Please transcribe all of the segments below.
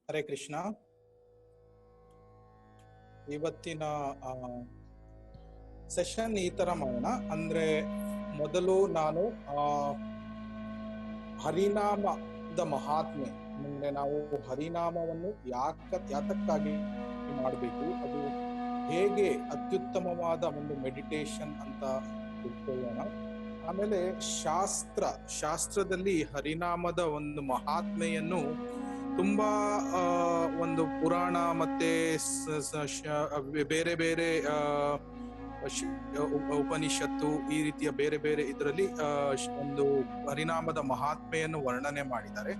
ಹರೇ ಕೃಷ್ಣ. ಇವತ್ತಿನ ಸೆಷನ್ ಈ ತರ ಮಾಡೋಣ. ಅಂದ್ರೆ ಮೊದಲು ನಾನು ಹರಿನಾಮದ ಮಹಾತ್ಮೆ, ಅಂದ್ರೆ ನಾವು ಹರಿನಾಮವನ್ನು ಯಾತಕ್ಕಾಗಿ ಮಾಡಬೇಕು, ಅದು ಹೇಗೆ ಅತ್ಯುತ್ತಮವಾದ ಒಂದು ಮೆಡಿಟೇಷನ್ ಅಂತ ತಿಳ್ಕೊಳ್ಳೋಣ. ಆಮೇಲೆ ಶಾಸ್ತ್ರದಲ್ಲಿ ಹರಿನಾಮದ ಒಂದು ಮಹಾತ್ಮೆಯನ್ನು ತುಂಬಾ ಒಂದು ಪುರಾಣ ಮತ್ತೆ ಬೇರೆ ಬೇರೆ ಉಪನಿಷತ್ತು ಈ ರೀತಿಯ ಬೇರೆ ಬೇರೆ ಇದರಲ್ಲಿ ಒಂದು ಹರಿನಾಮದ ಮಹಾತ್ಮೆಯನ್ನು ವರ್ಣನೆ ಮಾಡಿದ್ದಾರೆ.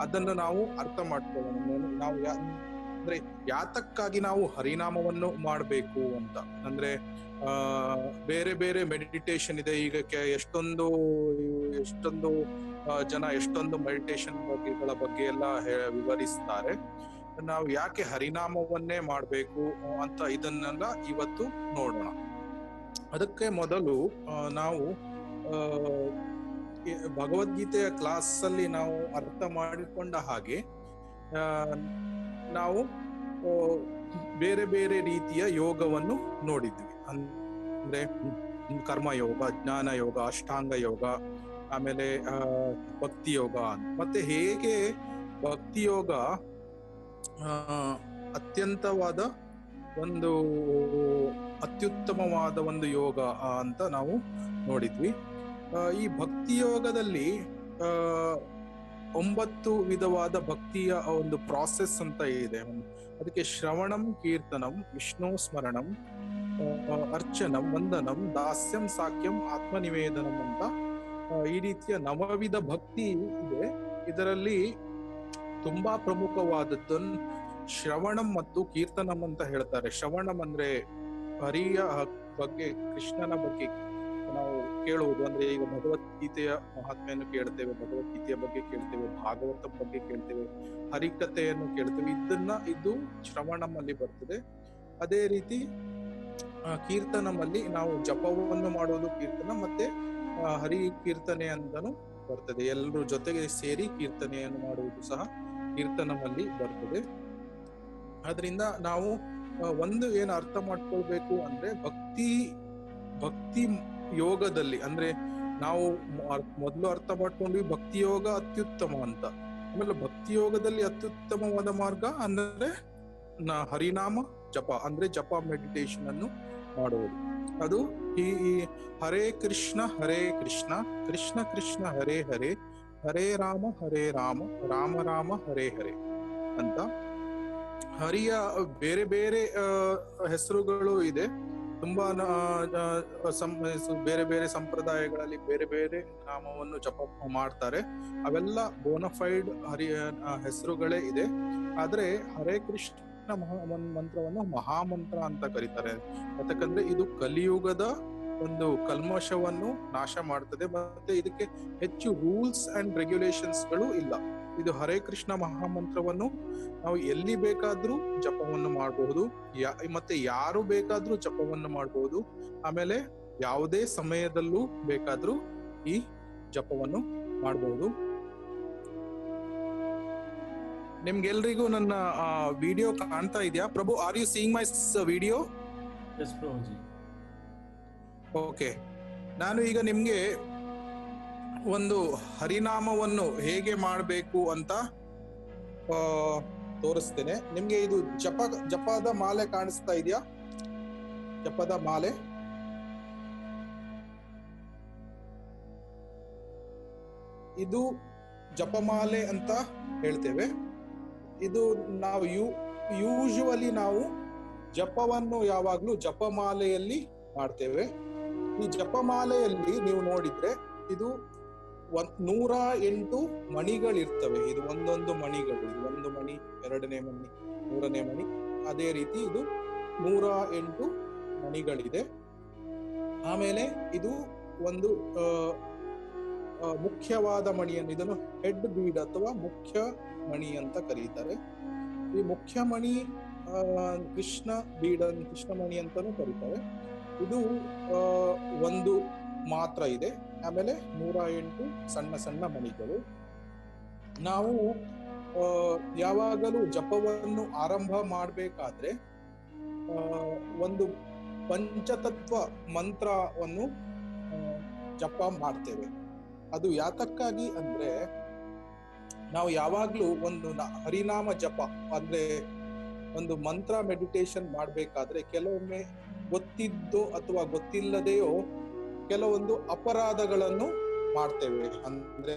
ಅದನ್ನು ನಾವು ಅರ್ಥ ಮಾಡ್ಕೊಳ್ಳೋಣ. ನಾವು ಅಂದ್ರೆ ಯಾತಕ್ಕಾಗಿ ನಾವು ಹರಿನಾಮವನ್ನು ಮಾಡಬೇಕು ಅಂತ. ಅಂದ್ರೆ ಬೇರೆ ಬೇರೆ ಮೆಡಿಟೇಷನ್ ಇದೆ. ಈಗ ಎಷ್ಟೊಂದು ಜನ ಎಷ್ಟೊಂದು ಮೆಡಿಟೇಷನ್ ಬಗ್ಗೆ ಎಲ್ಲ ವಿವರಿಸ್ತಾರೆ. ನಾವು ಯಾಕೆ ಹರಿನಾಮವನ್ನೇ ಮಾಡಬೇಕು ಅಂತ ಇದನ್ನೆಲ್ಲ ಇವತ್ತು ನೋಡೋಣ. ಅದಕ್ಕೆ ಮೊದಲು ನಾವು ಭಗವದ್ಗೀತೆಯ ಕ್ಲಾಸ್ ಅಲ್ಲಿ ನಾವು ಅರ್ಥ ಮಾಡಿಕೊಂಡ ಹಾಗೆ ನಾವು ಬೇರೆ ಬೇರೆ ರೀತಿಯ ಯೋಗವನ್ನು ನೋಡಿದ್ವಿ. ಅಂದ್ರೆ ಕರ್ಮಯೋಗ, ಜ್ಞಾನ ಯೋಗ, ಅಷ್ಟಾಂಗ ಯೋಗ, ಆಮೇಲೆ ಭಕ್ತಿ ಯೋಗ. ಮತ್ತೆ ಹೇಗೆ ಭಕ್ತಿ ಯೋಗ ಅತ್ಯಂತವಾದ ಒಂದು ಅತ್ಯುತ್ತಮವಾದ ಒಂದು ಯೋಗ ಅಂತ ನಾವು ನೋಡಿದ್ವಿ. ಈ ಭಕ್ತಿ ಯೋಗದಲ್ಲಿ 9 ವಿಧವಾದ ಭಕ್ತಿಯ ಒಂದು ಪ್ರಾಸೆಸ್ ಅಂತ ಇದೆ. ಅದಕ್ಕೆ ಶ್ರವಣಂ, ಕೀರ್ತನಂ, ವಿಷ್ಣು ಸ್ಮರಣಂ, ಅರ್ಚನಂ, ವಂದನಂ, ದಾಸ್ಯಂ, ಸಾಕ್ಯಂ, ಆತ್ಮನಿವೇದನಂ ಅಂತ ಈ ರೀತಿಯ 9 ವಿಧ ಭಕ್ತಿ ಇದೆ. ಇದರಲ್ಲಿ ತುಂಬಾ ಪ್ರಮುಖವಾದದ್ದನ್ನು ಶ್ರವಣಂ ಮತ್ತು ಕೀರ್ತನಂ ಅಂತ ಹೇಳ್ತಾರೆ. ಶ್ರವಣಂ ಅಂದ್ರೆ ಹರಿಯ ಬಗ್ಗೆ, ಕೃಷ್ಣನ ಬಗ್ಗೆ ನಾವು ಕೇಳುವುದು. ಅಂದ್ರೆ ಈಗ ಭಗವದ್ಗೀತೆಯ ಮಹಾತ್ಮೆಯನ್ನು ಕೇಳ್ತೇವೆ, ಭಗವದ್ಗೀತೆಯ ಬಗ್ಗೆ ಕೇಳ್ತೇವೆ, ಭಾಗವತ ಬಗ್ಗೆ ಕೇಳ್ತೇವೆ, ಹರಿಕಥೆಯನ್ನು ಕೇಳ್ತೇವೆ. ಇದು ಶ್ರವಣಮಲ್ಲಿ ಬರ್ತದೆ. ಅದೇ ರೀತಿ ಕೀರ್ತನಮಲ್ಲಿ ನಾವು ಜಪವನ್ನು ಮಾಡೋದು ಕೀರ್ತನ, ಮತ್ತೆ ಹರಿ ಕೀರ್ತನೆ ಅಂತಾನು ಬರ್ತದೆ. ಎಲ್ಲರೂ ಜೊತೆಗೆ ಸೇರಿ ಕೀರ್ತನೆಯನ್ನು ಮಾಡುವುದು ಸಹ ಕೀರ್ತನಮಲ್ಲಿ ಬರ್ತದೆ. ಆದ್ರಿಂದ ನಾವು ಒಂದು ಏನು ಅರ್ಥ ಮಾಡ್ಕೊಳ್ಬೇಕು ಅಂದ್ರೆ ಭಕ್ತಿ ಯೋಗದಲ್ಲಿ, ಅಂದ್ರೆ ನಾವು ಮೊದಲು ಅರ್ಥ ಮಾಡ್ಕೊಂಡ್ವಿ ಭಕ್ತಿ ಯೋಗ ಅತ್ಯುತ್ತಮ ಅಂತ. ಆಮೇಲೆ ಭಕ್ತಿ ಯೋಗದಲ್ಲಿ ಅತ್ಯುತ್ತಮವಾದ ಮಾರ್ಗ ಅಂದ್ರೆ ಹರಿನಾಮ ಜಪ, ಅಂದ್ರೆ ಜಪ ಮೆಡಿಟೇಷನ್ ಅನ್ನು ಮಾಡುವುದು. ಅದು ಈ ಹರೇ ಕೃಷ್ಣ ಕೃಷ್ಣ ಕೃಷ್ಣ ಹರೇ ಹರೇ, ಹರೇ ರಾಮ ರಾಮ ರಾಮ ಹರೇ ಹರೇ ಅಂತ. ಹರಿಯ ಬೇರೆ ಬೇರೆ ಹೆಸರುಗಳು ಇದೆ. ತುಂಬಾ ಬೇರೆ ಬೇರೆ ಸಂಪ್ರದಾಯಗಳಲ್ಲಿ ಬೇರೆ ಬೇರೆ ನಾಮವನ್ನು ಜಪ ಮಾಡ್ತಾರೆ. ಅವೆಲ್ಲ ಬೋನಫೈಡ್ ಹರಿಯ ಹೆಸರುಗಳೇ ಇದೆ. ಆದ್ರೆ ಹರೇ ಕೃಷ್ಣ ಮಂತ್ರವನ್ನು ಮಹಾಮಂತ್ರ ಅಂತ ಕರೀತಾರೆ. ಯಾಕಂದ್ರೆ ಇದು ಕಲಿಯುಗದ ಒಂದು ಕಲ್ಮಶವನ್ನು ನಾಶ ಮಾಡ್ತದೆ. ಮತ್ತೆ ಇದಕ್ಕೆ ಹೆಚ್ಚು ರೂಲ್ಸ್ ಅಂಡ್ ರೆಗ್ಯುಲೇಷನ್ಸ್ ಗಳು ಇಲ್ಲ. ಇದು ಹರೇ ಕೃಷ್ಣ ಮಹಾಮಂತ್ರವನ್ನು ನಾವು ಎಲ್ಲಿ ಬೇಕಾದ್ರೂ ಜಪವನ್ನು ಮಾಡಬಹುದು, ಮತ್ತೆ ಯಾರು ಬೇಕಾದ್ರೂ ಜಪವನ್ನು ಮಾಡಬಹುದು. ಆಮೇಲೆ ಯಾವುದೇ ಸಮಯದಲ್ಲೂ ಬೇಕಾದ್ರೂ ಈ ಜಪವನ್ನು ಮಾಡಬಹುದು. ನಿಮ್ಗೆಲ್ರಿಗೂ ನನ್ನ ವಿಡಿಯೋ ಕಾಣ್ತಾ ಇದೆಯಾ Prabhu? Are you seeing my video? Yes Prabhuji. Okay, ನಾನು ಈಗ ನಿಮ್ಗೆ ಒಂದು ಹರಿನಾಮವನ್ನು ಹೇಗೆ ಮಾಡಬೇಕು ಅಂತ ತೋರಿಸ್ತೇನೆ ನಿಮ್ಗೆ. ಇದು ಜಪದ ಮಾಲೆ ಕಾಣಿಸ್ತಾ ಇದೆಯಾ? ಜಪದ ಮಾಲೆ, ಇದು ಜಪಮಾಲೆ ಅಂತ ಹೇಳ್ತೇವೆ. ಇದು ನಾವು ಯೂಶುವಲಿ ನಾವು ಜಪವನ್ನು ಯಾವಾಗ್ಲೂ ಜಪಮಾಲೆಯಲ್ಲಿ ಮಾಡ್ತೇವೆ. ಈ ಜಪಮಾಲೆಯಲ್ಲಿ ನೀವು ನೋಡಿದ್ರೆ ಇದು 108 ಮಣಿಗಳಿರ್ತವೆ. ಇದು ಒಂದೊಂದು ಮಣಿಗಳು, ಇದು 1 ಮಣಿ, 2ನೇ ಮಣಿ, 3ನೇ ಮಣಿ, ಅದೇ ರೀತಿ ಇದು 108 ಮಣಿಗಳಿದೆ. ಆಮೇಲೆ ಇದು ಒಂದು ಮುಖ್ಯವಾದ ಮಣಿಯನ್ನು, ಇದನ್ನು ಹೆಡ್ ಬೀಡ್ ಅಥವಾ ಮುಖ್ಯ ಮಣಿ ಅಂತ ಕರೀತಾರೆ. ಈ ಮುಖ್ಯ ಮಣಿ ಕೃಷ್ಣ ಮಣಿ ಅಂತಾನೂ ಕರೀತಾರೆ. ಇದು ಒಂದು ಮಾತ್ರ ಇದೆ. ಆಮೇಲೆ 108 ಸಣ್ಣ ಸಣ್ಣ ಮಣಿಗಳು. ನಾವು ಯಾವಾಗಲೂ ಜಪವನ್ನು ಆರಂಭ ಮಾಡಬೇಕಾದ್ರೆ ಒಂದು ಪಂಚತತ್ವ ಮಂತ್ರವನ್ನು ಜಪ ಮಾಡ್ತೇವೆ. ಅದು ಯಾತಕ್ಕಾಗಿ ಅಂದ್ರೆ, ನಾವು ಯಾವಾಗ್ಲೂ ಒಂದು ಹರಿನಾಮ ಜಪ ಅಂದ್ರೆ ಒಂದು ಮಂತ್ರ ಮೆಡಿಟೇಷನ್ ಮಾಡ್ಬೇಕಾದ್ರೆ ಕೆಲವೊಮ್ಮೆ ಗೊತ್ತಿದ್ದೋ ಅಥವಾ ಗೊತ್ತಿಲ್ಲದೆಯೋ ಕೆಲವೊಂದು ಅಪರಾಧಗಳನ್ನು ಮಾಡ್ತೇವೆ. ಅಂದ್ರೆ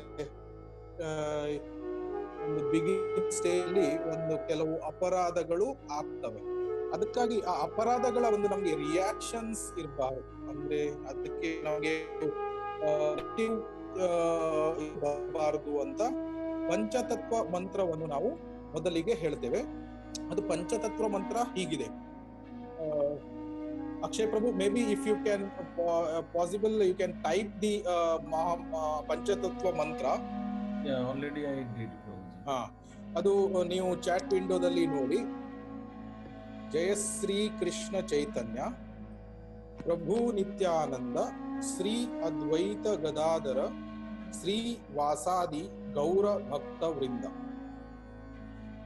ಒಂದು ಬಿಗಿನಿಂಗ್ ಸ್ಟೇಜ್ ಅಲ್ಲಿ ಒಂದು ಕೆಲವು ಅಪರಾಧಗಳು ಆಗ್ತವೆ. ಅದಕ್ಕಾಗಿ ಆ ಅಪರಾಧಗಳ ಒಂದು ನಮ್ಗೆ ರಿಯಾಕ್ಷನ್ಸ್ ಇರಬಾರದು. ಅಂದ್ರೆ ಅದಕ್ಕೆ ನಮಗೆ ಬರಬಾರದು ಅಂತ ಪಂಚತತ್ವ ಮಂತ್ರವನ್ನು ನಾವು ಮೊದಲಿಗೆ ಹೇಳ್ತೇವೆ. ಅದು ಪಂಚತತ್ವ ಮಂತ್ರ ಹೀಗಿದೆ. Akshay Prabhu, maybe if you can possible, you can type the Panchatattva mantra. Yeah, already I did. ಅದು ನೀವು ಚಾಟ್ ವಿಂಡೋದಲ್ಲಿ ನೋಡಿ. ಜಯಶ್ರೀ ಕೃಷ್ಣ ಚೈತನ್ಯ ಪ್ರಭು ನಿತ್ಯಾನಂದ ಶ್ರೀ ಅದ್ವೈತ ಗದಾಧರ ಶ್ರೀ ವಾಸಾದಿ ಗೌರ ಭಕ್ತ ವೃಂದ.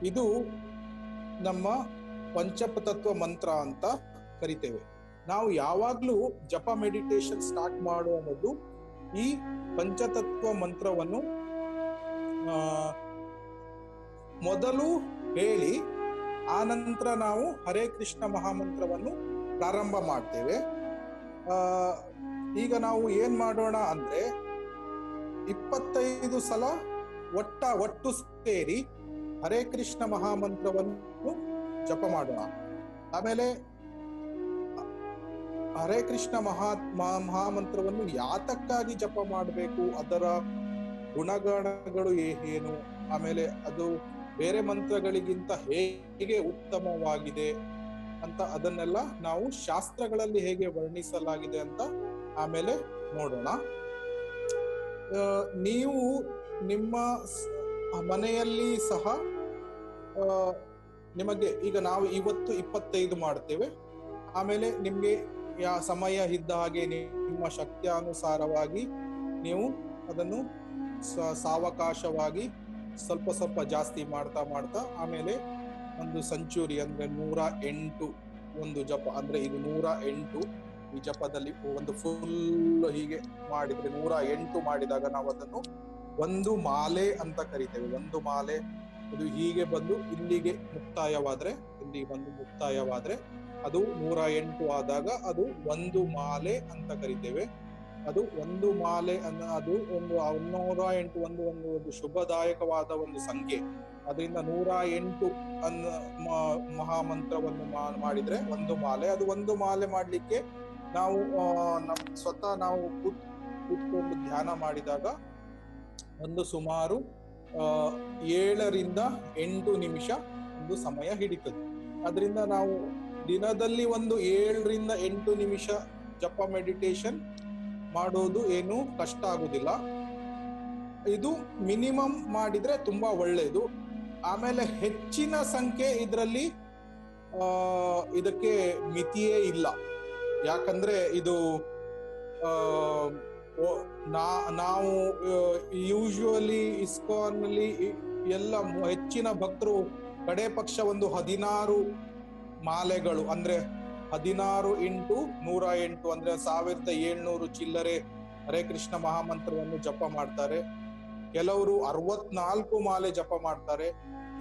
ಇದು ನಮ್ಮ ಪಂಚತತ್ವ ಮಂತ್ರ ಅಂತ ಕರಿತೇವೆ. ನಾವು ಯಾವಾಗ್ಲೂ ಜಪ ಮೆಡಿಟೇಷನ್ ಸ್ಟಾರ್ಟ್ ಮಾಡುವ ಮೊದಲು ಈ ಪಂಚತತ್ವ ಮಂತ್ರವನ್ನು ಮೊದಲು ಹೇಳಿ ಆನಂತರ ನಾವು ಹರೇ ಕೃಷ್ಣ ಮಹಾಮಂತ್ರವನ್ನು ಪ್ರಾರಂಭ ಮಾಡ್ತೇವೆ. ಈಗ ನಾವು ಏನ್ ಮಾಡೋಣ ಅಂದ್ರೆ 25 ಸಲ ಒಟ್ಟು ಸೇರಿ ಹರೇ ಕೃಷ್ಣ ಮಹಾಮಂತ್ರವನ್ನು ಜಪ ಮಾಡೋಣ. ಆಮೇಲೆ ಹರೇ ಕೃಷ್ಣ ಮಹಾಮಂತ್ರವನ್ನು ಯಾತಕ್ಕಾಗಿ ಜಪ ಮಾಡಬೇಕು, ಅದರ ಗುಣಗಣಗಳು ಏನು, ಆಮೇಲೆ ಅದು ಬೇರೆ ಮಂತ್ರಗಳಿಗಿಂತ ಹೇಗೆ ಉತ್ತಮವಾಗಿದೆ ಅಂತ ಅದನ್ನೆಲ್ಲ ನಾವು ಶಾಸ್ತ್ರಗಳಲ್ಲಿ ಹೇಗೆ ವರ್ಣಿಸಲಾಗಿದೆ ಅಂತ ಆಮೇಲೆ ನೋಡೋಣ. ನೀವು ನಿಮ್ಮ ಮನೆಯಲ್ಲಿ ಸಹ ನಿಮಗೆ ಈಗ ನಾವು ಇವತ್ತು 25 ಮಾಡ್ತೇವೆ. ಆಮೇಲೆ ನಿಮ್ಗೆ ಸಮಯ ಇದ್ದ ಹಾಗೆ ನಿಮ್ಮ ಶಕ್ತಿಯಾನುಸಾರವಾಗಿ ನೀವು ಅದನ್ನು ಸಾವಕಾಶವಾಗಿ ಸ್ವಲ್ಪ ಸ್ವಲ್ಪ ಜಾಸ್ತಿ ಮಾಡ್ತಾ ಆಮೇಲೆ ಒಂದು ಸೆಂಚುರಿ ಅಂದ್ರೆ 108 ಒಂದು ಜಪ ಅಂದ್ರೆ ಇದು 108. ಈ ಜಪದಲ್ಲಿ ಒಂದು ಫುಲ್ ಹೀಗೆ ಮಾಡಿದ್ರೆ 108 ಮಾಡಿದಾಗ ನಾವು ಅದನ್ನು ಒಂದು ಮಾಲೆ ಅಂತ ಕರಿತೇವೆ. ಒಂದು ಮಾಲೆ ಅದು ಹೀಗೆ ಬಂದು ಇಲ್ಲಿಗೆ ಮುಕ್ತಾಯವಾದ್ರೆ ಅದು 108 ಆದಾಗ ಅದು ಒಂದು ಮಾಲೆ ಅಂತ ಕರಿತೇವೆ. ಅದು ಒಂದು ಮಾಲೆ ಅದು ಒಂದು 108 ಒಂದು ಶುಭದಾಯಕವಾದ ಒಂದು ಸಂಖ್ಯೆ. ಅದರಿಂದ 108 ಮಹಾಮಂತ್ರವನ್ನು ಮಾಡಿದ್ರೆ ಒಂದು ಮಾಲೆ. ಅದು ಒಂದು ಮಾಲೆ ಮಾಡ್ಲಿಕ್ಕೆ ನಾವು ಸ್ವತಃ ನಾವು ಕೂತ್ಕೊಂಡು ಧ್ಯಾನ ಮಾಡಿದಾಗ ಒಂದು ಸುಮಾರು 7 ರಿಂದ 8 ನಿಮಿಷ ಒಂದು ಸಮಯ ಹಿಡಿತದೆ. ಅದರಿಂದ ನಾವು ದಿನದಲ್ಲಿ ಒಂದು 7 ರಿಂದ 8 ನಿಮಿಷ ಜಪ ಮೆಡಿಟೇಷನ್ ಮಾಡೋದು ಏನು ಕಷ್ಟ ಆಗುದಿಲ್ಲ. ಇದು ಮಿನಿಮಮ್ ಮಾಡಿದ್ರೆ ತುಂಬಾ ಒಳ್ಳೆಯದು. ಆಮೇಲೆ ಹೆಚ್ಚಿನ ಸಂಖ್ಯೆ ಇದರಲ್ಲಿ ಇದಕ್ಕೆ ಮಿತಿಯೇ ಇಲ್ಲ. ಯಾಕಂದ್ರೆ ಇದು ನಾವು ಯೂಶುವಲಿ ಇಸ್ಕಾನ್ ಅಲ್ಲಿ ಎಲ್ಲ ಹೆಚ್ಚಿನ ಭಕ್ತರು ಕಡೆ ಪಕ್ಷ ಒಂದು 16 ಮಾಲೆಗಳು ಅಂದ್ರೆ 16 × 108 ಅಂದ್ರೆ 1700 ಚಿಲ್ಲರೆ ಹರೇ ಕೃಷ್ಣ ಮಹಾಮಂತ್ರವನ್ನು ಜಪ ಮಾಡ್ತಾರೆ. ಕೆಲವರು 64 ಮಾಲೆ ಜಪ ಮಾಡ್ತಾರೆ.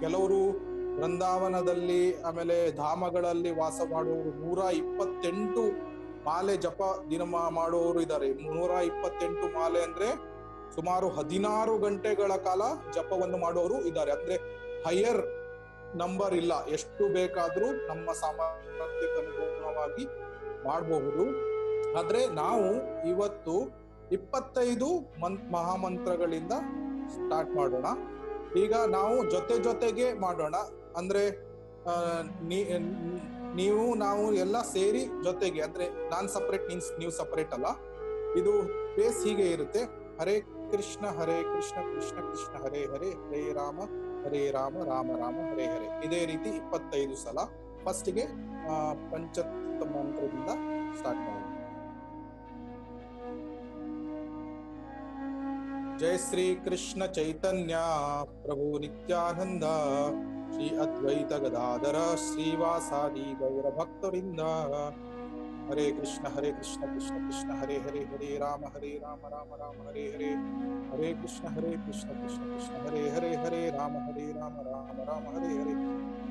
ಕೆಲವರು ವೃಂದಾವನದಲ್ಲಿ ಆಮೇಲೆ ಧಾಮಗಳಲ್ಲಿ ವಾಸ ಮಾಡುವವರು 128 ಮಾಲೆ ಜಪ ದಿನ ಮಾಡುವವರು ಇದ್ದಾರೆ. 128 ಮಾಲೆ ಅಂದ್ರೆ ಸುಮಾರು 16 ಗಂಟೆಗಳ ಕಾಲ ಜಪವನ್ನು ಮಾಡುವವರು ಇದ್ದಾರೆ. ಅಂದ್ರೆ ಹೈಯರ್ ನಂಬರ್ ಇಲ್ಲ, ಎಷ್ಟು ಬೇಕಾದ್ರೂ ನಮ್ಮ ಸಾಮರ್ಥ್ಯಕ್ಕೆ ಅನುಗುಣವಾಗಿ ಮಾಡಬಹುದು. ಆದ್ರೆ ನಾವು ಇವತ್ತು 25 ಮಹಾಮಂತ್ರಗಳಿಂದ ಸ್ಟಾರ್ಟ್ ಮಾಡೋಣ. ಈಗ ನಾವು ಜೊತೆಗೆ ಮಾಡೋಣ. ಅಂದ್ರೆ ನಾವು ಎಲ್ಲ ಸೇರಿ ಜೊತೆಗೆ, ಅಂದ್ರೆ ನಾನ್ ಸಪರೇಟ್ ಮೀನ್ಸ್ ನೀವು ಸಪರೇಟ್ ಅಲ್ಲ. ಇದು ಬೇಸ್ ಹೀಗೆ ಇರುತ್ತೆ: ಹರೇ ಕೃಷ್ಣ ಕೃಷ್ಣ ಕೃಷ್ಣ ಹರೇ ಹರೇ, ಹರೇ ರಾಮ ರಾಮ ರಾಮ ಹರೇ ಹರೇ. ಇದೇ ರೀತಿ 25 ಸಲ. ಫಸ್ಟ್ಗೆ ಪಂಚತತ್ವ ಮಂತ್ರದಿಂದ ಸ್ಟಾರ್ಟ್ ಮಾಡೋಣ. जय श्री कृष्ण चैतन्य प्रभु नित्यानंद श्री अद्वैत गदाधर श्रीवासादि गौर भक्तवृंद। हरे कृष्ण कृष्ण कृष्ण हरे हरे, हरे राम राम राम हरे हरे, हरे कृष्ण कृष्ण कृष्ण हरे हरे, हरे राम राम राम हरे हरे,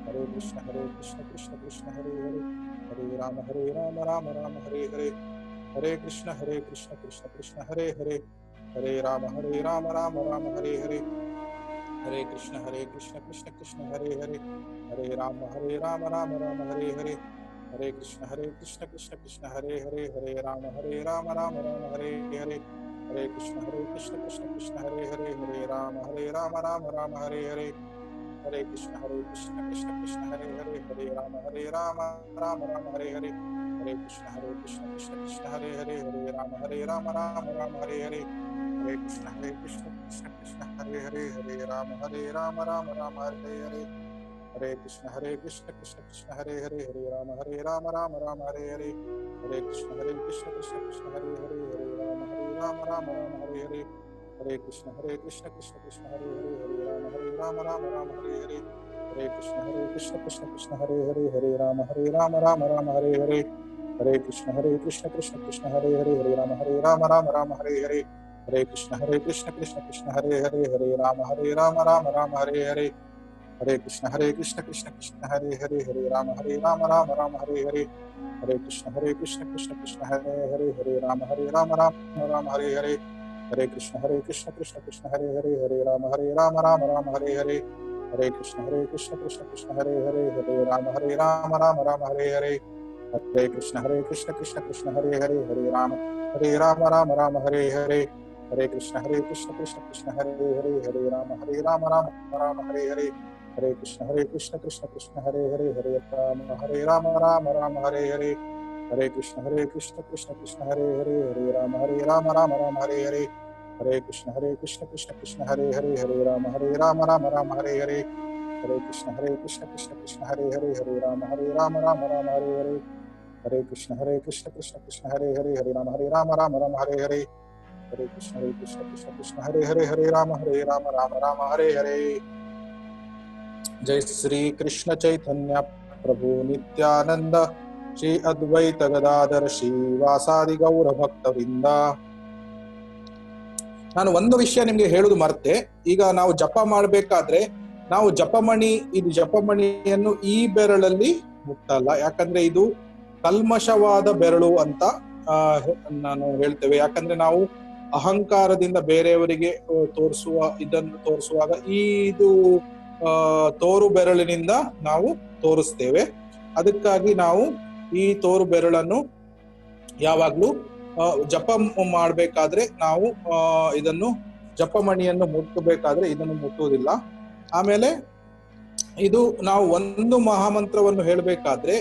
हरे कृष्ण कृष्ण कृष्ण हरे हरे, हरे राम राम राम हरे हरे, हरे कृष्ण कृष्ण कृष्ण हरे हरे, हरे राम राम राम हरे हरे, हरे कृष्ण कृष्ण कृष्ण हरे हरे, हरे राम राम राम हरे हरे, हरे कृष्ण कृष्ण कृष्ण हरे हरे, हरे राम राम राम हरे हरे, हरे कृष्ण कृष्ण कृष्ण हरे हरे, हरे राम राम राम हरे हरे, हरे कृष्ण कृष्ण कृष्ण हरे हरे, हरे राम राम राम हरे हरे, हरे कृष्ण कृष्ण कृष्ण हरे हरे, हरे राम राम हरे हरे, हरे कृष्ण कृष्ण कृष्ण हरे हरे, हरे राम राम हरे हरे, हरे कृष्ण कृष्ण कृष्ण हरे हरे, हरे राम राम हरे हरे, हरे कृष्ण कृष्ण कृष्ण हरे हरे, हरे राम राम हरे हरे, हरे कृष्ण कृष्ण कृष्ण हरे हरे, हरे राम राम हरे हरे, हरे कृष्ण कृष्ण कृष्ण हरे हरे, हरे राम राम हरे हरे, हरे कृष्ण कृष्ण कृष्ण हरे हरे, हरे राम हरे हरे, हरे कृष्ण कृष्ण कृष्ण हरे हरे, हरे राम राम हरे हरे, हरे कृष्ण कृष्ण कृष्ण हरे हरे, हरे राम राम हरे हरे, हरे कृष्ण कृष्ण कृष्ण हरे हरे, हरे राम राम हरे हरे, हरे कृष्ण कृष्ण कृष्ण हरे हरे, हरे राम राम हरे हरे, हरे कृष्ण कृष्ण कृष्ण हरे हरे, हरे राम राम हरे हरे, हरे कृष्ण कृष्ण कृष्ण हरे हरे, हरे राम राम हरे हरे, हरे कृष्ण कृष्ण कृष्ण हरे हरे, हरे राम राम हरे हरे, हरे कृष्ण कृष्ण कृष्ण हरे हरे, हरे राम राम हरे हरे, हरे कृष्ण कृष्ण कृष्ण हरे हरे, हरे राम हरे हरे, हरे कृष्ण कृष्ण कृष्ण हरे हरे, हरे राम राम हरे हरे, हरे कृष्ण कृष्ण कृष्ण हरे हरे, हरे राम हरे हरे, हरे कृष्ण कृष्ण कृष्ण हरे हरे, हरे राम हरे हरे, हरे कृष्ण कृष्ण कृष्ण हरे हरे, हरे राम हरे हरे। जय श्री कृष्ण चैतन्य प्रभु नित्यानंद श्री अद्वैत गदाधर ಶ್ರೀವಾಸಾದಿ ಗೌರ ಭಕ್ತವೃಂದ। ನಾನು ಒಂದು ವಿಷಯ ನಿಮ್ಗೆ ಹೇಳುದು ಮರ್ತೆ. ಈಗ ನಾವು ಜಪ ಮಾಡಬೇಕಾದ್ರೆ ನಾವು ಜಪಮಣಿಯನ್ನು ಈ ಬೆರಳಲ್ಲಿ ಮುಟ್ಟಲ್ಲ, ಯಾಕಂದ್ರೆ ಇದು ಕಲ್ಮಶವಾದ ಬೆರಳು ಅಂತ ನಾನು ಹೇಳ್ತೇವೆ. ಯಾಕಂದ್ರೆ ನಾವು ಅಹಂಕಾರದಿಂದ ಬೇರೆಯವರಿಗೆ ಇದನ್ನು ತೋರಿಸುವಾಗ ಇದು ತೋರು ಬೆರಳಿನಿಂದ ನಾವು ತೋರಿಸ್ತೇವೆ. ಅದಕ್ಕಾಗಿ ನಾವು ಈ ತೋರು ಬೆರಳನ್ನು ಯಾವಾಗ್ಲೂ ಜಪ ಮಾಡ್ಬೇಕಾದ್ರೆ ನಾವು ಇದನ್ನು ಜಪಮಣಿಯನ್ನು ಮುಟ್ಟಬೇಕಾದ್ರೆ ಇದನ್ನು ಮುಟ್ಟುವುದಿಲ್ಲ. ಆಮೇಲೆ ಇದು ನಾವು ಒಂದು ಮಹಾಮಂತ್ರವನ್ನು ಹೇಳಬೇಕಾದ್ರೆ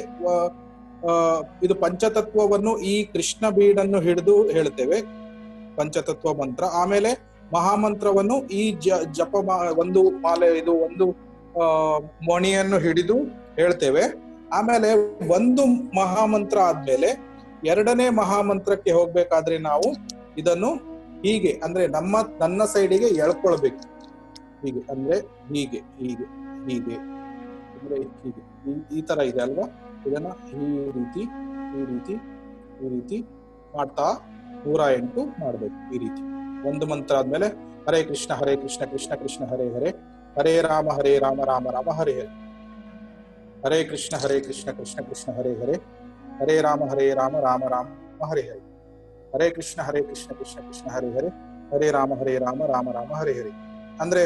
ಇದು ಪಂಚತತ್ವವನ್ನು ಈ ಕೃಷ್ಣ ಬೀಡನ್ನು ಹಿಡಿದು ಹೇಳ್ತೇವೆ, ಪಂಚತತ್ವ ಮಂತ್ರ. ಆಮೇಲೆ ಮಹಾಮಂತ್ರವನ್ನು ಈ ಜಪ ಒಂದು ಮಾಲೆ ಇದು ಒಂದು ಮಣಿಯನ್ನು ಹಿಡಿದು ಹೇಳ್ತೇವೆ. ಆಮೇಲೆ ಒಂದು ಮಹಾಮಂತ್ರ ಆದ್ಮೇಲೆ ಎರಡನೇ ಮಹಾಮಂತ್ರಕ್ಕೆ ಹೋಗ್ಬೇಕಾದ್ರೆ ನಾವು ಇದನ್ನು ಹೀಗೆ ಅಂದ್ರೆ ನನ್ನ ಸೈಡಿಗೆ ಎಳ್ಕೊಳ್ಬೇಕು. ಹೀಗೆ ಅಂದ್ರೆ ಹೀಗೆ ಹೀಗೆ ಹೀಗೆ ಅಂದ್ರೆ ಹೀಗೆ ಈ ತರ ಇದೆ ಅಲ್ವಾ, ಇದನ್ನ ಈ ರೀತಿ ಈ ರೀತಿ ಈ ರೀತಿ ಮಾಡ್ತಾ 108 ಮಾಡ್ಬೇಕು. ಈ ರೀತಿ ಒಂದು ಮಂತ್ರ ಆದ್ಮೇಲೆ ಹರೇ ಕೃಷ್ಣ ಕೃಷ್ಣ ಕೃಷ್ಣ ಹರೇ ಹರೇ, ಹರೇ ರಾಮ ರಾಮ ರಾಮ ಹರೇ ಹರೇ, ಹರೇ ಕೃಷ್ಣ ಕೃಷ್ಣ ಕೃಷ್ಣ ಹರೇ ಹರೇ, ಹರೇ ರಾಮ ರಾಮ ರಾಮ ಹರೇ ಹರೇ, ಹರೇ ಕೃಷ್ಣ ಕೃಷ್ಣ ಕೃಷ್ಣ ಹರೇ ಹರೇ, ಹರೇ ರಾಮ ರಾಮ ರಾಮ ಹರೇ ಹರೇ. ಅಂದ್ರೆ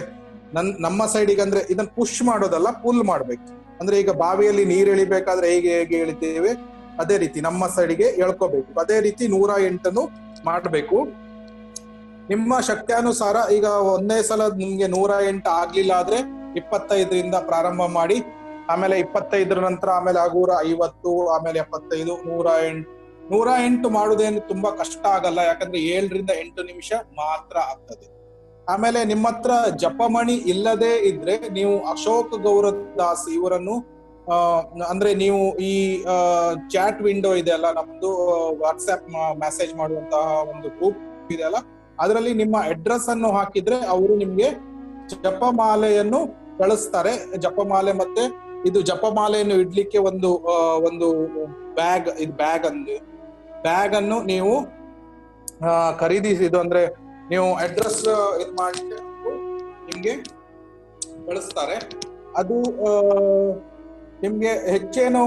ನಮ್ಮ ಸೈಡಿಗೆ ಅಂದ್ರೆ ಇದನ್ನ ಪುಷ್ ಮಾಡೋದಲ್ಲ, ಪುಲ್ ಮಾಡ್ಬೇಕು. ಅಂದ್ರೆ ಈಗ ಬಾವಿಯಲ್ಲಿ ನೀರು ಎಳಿಬೇಕಾದ್ರೆ ಹೇಗೆ ಎಳಿತೇವೆ ಅದೇ ರೀತಿ ನಮ್ಮ ಸೈಡಿಗೆ ಎಳ್ಕೋಬೇಕು. ಅದೇ ರೀತಿ 108 ಮಾಡ್ಬೇಕು ನಿಮ್ಮ ಶಕ್ತಿಯಾನುಸಾರ. ಈಗ ಒಂದೇ ಸಲ ನಿಮ್ಗೆ 108 ಆಗ್ಲಿಲ್ಲ ಆದ್ರೆ 25ರಿಂದ ಪ್ರಾರಂಭ ಮಾಡಿ, ಆಮೇಲೆ 25 ನಂತರ ಆಮೇಲೆ 50, ಆಮೇಲೆ 75, 108 ಮಾಡುವುದೇನು ತುಂಬಾ ಕಷ್ಟ ಆಗಲ್ಲ, ಯಾಕಂದ್ರೆ 7ರಿಂದ 8 ನಿಮಿಷ ಮಾತ್ರ ಆಗ್ತದೆ. ಆಮೇಲೆ ನಿಮ್ಮ ಹತ್ರ ಜಪಮಣಿ ಇಲ್ಲದೆ ಇದ್ರೆ ನೀವು ಅಶೋಕ್ ಗೌರದಾಸ್ ಇವರನ್ನು ಅಂದ್ರೆ ನೀವು ಈ ಚಾಟ್ ವಿಂಡೋ ಇದೆ ಅಲ್ಲ, ನಮ್ದು ವಾಟ್ಸ್ಆಪ್ ಮೆಸೇಜ್ ಮಾಡುವಂತಹ ಒಂದು ಗ್ರೂಪ್ ಇದೆ ಅಲ್ಲ, ಅದರಲ್ಲಿ ನಿಮ್ಮ ಅಡ್ರೆಸ್ ಅನ್ನು ಹಾಕಿದ್ರೆ ಅವರು ನಿಮ್ಗೆ ಜಪಮಾಲೆಯನ್ನು ಕಳಿಸ್ತಾರೆ. ಜಪಮಾಲೆ ಮತ್ತೆ ಇದು ಜಪಮಾಲೆಯನ್ನು ಇಡ್ಲಿಕ್ಕೆ ಒಂದು ಬ್ಯಾಗ್ ಅನ್ನು ನೀವು ಖರೀದಿಸಿದ್ದು ಅಂದ್ರೆ ನೀವು ಅಡ್ರೆಸ್ ಇದು ಮಾಡಿದ್ರೆ ನಿಮ್ಗೆ ಕಳಿಸ್ತಾರೆ. ಅದು ನಿಮ್ಗೆ ಹೆಚ್ಚೇನು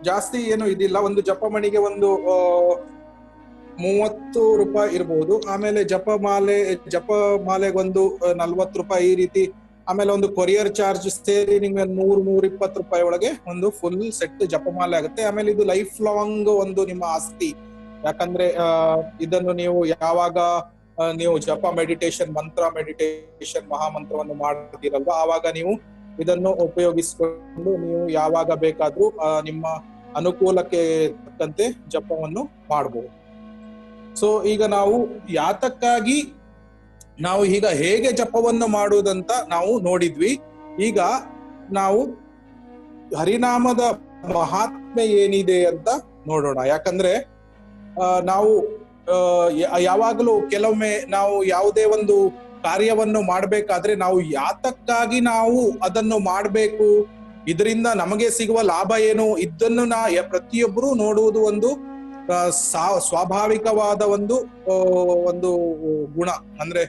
ಜಾಸ್ತಿ ಏನು ಇದಿಲ್ಲ. ಒಂದು ಜಪಮಣಿಗೆ ಒಂದು 30 ರೂಪಾಯಿ ಇರ್ಬೋದು. ಆಮೇಲೆ ಜಪಮಾಲೆಗೊಂದು 40 ರೂಪಾಯಿ ಈ ರೀತಿ. ಆಮೇಲೆ ಒಂದು ಕೊರಿಯರ್ ಚಾರ್ಜ್ ಸೇರಿ ನಿಮ್ಗೆ 120 ರೂಪಾಯಿ ಒಳಗೆ ಒಂದು ಫುಲ್ ಸೆಟ್ ಜಪಮಾಲೆ ಆಗುತ್ತೆ. ಆಮೇಲೆ ಇದು ಲೈಫ್ ಲಾಂಗ್ ಒಂದು ನಿಮ್ಮ ಆಸ್ತಿ. ಯಾಕಂದ್ರೆ ಇದನ್ನು ನೀವು ಯಾವಾಗ ನೀವು ಜಪ ಮೆಡಿಟೇಷನ್ ಮಹಾಮಂತ್ರವನ್ನು ಮಾಡ್ತಿರಲ್ವಾ, ಆವಾಗ ನೀವು ಇದನ್ನು ಉಪಯೋಗಿಸಿಕೊಂಡು ನೀವು ಯಾವಾಗ ಬೇಕಾದ್ರೂ ನಿಮ್ಮ ಅನುಕೂಲಕ್ಕೆ ತಕ್ಕಂತೆ ಜಪವನ್ನು ಮಾಡಬಹುದು. ಸೊ ಈಗ ನಾವು ಯಾತಕ್ಕಾಗಿ ನಾವು ಈಗ ಹೇಗೆ ಜಪವನ್ನು ಮಾಡುವುದಂತ ನಾವು ನೋಡಿದ್ವಿ. ಈಗ ನಾವು ಹರಿನಾಮದ ಮಹಾತ್ಮೆ ಏನಿದೆ ಅಂತ ನೋಡೋಣ. ಯಾಕಂದ್ರೆ ನಾವು ಯಾವಾಗಲೂ ಕೆಲವೊಮ್ಮೆ ನಾವು ಯಾವುದೇ ಒಂದು ಕಾರ್ಯವನ್ನು ಮಾಡ್ಬೇಕಾದ್ರೆ ನಾವು ಯಾತಕ್ಕಾಗಿ ನಾವು ಅದನ್ನು ಮಾಡ್ಬೇಕು, ಇದರಿಂದ ನಮಗೆ ಸಿಗುವ ಲಾಭ ಏನು, ಇದನ್ನು ಪ್ರತಿಯೊಬ್ಬರು ನೋಡುವುದು ಒಂದು ಸ್ವಾಭಾವಿಕವಾದ ಒಂದು ಗುಣ. ಅಂದ್ರೆ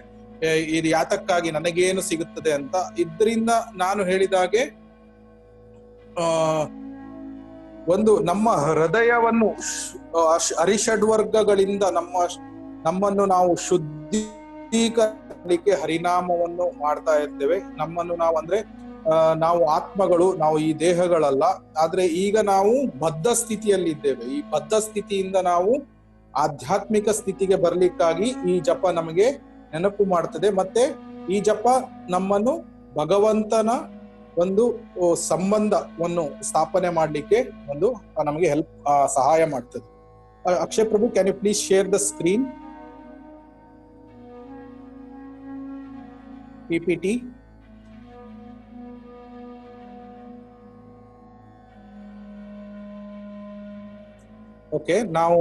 ಇದು ಯಾತಕ್ಕಾಗಿ ನನಗೇನು ಸಿಗುತ್ತದೆ ಅಂತ. ಇದರಿಂದ ನಾನು ಹೇಳಿದಾಗೆ ಒಂದು ನಮ್ಮ ಹೃದಯವನ್ನು ಅರಿಷಡ್ವರ್ಗಗಳಿಂದ ನಮ್ಮನ್ನು ನಾವು ಶುದ್ಧೀಕರಣಕ್ಕೆ ಹರಿನಾಮವನ್ನು ಮಾಡ್ತಾ ಇರ್ತೇವೆ. ನಮ್ಮನ್ನು ನಾವು ಆತ್ಮಗಳು, ನಾವು ಈ ದೇಹಗಳಲ್ಲ. ಆದ್ರೆ ಈಗ ನಾವು ಬದ್ಧ ಸ್ಥಿತಿಯಲ್ಲಿದ್ದೇವೆ. ಈ ಬದ್ಧ ಸ್ಥಿತಿಯಿಂದ ನಾವು ಆಧ್ಯಾತ್ಮಿಕ ಸ್ಥಿತಿಗೆ ಬರ್ಲಿಕ್ಕಾಗಿ ಈ ಜಪ ನಮಗೆ ನೆನಪು ಮಾಡ್ತದೆ. ಮತ್ತೆ ಈ ಜಪ ನಮ್ಮನ್ನು ಭಗವಂತನ ಒಂದು ಸಂಬಂಧವನ್ನು ಸ್ಥಾಪನೆ ಮಾಡ್ಲಿಕ್ಕೆ ನಮಗೆ ಸಹಾಯ ಮಾಡ್ತದೆ. Akshay Prabhu, can you please share the screen PPT? Okay, ನಾವು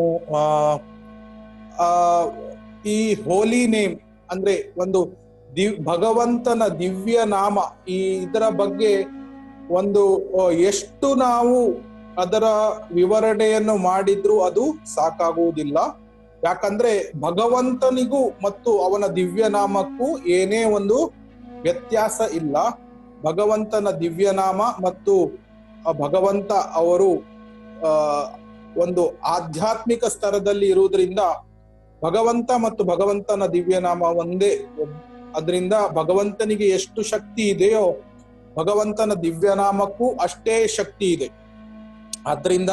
ಈ ಹೋಲಿ ನೇಮ್ ಅಂದ್ರೆ ಒಂದು ಭಗವಂತನ ದಿವ್ಯ ನಾಮ, ಇದರ ಬಗ್ಗೆ ಎಷ್ಟು ನಾವು ಅದರ ವಿವರಣೆಯನ್ನು ಮಾಡಿದ್ರೂ ಅದು ಸಾಕಾಗುವುದಿಲ್ಲ. ಯಾಕಂದ್ರೆ ಭಗವಂತನಿಗೂ ಮತ್ತು ಅವನ ದಿವ್ಯ ನಾಮಕ್ಕೂ ಏನೇ ಒಂದು ವ್ಯತ್ಯಾಸ ಇಲ್ಲ. ಭಗವಂತನ ದಿವ್ಯ ನಾಮ ಮತ್ತು ಭಗವಂತ ಅವರು ಒಂದು ಆಧ್ಯಾತ್ಮಿಕ ಸ್ತರದಲ್ಲಿ ಇರುವುದರಿಂದ ಭಗವಂತ ಮತ್ತು ಭಗವಂತನ ದಿವ್ಯ ನಾಮ ಒಂದೇ. ಅದರಿಂದ ಭಗವಂತನಿಗೆ ಎಷ್ಟು ಶಕ್ತಿ ಇದೆಯೋ ಭಗವಂತನ ದಿವ್ಯನಾಮಕ್ಕೂ ಅಷ್ಟೇ ಶಕ್ತಿ ಇದೆ. ಆದ್ರಿಂದ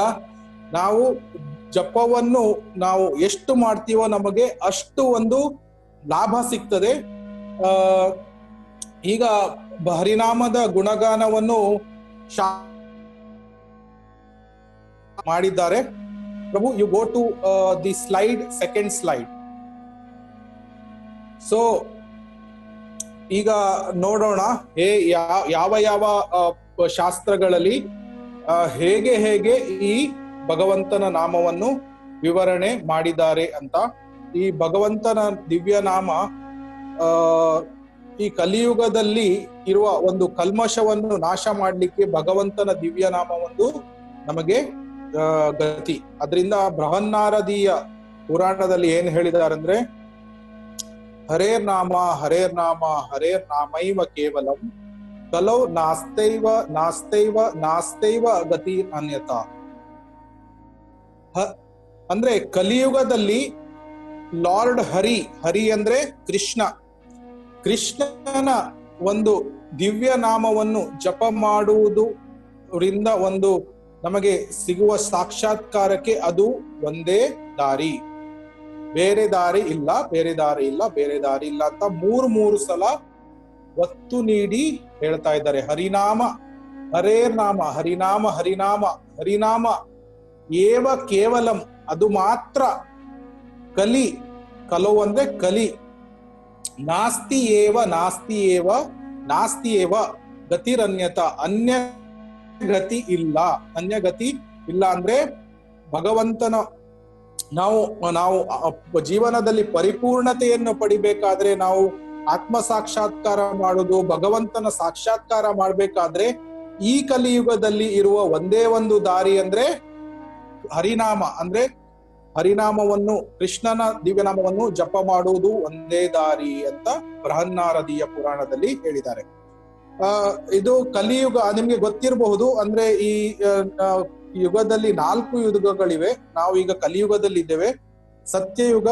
ನಾವು ಜಪವನ್ನು ನಾವು ಎಷ್ಟು ಮಾಡ್ತೀವೋ ನಮಗೆ ಅಷ್ಟು ಒಂದು ಲಾಭ ಸಿಗ್ತದೆ. ಈಗ ಹರಿನಾಮದ ಗುಣಗಾನವನ್ನು ಮಾಡಿದ್ದಾರೆ. Prabhu, you go to the slide, second slide. So ಈಗ ನೋಡೋಣ ಯಾವ ಶಾಸ್ತ್ರಗಳಲ್ಲಿ ಹೇಗೆ ಈ ಭಗವಂತನ ನಾಮವನ್ನು ವಿವರಣೆ ಮಾಡಿದ್ದಾರೆ ಅಂತ. ಈ ಭಗವಂತನ ದಿವ್ಯ ನಾಮ ಈ ಕಲಿಯುಗದಲ್ಲಿ ಇರುವ ಒಂದು ಕಲ್ಮಶವನ್ನು ನಾಶ ಮಾಡ್ಲಿಕ್ಕೆ ಭಗವಂತನ ದಿವ್ಯ ನಾಮ ನಮಗೆ ಗತಿ. ಅದರಿಂದ ಬೃಹನ್ನಾರದೀಯ ಪುರಾಣದಲ್ಲಿ ಏನ್ ಹೇಳಿದಾರಂದ್ರೆ, ಹರೇರ್ ನಾಮ ಹರೇರ್ ನಾಮ ಹರೇರ್ ನಾಮೈವ ಕೇವಲಂ ಕಲೌ ನಾಸ್ತೈವ ಗತಿ ಅನ್ಯತಾ. ಅಂದ್ರೆ ಕಲಿಯುಗದಲ್ಲಿ ಲಾರ್ಡ್ ಹರಿ ಅಂದ್ರೆ ಕೃಷ್ಣನ ಒಂದು ದಿವ್ಯ ನಾಮವನ್ನು ಜಪ ಮಾಡುವುದರಿಂದ ನಮಗೆ ಸಿಗುವ ಸಾಕ್ಷಾತ್ಕಾರಕ್ಕೆ ಅದು ಒಂದೇ ದಾರಿ, ಬೇರೆ ದಾರಿ ಇಲ್ಲ ಅಂತ ಮೂರು ಸಲ ಒತ್ತು ನೀಡಿ ಹೇಳ್ತಾ ಇದ್ದಾರೆ. ಹರಿನಾಮ ಹರೇರ್ ನಾಮ ಹರಿನಾಮ ಏವ ಕೇವಲಂ, ಅದು ಮಾತ್ರ. ಕಲೋ ಅಂದ್ರೆ ಕಲಿ. ನಾಸ್ತಿ ಏವ ಗತಿರನ್ಯತ, ಅನ್ಯ ಗತಿ ಇಲ್ಲ ಅಂದ್ರೆ ಭಗವಂತನ ನಾವು ನಾವು ಜೀವನದಲ್ಲಿ ಪರಿಪೂರ್ಣತೆಯನ್ನು ಪಡಿಬೇಕಾದ್ರೆ, ನಾವು ಆತ್ಮ ಸಾಕ್ಷಾತ್ಕಾರ ಮಾಡುವುದು, ಭಗವಂತನ ಸಾಕ್ಷಾತ್ಕಾರ ಮಾಡ್ಬೇಕಾದ್ರೆ ಈ ಕಲಿಯುಗದಲ್ಲಿ ಇರುವ ಒಂದೇ ಒಂದು ದಾರಿ ಅಂದ್ರೆ ಹರಿನಾಮ. ಅಂದ್ರೆ ಹರಿನಾಮವನ್ನು, ಕೃಷ್ಣನ ದಿವ್ಯನಾಮವನ್ನು ಜಪ ಮಾಡುವುದು ಒಂದೇ ದಾರಿ ಅಂತ ಬೃಹನ್ನಾರದೀಯ ಪುರಾಣದಲ್ಲಿ ಹೇಳಿದ್ದಾರೆ. ಇದು ಕಲಿಯುಗ ನಿಮ್ಗೆ ಗೊತ್ತಿರಬಹುದು. ಅಂದ್ರೆ ಈ ಯುಗದಲ್ಲಿ 4 ಯುಗಗಳಿವೆ. ನಾವು ಈಗ ಕಲಿಯುಗದಲ್ಲಿ ಇದ್ದೇವೆ. ಸತ್ಯಯುಗ,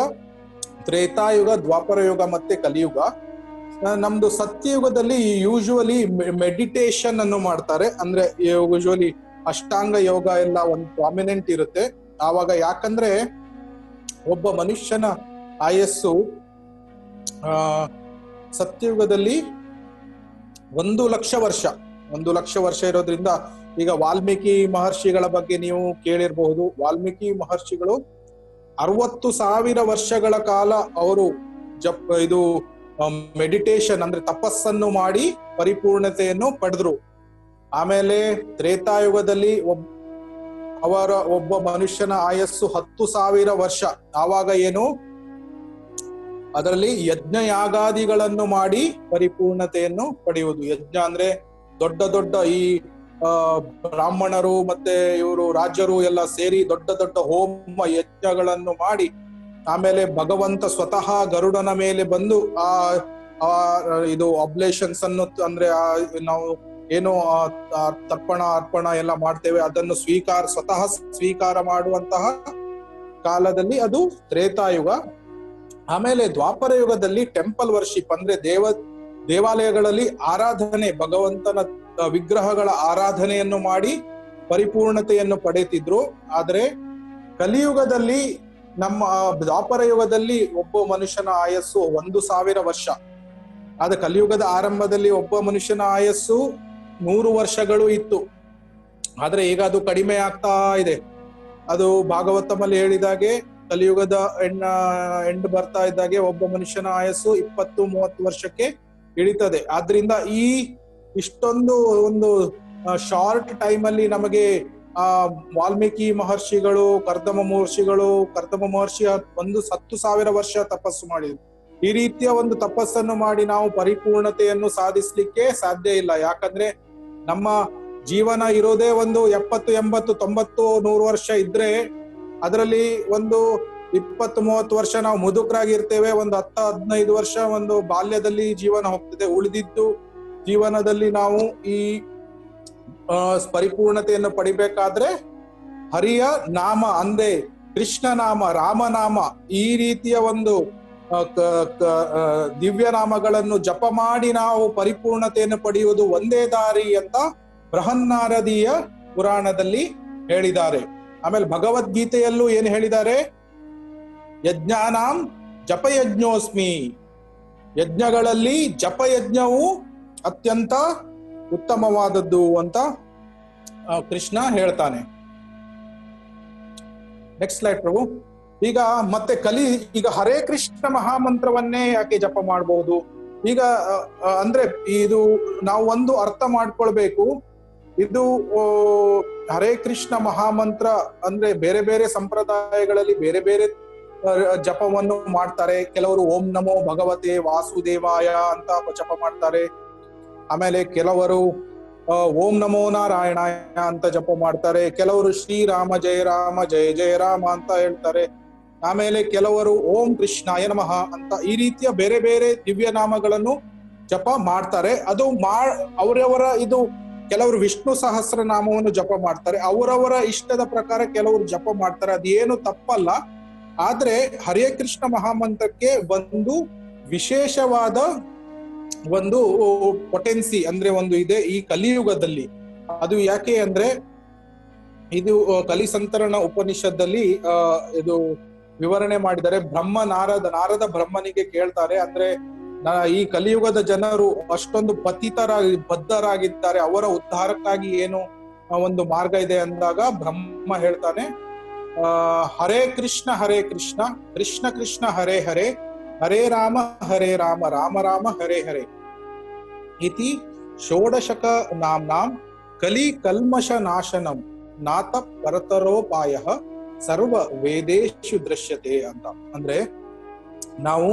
ತ್ರೇತಾಯುಗ, ದ್ವಾಪರ ಯುಗ ಮತ್ತೆ ಕಲಿಯುಗ. ನಮ್ದು ಸತ್ಯಯುಗದಲ್ಲಿ ಯೂಶುವಲಿ ಮೆಡಿಟೇಷನ್ ಅನ್ನು ಮಾಡ್ತಾರೆ. ಅಂದ್ರೆ ಯೂಶುವಲಿ ಅಷ್ಟಾಂಗ ಯೋಗ ಎಲ್ಲ ಒಂದು ಪ್ರಾಮಿನೆಂಟ್ ಇರುತ್ತೆ ಆವಾಗ. ಯಾಕಂದ್ರೆ ಒಬ್ಬ ಮನುಷ್ಯನ ಆಯಸ್ಸು ಸತ್ಯಯುಗದಲ್ಲಿ 1,00,000 ವರ್ಷ, 1,00,000 ವರ್ಷ ಇರೋದ್ರಿಂದ, ಈಗ ವಾಲ್ಮೀಕಿ ಮಹರ್ಷಿಗಳ ಬಗ್ಗೆ ನೀವು ಕೇಳಿರಬಹುದು. ವಾಲ್ಮೀಕಿ ಮಹರ್ಷಿಗಳು 60,000 ವರ್ಷಗಳ ಕಾಲ ಅವರು ಇದು ಮೆಡಿಟೇಷನ್ ಅಂದ್ರೆ ತಪಸ್ಸನ್ನು ಮಾಡಿ ಪರಿಪೂರ್ಣತೆಯನ್ನು ಪಡೆದ್ರು. ಆಮೇಲೆ ತ್ರೇತಾಯುಗದಲ್ಲಿ ಒಬ್ಬ ಮನುಷ್ಯನ ಆಯಸ್ಸು 10,000 ವರ್ಷ. ಆವಾಗ ಏನು, ಅದರಲ್ಲಿ ಯಜ್ಞ ಯಾಗಾದಿಗಳನ್ನು ಮಾಡಿ ಪರಿಪೂರ್ಣತೆಯನ್ನು ಪಡೆಯುವುದು. ಯಜ್ಞ ಅಂದ್ರೆ ದೊಡ್ಡ ದೊಡ್ಡ ಈ ಬ್ರಾಹ್ಮಣರು ಮತ್ತೆ ಇವರು ರಾಜರು ಎಲ್ಲ ಸೇರಿ ದೊಡ್ಡ ದೊಡ್ಡ ಹೋಮ ಯಜ್ಞಗಳನ್ನು ಮಾಡಿ, ಆಮೇಲೆ ಭಗವಂತ ಸ್ವತಃ ಗರುಡನ ಮೇಲೆ ಬಂದು ಇದು ಅಬ್ಲೇಷನ್ಸ್ ಅನ್ನು, ಅಂದ್ರೆ ನಾವು ಏನು ತರ್ಪಣ ಅರ್ಪಣ ಎಲ್ಲ ಮಾಡ್ತೇವೆ ಅದನ್ನು ಸ್ವತಃ ಸ್ವೀಕಾರ ಮಾಡುವಂತಹ ಕಾಲದಲ್ಲಿ ಅದು ತ್ರೇತಾಯುಗ. ಆಮೇಲೆ ದ್ವಾಪರ ಯುಗದಲ್ಲಿ ಟೆಂಪಲ್ ವರ್ಷಿಪ್ ಅಂದ್ರೆ ದೇವಾಲಯಗಳಲ್ಲಿ ಆರಾಧನೆ, ಭಗವಂತನ ವಿಗ್ರಹಗಳ ಆರಾಧನೆಯನ್ನು ಮಾಡಿ ಪರಿಪೂರ್ಣತೆಯನ್ನು ಪಡೆಯುತ್ತಿದ್ರು. ಆದ್ರೆ ಕಲಿಯುಗದಲ್ಲಿ, ನಮ್ಮ ದ್ವಾಪರ ಯುಗದಲ್ಲಿ ಒಬ್ಬ ಮನುಷ್ಯನ ಆಯಸ್ಸು 1,000 ವರ್ಷ. ಆದ್ರೆ ಕಲಿಯುಗದ ಆರಂಭದಲ್ಲಿ ಒಬ್ಬ ಮನುಷ್ಯನ ಆಯಸ್ಸು 100 ವರ್ಷಗಳು ಇತ್ತು. ಆದ್ರೆ ಈಗ ಅದು ಕಡಿಮೆ ಆಗ್ತಾ ಇದೆ. ಅದು ಭಾಗವತಮಲ್ಲಿ ಹೇಳಿದಾಗೆ ಕಲಿಯುಗದ ಎಂಡ್ ಬರ್ತಾ ಇದ್ದಾಗೆ ಒಬ್ಬ ಮನುಷ್ಯನ ಆಯಸ್ಸು 20-30 ವರ್ಷಕ್ಕೆ ಇಳಿತದೆ. ಆದ್ರಿಂದ ಇಷ್ಟೊಂದು ಒಂದು ಶಾರ್ಟ್ ಟೈಮ್ ಅಲ್ಲಿ ನಮಗೆ ವಾಲ್ಮೀಕಿ ಮಹರ್ಷಿಗಳು, ಕರ್ದಮ ಮಹರ್ಷಿ 10,000 ವರ್ಷ ತಪಸ್ಸು ಮಾಡಿದ್ರು. ಈ ರೀತಿಯ ಒಂದು ತಪಸ್ಸನ್ನು ಮಾಡಿ ನಾವು ಪರಿಪೂರ್ಣತೆಯನ್ನು ಸಾಧಿಸ್ಲಿಕ್ಕೆ ಸಾಧ್ಯ ಇಲ್ಲ. ಯಾಕಂದ್ರೆ ನಮ್ಮ ಜೀವನ ಇರೋದೇ ಒಂದು 70, 80, 90, 100 ವರ್ಷ ಇದ್ರೆ ಅದರಲ್ಲಿ ಒಂದು 20-30 ವರ್ಷ ನಾವು ಮುದುಕರಾಗಿರ್ತೇವೆ. ಒಂದು 10-15 ವರ್ಷ ಒಂದು ಬಾಲ್ಯದಲ್ಲಿ ಜೀವನ ಹೋಗ್ತದೆ. ಉಳಿದಿದ್ದು ಜೀವನದಲ್ಲಿ ನಾವು ಈ ಪರಿಪೂರ್ಣತೆಯನ್ನು ಪಡಿಬೇಕಾದ್ರೆ ಹರಿಯ ನಾಮ ಅಂದೆ ಕೃಷ್ಣ ನಾಮ, ರಾಮನಾಮ, ಈ ರೀತಿಯ ಒಂದು ದಿವ್ಯ ನಾಮಗಳನ್ನು ಜಪ ಮಾಡಿ ನಾವು ಪರಿಪೂರ್ಣತೆಯನ್ನು ಪಡೆಯುವುದು ಒಂದೇ ದಾರಿ ಅಂತ ಬೃಹನ್ನಾರದೀಯ ಪುರಾಣದಲ್ಲಿ ಹೇಳಿದ್ದಾರೆ. ಆಮೇಲೆ ಭಗವದ್ಗೀತೆಯಲ್ಲೂ ಏನು ಹೇಳಿದ್ದಾರೆ, ಯಜ್ಞಾನಾಂ ಜಪಯಜ್ಞೋಸ್ಮಿ, ಯಜ್ಞಗಳಲ್ಲಿ ಜಪಯಜ್ಞವು ಅತ್ಯಂತ ಉತ್ತಮವಾದದ್ದು ಅಂತ ಕೃಷ್ಣ ಹೇಳ್ತಾನೆ. ನೆಕ್ಸ್ಟ್ ಸ್ಲೈಡ್ ಪ್ರಭು. ಈಗ ಮತ್ತೆ ಈಗ ಹರೇ ಕೃಷ್ಣ ಮಹಾಮಂತ್ರವನ್ನೇ ಯಾಕೆ ಜಪ ಮಾಡಬಹುದು? ಈಗ ಅಂದ್ರೆ ಇದು ನಾವು ಒಂದು ಅರ್ಥ ಮಾಡ್ಕೊಳ್ಬೇಕು. ಇದು ಹರೇ ಕೃಷ್ಣ ಮಹಾಮಂತ್ರ ಅಂದ್ರೆ ಬೇರೆ ಬೇರೆ ಸಂಪ್ರದಾಯಗಳಲ್ಲಿ ಬೇರೆ ಬೇರೆ ಜಪವನ್ನು ಮಾಡ್ತಾರೆ. ಕೆಲವರು ಓಂ ನಮೋ ಭಗವತೆ ವಾಸುದೇವಾಯ ಅಂತ ಜಪ ಮಾಡ್ತಾರೆ. ಆಮೇಲೆ ಕೆಲವರು ಓಂ ನಮೋ ನಾರಾಯಣಾಯ ಅಂತ ಜಪ ಮಾಡ್ತಾರೆ. ಕೆಲವರು ಶ್ರೀರಾಮ ಜಯ ರಾಮ ಜಯ ಜಯ ರಾಮ ಅಂತ ಹೇಳ್ತಾರೆ. ಆಮೇಲೆ ಕೆಲವರು ಓಂ ಕೃಷ್ಣಾಯ ನಮಃ ಅಂತ ಈ ರೀತಿಯ ಬೇರೆ ಬೇರೆ ದಿವ್ಯ ನಾಮಗಳನ್ನು ಜಪ ಮಾಡ್ತಾರೆ. ಅದು ಅವರವರ ಇದು ಕೆಲವರು ವಿಷ್ಣು ಸಹಸ್ರ ನಾಮವನ್ನು ಜಪ ಮಾಡ್ತಾರೆ. ಅವರವರ ಇಷ್ಟದ ಪ್ರಕಾರ ಕೆಲವರು ಜಪ ಮಾಡ್ತಾರೆ. ಅದೇನು ತಪ್ಪಲ್ಲ. ಆದ್ರೆ ಹರೇ ಕೃಷ್ಣ ಮಹಾಮಂತ್ರಕ್ಕೆ ಒಂದು ವಿಶೇಷವಾದ ಒಂದು ಪೊಟೆನ್ಸಿ ಅಂದ್ರೆ ಒಂದು ಇದೆ ಈ ಕಲಿಯುಗದಲ್ಲಿ. ಅದು ಯಾಕೆ ಅಂದ್ರೆ ಇದು ಕಲಿಸಂತರಣ ಉಪನಿಷತ್ತಲ್ಲಿ ಇದು ವಿವರಣೆ ಮಾಡಿದರೆ, ನಾರದ ಬ್ರಹ್ಮನಿಗೆ ಕೇಳ್ತಾರೆ, ಅಂದ್ರೆ ಈ ಕಲಿಯುಗದ ಜನರು ಅಷ್ಟೊಂದು ಬದ್ಧರಾಗಿದ್ದಾರೆ, ಅವರ ಉದ್ಧಾರಕ್ಕಾಗಿ ಏನು ಒಂದು ಮಾರ್ಗ ಇದೆ ಅಂದಾಗ ಬ್ರಹ್ಮ ಹೇಳ್ತಾನೆ, ಹರೇ ಕೃಷ್ಣ ಕೃಷ್ಣ ಕೃಷ್ಣ ಹರೇ ಹರೇ, ಹರೇ ರಾಮ ರಾಮ ರಾಮ ಹರೇ ಹರೇ ಇತಿ ಷೋಡಶಕ ನಾಮ್ನಾಂ ಕಲಿ ಕಲ್ಮಶ ನಾಶನಂ ನಾತ ಪರತರೋಪಾಯ ಸರ್ವ ವೇದೇಶು ದೃಶ್ಯತೆ ಅಂತ. ಅಂದ್ರೆ ನಾವು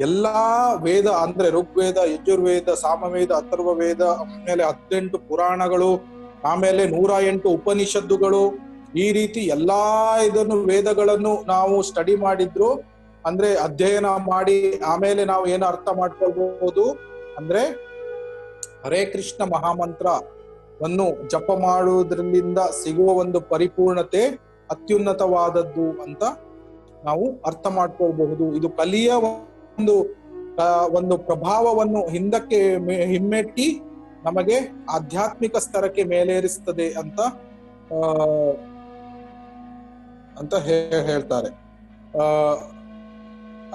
ಎಲ್ಲಾ ವೇದ ಅಂದ್ರೆ ಋಗ್ವೇದ, ಯಜುರ್ವೇದ, ಸಾಮವೇದ, ಅಥರ್ವ ವೇದ, ಆಮೇಲೆ 18 ಪುರಾಣಗಳು, ಆಮೇಲೆ 108 ಉಪನಿಷತ್ತುಗಳು, ಈ ರೀತಿ ಎಲ್ಲಾ ಇದನ್ನು ವೇದಗಳನ್ನು ನಾವು ಸ್ಟಡಿ ಮಾಡಿದ್ರು ಅಂದ್ರೆ ಅಧ್ಯಯನ ಮಾಡಿ ಆಮೇಲೆ ನಾವು ಏನು ಅರ್ಥ ಮಾಡ್ಕೊಳ್ಬಹುದು ಅಂದ್ರೆ ಹರೇ ಕೃಷ್ಣ ಮಹಾಮಂತ್ರವನ್ನು ಜಪ ಮಾಡುವುದರಿಂದ ಸಿಗುವ ಒಂದು ಪರಿಪೂರ್ಣತೆ ಅತ್ಯುನ್ನತವಾದದ್ದು ಅಂತ ನಾವು ಅರ್ಥ ಮಾಡ್ಕೊಳ್ಬಹುದು. ಇದು ಕಲಿಯ ಒಂದು ಪ್ರಭಾವವನ್ನು ಹಿಂದಕ್ಕೆ ಹಿಮ್ಮೆಟ್ಟಿ ನಮಗೆ ಆಧ್ಯಾತ್ಮಿಕ ಸ್ತರಕ್ಕೆ ಮೇಲೇರಿಸ್ತದೆ ಅಂತ ಹೇಳ್ತಾರೆ.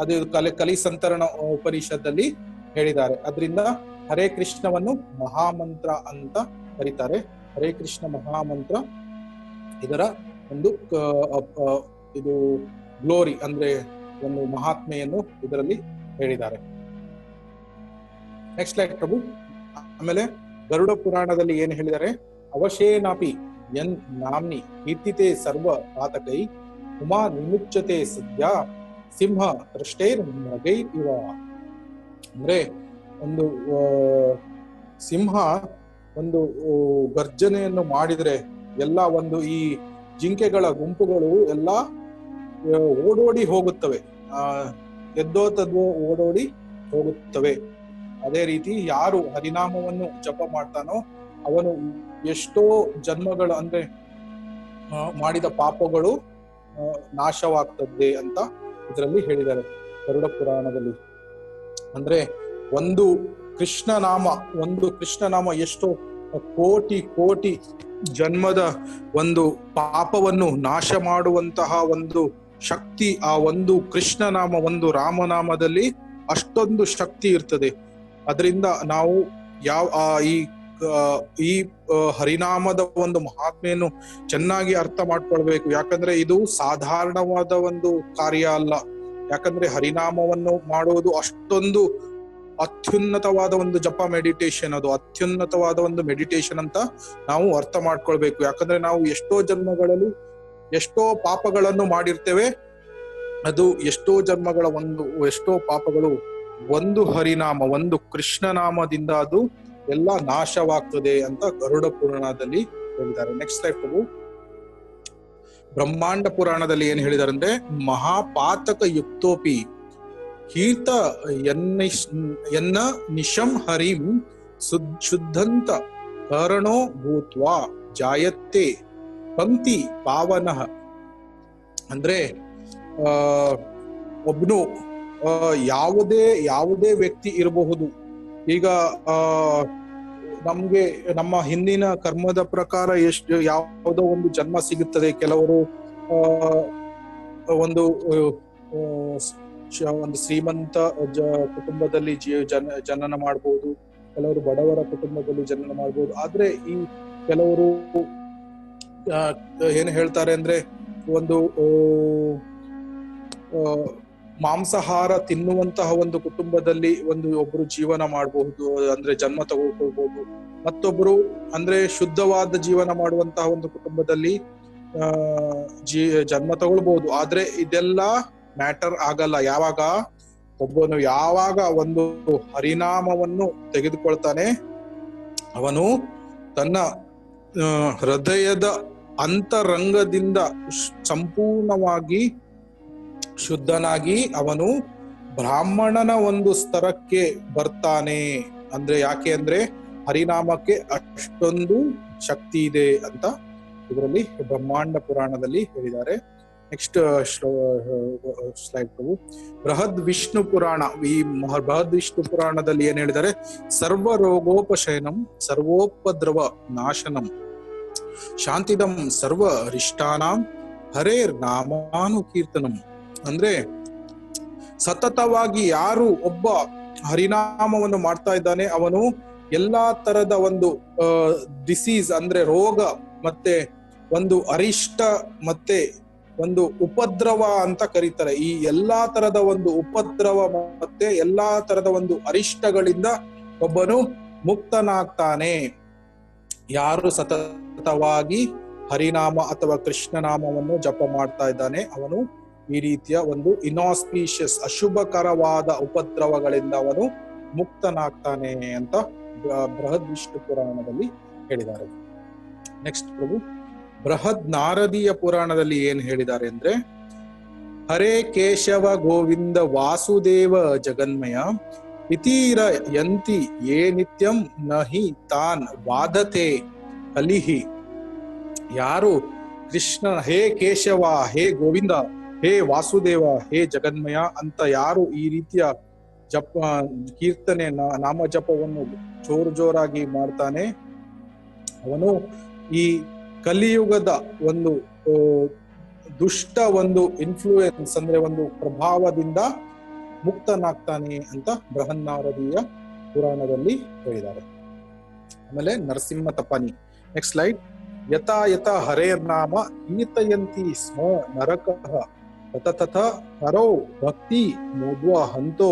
ಅದು ಕಲಿ ಸಂತರಣ ಉಪನಿಷತ್ತಲ್ಲಿ ಹೇಳಿದ್ದಾರೆ. ಅದರಿಂದ ಹರೇ ಕೃಷ್ಣವನ್ನು ಮಹಾಮಂತ್ರ ಅಂತ ಕರೀತಾರೆ. ಹರೇ ಕೃಷ್ಣ ಮಹಾಮಂತ್ರ ಇದರ ಒಂದು ಇದು ಗ್ಲೋರಿ ಅಂದ್ರೆ ಒಂದು ಮಹಾತ್ಮೆಯನ್ನು ಇದರಲ್ಲಿ ಹೇಳಿದ್ದಾರೆ. ನೆಕ್ಸ್ಟ್ ಲೈಕ್ ಪ್ರಭು. ಆಮೇಲೆ ಗರುಡ ಪುರಾಣದಲ್ಲಿ ಏನು ಹೇಳಿದ್ದಾರೆ? ಅವಶೇನಾಪಿ ಯನ್ ನಾಮ್ನಿ ಕೀರ್ತಿತೆ ಸರ್ವ ಪಾತಕೈ ಉಮಾ ನಿಮುಚ್ಚತೆ ಸದ್ಯ ಸಿಂಹ ದೃಷ್ಟೈರ್ ಮೃಗೈ ಇವ. ಅಂದ್ರೆ ಒಂದು ಸಿಂಹ ಒಂದು ಗರ್ಜನೆಯನ್ನು ಮಾಡಿದ್ರೆ ಎಲ್ಲ ಒಂದು ಈ ಜಿಂಕೆಗಳ ಗುಂಪುಗಳು ಎಲ್ಲ ಓಡೋಡಿ ಹೋಗುತ್ತವೆ, ಎದ್ದೋ ತದ್ವೋ ಓಡೋಡಿ ಹೋಗುತ್ತವೆ. ಅದೇ ರೀತಿ ಯಾರು ಹರಿನಾಮವನ್ನು ಜಪ ಮಾಡ್ತಾನೋ ಅವನು ಎಷ್ಟೋ ಜನ್ಮಗಳು ಅಂದ್ರೆ ಮಾಡಿದ ಪಾಪಗಳು ನಾಶವಾಗ್ತದೆ ಅಂತ ಇದರಲ್ಲಿ ಹೇಳಿದ್ದಾರೆ ಗರುಡ ಪುರಾಣದಲ್ಲಿ. ಅಂದ್ರೆ ಒಂದು ಕೃಷ್ಣನಾಮ ಎಷ್ಟೋ ಕೋಟಿ ಜನ್ಮದ ಒಂದು ಪಾಪವನ್ನು ನಾಶ ಮಾಡುವಂತಹ ಒಂದು ಶಕ್ತಿ ಆ ಒಂದು ಕೃಷ್ಣನಾಮ, ಒಂದು ರಾಮನಾಮದಲ್ಲಿ ಅಷ್ಟೊಂದು ಶಕ್ತಿ ಇರ್ತದೆ. ಅದರಿಂದ ನಾವು ಈ ಹರಿನಾಮದ ಒಂದು ಮಹಾತ್ಮೆಯನ್ನು ಚೆನ್ನಾಗಿ ಅರ್ಥ ಮಾಡ್ಕೊಳ್ಬೇಕು. ಯಾಕಂದ್ರೆ ಇದು ಸಾಧಾರಣವಾದ ಒಂದು ಕಾರ್ಯ ಅಲ್ಲ. ಯಾಕಂದ್ರೆ ಹರಿನಾಮವನ್ನು ಮಾಡುವುದು ಅಷ್ಟೊಂದು ಅತ್ಯುನ್ನತವಾದ ಒಂದು ಜಪ ಮೆಡಿಟೇಷನ್, ಅದು ಅತ್ಯುನ್ನತವಾದ ಒಂದು ಮೆಡಿಟೇಷನ್ ಅಂತ ನಾವು ಅರ್ಥ ಮಾಡ್ಕೊಳ್ಬೇಕು. ಯಾಕಂದ್ರೆ ನಾವು ಎಷ್ಟೋ ಜನ್ಮಗಳಲ್ಲಿ ಎಷ್ಟೋ ಪಾಪಗಳನ್ನು ಮಾಡಿರ್ತೇವೆ. ಅದು ಎಷ್ಟೋ ಜನ್ಮಗಳ ಎಷ್ಟೋ ಪಾಪಗಳು ಒಂದು ಹರಿನಾಮ, ಒಂದು ಕೃಷ್ಣನಾಮದಿಂದ ಅದು ಎಲ್ಲ ನಾಶವಾಗ್ತದೆ ಅಂತ ಗರುಡ ಪುರಾಣದಲ್ಲಿ ಹೇಳಿದ್ದಾರೆ. ನೆಕ್ಸ್ಟ್ ಸ್ಲೈಡ್ ಪ್ರಭು. ಬ್ರಹ್ಮಾಂಡ ಪುರಾಣದಲ್ಲಿ ಏನ್ ಹೇಳಿದ್ದಾರೆ ಅಂದ್ರೆ ಮಹಾಪಾತಕ ಯುಕ್ತೋಪಿ ಕೀರ್ತ ಎನ್ನ ನಿಶಂ ಹರಿಂ ಶುದ್ಧಂತ ಕರಣೋ ಭೂತ್ವಾ ಜಾಯತೆ ಪಂಕ್ತಿ ಪಾವನಃ. ಅಂದ್ರೆ ಒಬ್ನು ಯಾವುದೇ ವ್ಯಕ್ತಿ ಇರಬಹುದು. ಈಗ ನಮ್ಗೆ ನಮ್ಮ ಹಿಂದಿನ ಕರ್ಮದ ಪ್ರಕಾರ ಯಾವುದೋ ಒಂದು ಜನ್ಮ ಸಿಗುತ್ತದೆ. ಕೆಲವರು ಒಂದು ಶ್ರೀಮಂತ ಕುಟುಂಬದಲ್ಲಿ ಜನನ ಮಾಡಬಹುದು, ಕೆಲವರು ಬಡವರ ಕುಟುಂಬದಲ್ಲಿ ಜನನ ಮಾಡಬಹುದು. ಆದ್ರೆ ಈ ಕೆಲವರು ಏನು ಹೇಳ್ತಾರೆ ಅಂದ್ರೆ ಒಂದು ಮಾಂಸಾಹಾರ ತಿನ್ನುವಂತಹ ಒಂದು ಕುಟುಂಬದಲ್ಲಿ ಒಬ್ರು ಜೀವನ ಮಾಡಬಹುದು, ಅಂದ್ರೆ ಜನ್ಮ ತಗೊಳ್ಕೊಳ್ಬಹುದು. ಮತ್ತೊಬ್ರು ಅಂದ್ರೆ ಶುದ್ಧವಾದ ಜೀವನ ಮಾಡುವಂತಹ ಒಂದು ಕುಟುಂಬದಲ್ಲಿ ಜನ್ಮ ತಗೊಳ್ಬಹುದು. ಆದ್ರೆ ಇದೆಲ್ಲ ಮ್ಯಾಟರ್ ಆಗಲ್ಲ. ಒಬ್ಬನು ಯಾವಾಗ ಒಂದು ಹರಿನಾಮವನ್ನು ತೆಗೆದುಕೊಳ್ತಾನೆ, ಅವನು ತನ್ನ ಹೃದಯದ ಅಂತರಂಗದಿಂದ ಸಂಪೂರ್ಣವಾಗಿ ಶುದ್ಧನಾಗಿ ಅವನು ಬ್ರಾಹ್ಮಣನ ಒಂದು ಸ್ತರಕ್ಕೆ ಬರ್ತಾನೆ. ಅಂದ್ರೆ ಯಾಕೆ ಅಂದ್ರೆ ಹರಿನಾಮಕ್ಕೆ ಅಷ್ಟೊಂದು ಶಕ್ತಿ ಇದೆ ಅಂತ ಇದರಲ್ಲಿ ಬ್ರಹ್ಮಾಂಡ ಪುರಾಣದಲ್ಲಿ ಹೇಳಿದ್ದಾರೆ. ನೆಕ್ಸ್ಟ್ ಸ್ಲೈಡ್ ಪ್ರಭು. ಬೃಹದ್ ವಿಷ್ಣು ಪುರಾಣ. ಈ ಬೃಹದ್ ವಿಷ್ಣು ಪುರಾಣದಲ್ಲಿ ಏನ್ ಹೇಳಿದ್ದಾರೆ? ಸರ್ವ ರೋಗೋಪಶಯನಂ ಸರ್ವೋಪದ್ರವ ನಾಶನಂ ಶಾಂತಿದಂ ಸರ್ವ ರಿಷ್ಟಾನಾಂ ಹರೇರ್ ನಾಮಾನುಕೀರ್ತನಂ. ಅಂದ್ರೆ ಸತತವಾಗಿ ಯಾರು ಒಬ್ಬ ಹರಿನಾಮವನ್ನು ಮಾಡ್ತಾ ಇದ್ದಾನೆ ಅವನು ಎಲ್ಲಾ ತರದ ಒಂದು ಡಿಸೀಸ್ ಅಂದ್ರೆ ರೋಗ, ಮತ್ತೆ ಒಂದು ಅರಿಷ್ಟ, ಮತ್ತೆ ಒಂದು ಉಪದ್ರವ ಅಂತ ಕರೀತಾರೆ. ಈ ಎಲ್ಲಾ ತರದ ಒಂದು ಉಪದ್ರವ ಮತ್ತೆ ಎಲ್ಲಾ ತರದ ಒಂದು ಅರಿಷ್ಟಗಳಿಂದ ಒಬ್ಬನು ಮುಕ್ತನಾಗ್ತಾನೆ. ಯಾರು ಸತತವಾಗಿ ಹರಿನಾಮ ಅಥವಾ ಕೃಷ್ಣನಾಮವನ್ನು ಜಪ ಮಾಡ್ತಾ ಇದ್ದಾನೆ, ಅವನು ಈ ರೀತಿಯ ಒಂದು ಇನಾಸ್ಪೀಷಿಯಸ್ ಅಶುಭಕರವಾದ ಉಪದ್ರವಗಳಿಂದ ಅವನು ಮುಕ್ತನಾಗ್ತಾನೆ ಅಂತ ಬೃಹದ್ ವಿಷ್ಣು ಪುರಾಣದಲ್ಲಿ ಹೇಳಿದ್ದಾರೆ. ನೆಕ್ಸ್ಟ್ ಪ್ರಭು, ಬೃಹದ್ ನಾರದೀಯ ಪುರಾಣದಲ್ಲಿ ಏನ್ ಹೇಳಿದ್ದಾರೆ ಅಂದ್ರೆ, ಹರೇ ಕೇಶವ ಗೋವಿಂದ ವಾಸುದೇವ ಜಗನ್ಮಯ ಇತೀರ ಯಂತಿ ಯೇ ನಿತ್ಯಂ ನಹಿ ತಾನ್ ವಾದತೆ ಕಲಿಹಿ. ಯಾರು ಕೃಷ್ಣ ಹೇ ಕೇಶವ, ಹೇ ಗೋವಿಂದ, ಹೇ ವಾಸುದೇವ, ಹೇ ಜಗನ್ಮಯ ಅಂತ ಯಾರು ಈ ರೀತಿಯ ಕೀರ್ತನೆ ನಾಮ ಜಪವನ್ನು ಜೋರಾಗಿ ಮಾಡ್ತಾನೆ, ಅವನು ಈ ಕಲಿಯುಗದ ಒಂದು ದುಷ್ಟ ಒಂದು ಇನ್ಫ್ಲೂಯೆನ್ಸ್ ಅಂದ್ರೆ ಒಂದು ಪ್ರಭಾವದಿಂದ ಮುಕ್ತನಾಗ್ತಾನೆ ಅಂತ ಬೃಹನ್ನಾರದೀಯ ಪುರಾಣದಲ್ಲಿ ಹೇಳಿದ್ದಾರೆ. ಆಮೇಲೆ ನರಸಿಂಹ ತಪನಿ. Next slide. ಯಥಾ ಯಥಾ ಹರೇರ್ನಾಮ ಕೀರ್ತಯಂತಿ ಸ್ಮ ನರಕಃ ತತತಥ ಹರೌ ಭಕ್ತಿ ಮೋದ್ವ ಹಂತೋ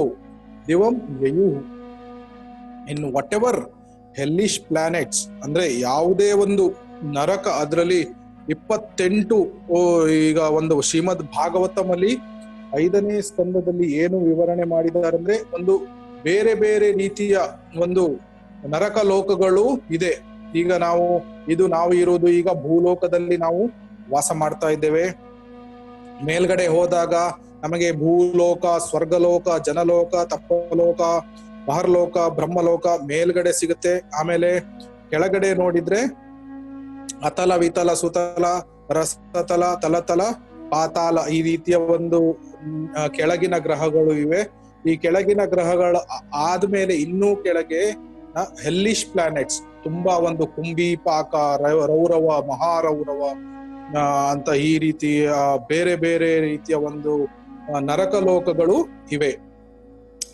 ದಿವಂ ಯಯು. ಇನ್ ವಾಟ್ ಎವರ್ ಹೆಲ್ಲಿಶ್ ಪ್ಲಾನೆಟ್ಸ್ ಅಂದ್ರೆ ಯಾವುದೇ ಒಂದು ನರಕ, ಅದರಲ್ಲಿ 28 ಈಗ ಒಂದು ಶ್ರೀಮದ್ ಭಾಗವತಮಲ್ಲಿ 5ನೇ ಸ್ಕಂದದಲ್ಲಿ ಏನು ವಿವರಣೆ ಮಾಡಿದ್ದಾರೆ ಅಂದ್ರೆ, ಒಂದು ಬೇರೆ ಬೇರೆ ರೀತಿಯ ಒಂದು ನರಕ ಲೋಕಗಳು ಇದೆ. ಈಗ ನಾವು ಇರೋದು ಈಗ ಭೂಲೋಕದಲ್ಲಿ ನಾವು ವಾಸ ಮಾಡ್ತಾ ಇದ್ದೇವೆ. ಮೇಲ್ಗಡೆ ಹೋದಾಗ ನಮಗೆ ಭೂಲೋಕ, ಸ್ವರ್ಗಲೋಕ, ಜನಲೋಕ, ತಪಲೋಕ, ಮಹರ್ಲೋಕ, ಬ್ರಹ್ಮಲೋಕ ಮೇಲ್ಗಡೆ ಸಿಗುತ್ತೆ. ಆಮೇಲೆ ಕೆಳಗಡೆ ನೋಡಿದ್ರೆ ಅತಲ, ವಿತಲ, ಸುತಲ, ರಸತಲ, ತಲತಲ, ಪಾತಾಲ ಈ ರೀತಿಯ ಒಂದು ಕೆಳಗಿನ ಗ್ರಹಗಳು ಇವೆ. ಈ ಕೆಳಗಿನ ಗ್ರಹಗಳ ಆದ್ಮೇಲೆ ಇನ್ನೂ ಕೆಳಗೆ ಹೆಲ್ಲಿಶ್ ಪ್ಲಾನೆಟ್ಸ್ ತುಂಬಾ ಒಂದು ಕುಂಭೀಪಾಕ, ರೌರವ, ಮಹಾರೌರವ ಅಂತ ಈ ರೀತಿಯ ಬೇರೆ ಬೇರೆ ರೀತಿಯ ಒಂದು ನರಕ ಲೋಕಗಳು ಇವೆ.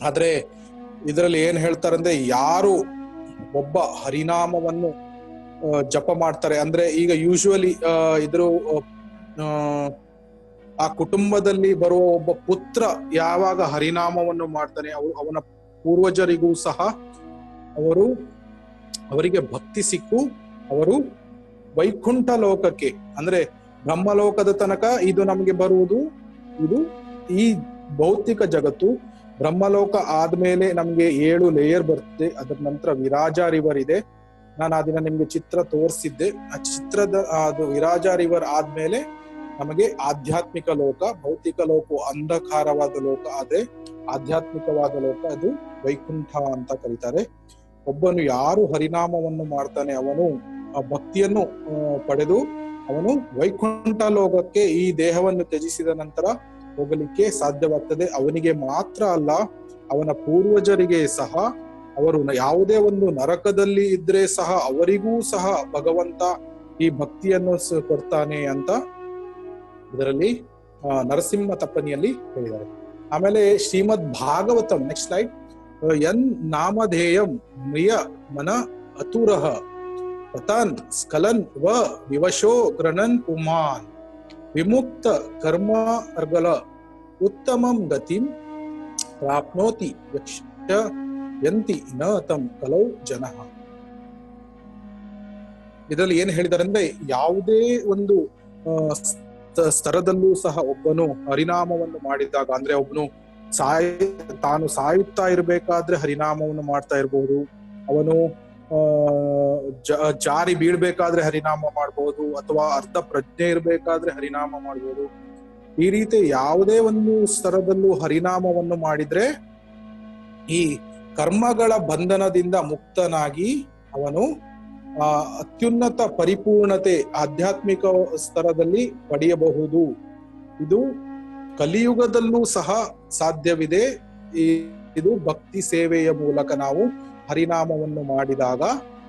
ಆದ್ರೆ ಇದರಲ್ಲಿ ಏನ್ ಹೇಳ್ತಾರಂದ್ರೆ, ಯಾರು ಒಬ್ಬ ಹರಿನಾಮವನ್ನು ಜಪ ಮಾಡ್ತಾರೆ ಅಂದ್ರೆ, ಈಗ ಯೂಶುವಲಿ ಇದ್ರ ಆ ಕುಟುಂಬದಲ್ಲಿ ಬರುವ ಒಬ್ಬ ಪುತ್ರ ಯಾವಾಗ ಹರಿನಾಮವನ್ನು ಮಾಡ್ತಾನೆ, ಅವನ ಪೂರ್ವಜರಿಗೂ ಸಹ ಅವರಿಗೆ ಭಕ್ತಿ ಸಿಕ್ಕು ಅವರು ವೈಕುಂಠ ಲೋಕಕ್ಕೆ ಅಂದ್ರೆ ಬ್ರಹ್ಮಲೋಕದ ತನಕ ಇದು ನಮಗೆ ಬರುವುದು, ಇದು ಈ ಭೌತಿಕ ಜಗತ್ತು. ಬ್ರಹ್ಮಲೋಕ ಆದ್ಮೇಲೆ ನಮ್ಗೆ 7 ಲೇಯರ್ ಬರ್ತದೆ. ಅದರ ನಂತರ ವಿರಾಜ ರಿವರ್ ಇದೆ. ನಾನು ಅದನ್ನ ನಿಮ್ಗೆ ಚಿತ್ರ ತೋರಿಸಿದ್ದೆ. ಆ ಚಿತ್ರದ ಅದು ವಿರಾಜ ರಿವರ್ ಆದ್ಮೇಲೆ ನಮಗೆ ಆಧ್ಯಾತ್ಮಿಕ ಲೋಕ, ಭೌತಿಕ ಲೋಕ ಅಂಧಕಾರವಾದ ಲೋಕ, ಅದೇ ಆಧ್ಯಾತ್ಮಿಕವಾದ ಲೋಕ, ಅದು ವೈಕುಂಠ ಅಂತ ಕರೀತಾರೆ. ಒಬ್ಬನು ಯಾರು ಹರಿನಾಮವನ್ನು ಮಾಡ್ತಾನೆ, ಅವನು ಆ ಭಕ್ತಿಯನ್ನು ಪಡೆದು ಅವನು ವೈಕುಂಠ ಲೋಕಕ್ಕೆ ಈ ದೇಹವನ್ನು ತ್ಯಜಿಸಿದ ನಂತರ ಹೋಗಲಿಕ್ಕೆ ಸಾಧ್ಯವಾಗ್ತದೆ. ಅವನಿಗೆ ಮಾತ್ರ ಅಲ್ಲ, ಅವನ ಪೂರ್ವಜರಿಗೆ ಸಹ, ಅವರು ಯಾವುದೇ ಒಂದು ನರಕದಲ್ಲಿ ಇದ್ರೆ ಸಹ ಅವರಿಗೂ ಸಹ ಭಗವಂತ ಈ ಭಕ್ತಿಯನ್ನು ಕೊಡ್ತಾನೆ ಅಂತ ಇದರಲ್ಲಿ ನರಸಿಂಹ ತಪ್ಪನಿಯಲ್ಲಿ ಹೇಳಿದ್ದಾರೆ. ಆಮೇಲೆ ಶ್ರೀಮದ್ ಭಾಗವತಂ. Next slide. ಯನ್ ನಾಮಧೇಯಂ ಮ್ರಿಯ ಮನ ಅತುರಃ ಪತಾನ್ ಸ್ಖಲನ್ ವ ವಿವಶೋ ಗ್ರನನ್ ಪುಮಾನ್ ವಿಮುಕ್ತ ಕರ್ಮ ಅರ್ಗಲ ಉತ್ತಮಂ ಗತಿಂ ಪ್ರಾಪ್ನೋತಿ ಯಕ್ಷ ಯಂತಿ ನ ತಂ ಕಲೌ ಜನಃ. ಇದರಲ್ಲಿ ಏನ್ ಹೇಳಿದ್ದಾರೆ ಅಂದ್ರೆ, ಯಾವುದೇ ಒಂದು ಸ್ತರದಲ್ಲೂ ಸಹ ಒಬ್ಬನು ಹರಿನಾಮವನ್ನು ಮಾಡಿದಾಗ, ಅಂದ್ರೆ ಒಬ್ಬನು ತಾನು ಸಾಯುತ್ತಾ ಇರ್ಬೇಕಾದ್ರೆ ಹರಿನಾಮವನ್ನು ಮಾಡ್ತಾ ಇರಬಹುದು, ಅವನು ಜಾರಿ ಬೀಳ್ಬೇಕಾದ್ರೆ ಹರಿನಾಮ ಮಾಡಬಹುದು, ಅಥವಾ ಅರ್ಧ ಪ್ರಜ್ಞೆ ಇರ್ಬೇಕಾದ್ರೆ ಹರಿನಾಮ ಮಾಡಬಹುದು. ಈ ರೀತಿ ಯಾವುದೇ ಒಂದು ಸ್ತರದಲ್ಲೂ ಹರಿನಾಮವನ್ನು ಮಾಡಿದ್ರೆ ಈ ಕರ್ಮಗಳ ಬಂಧನದಿಂದ ಮುಕ್ತನಾಗಿ ಅವನು ಅತ್ಯುನ್ನತ ಪರಿಪೂರ್ಣತೆ ಆಧ್ಯಾತ್ಮಿಕ ಸ್ತರದಲ್ಲಿ ಪಡೆಯಬಹುದು. ಇದು ಕಲಿಯುಗದಲ್ಲೂ ಸಹ ಸಾಧ್ಯವಿದೆ. ಇದು ಭಕ್ತಿ ಸೇವೆಯ ಮೂಲಕ ನಾವು ಹರಿನಾಮವನ್ನು ಮಾಡಿದಾಗ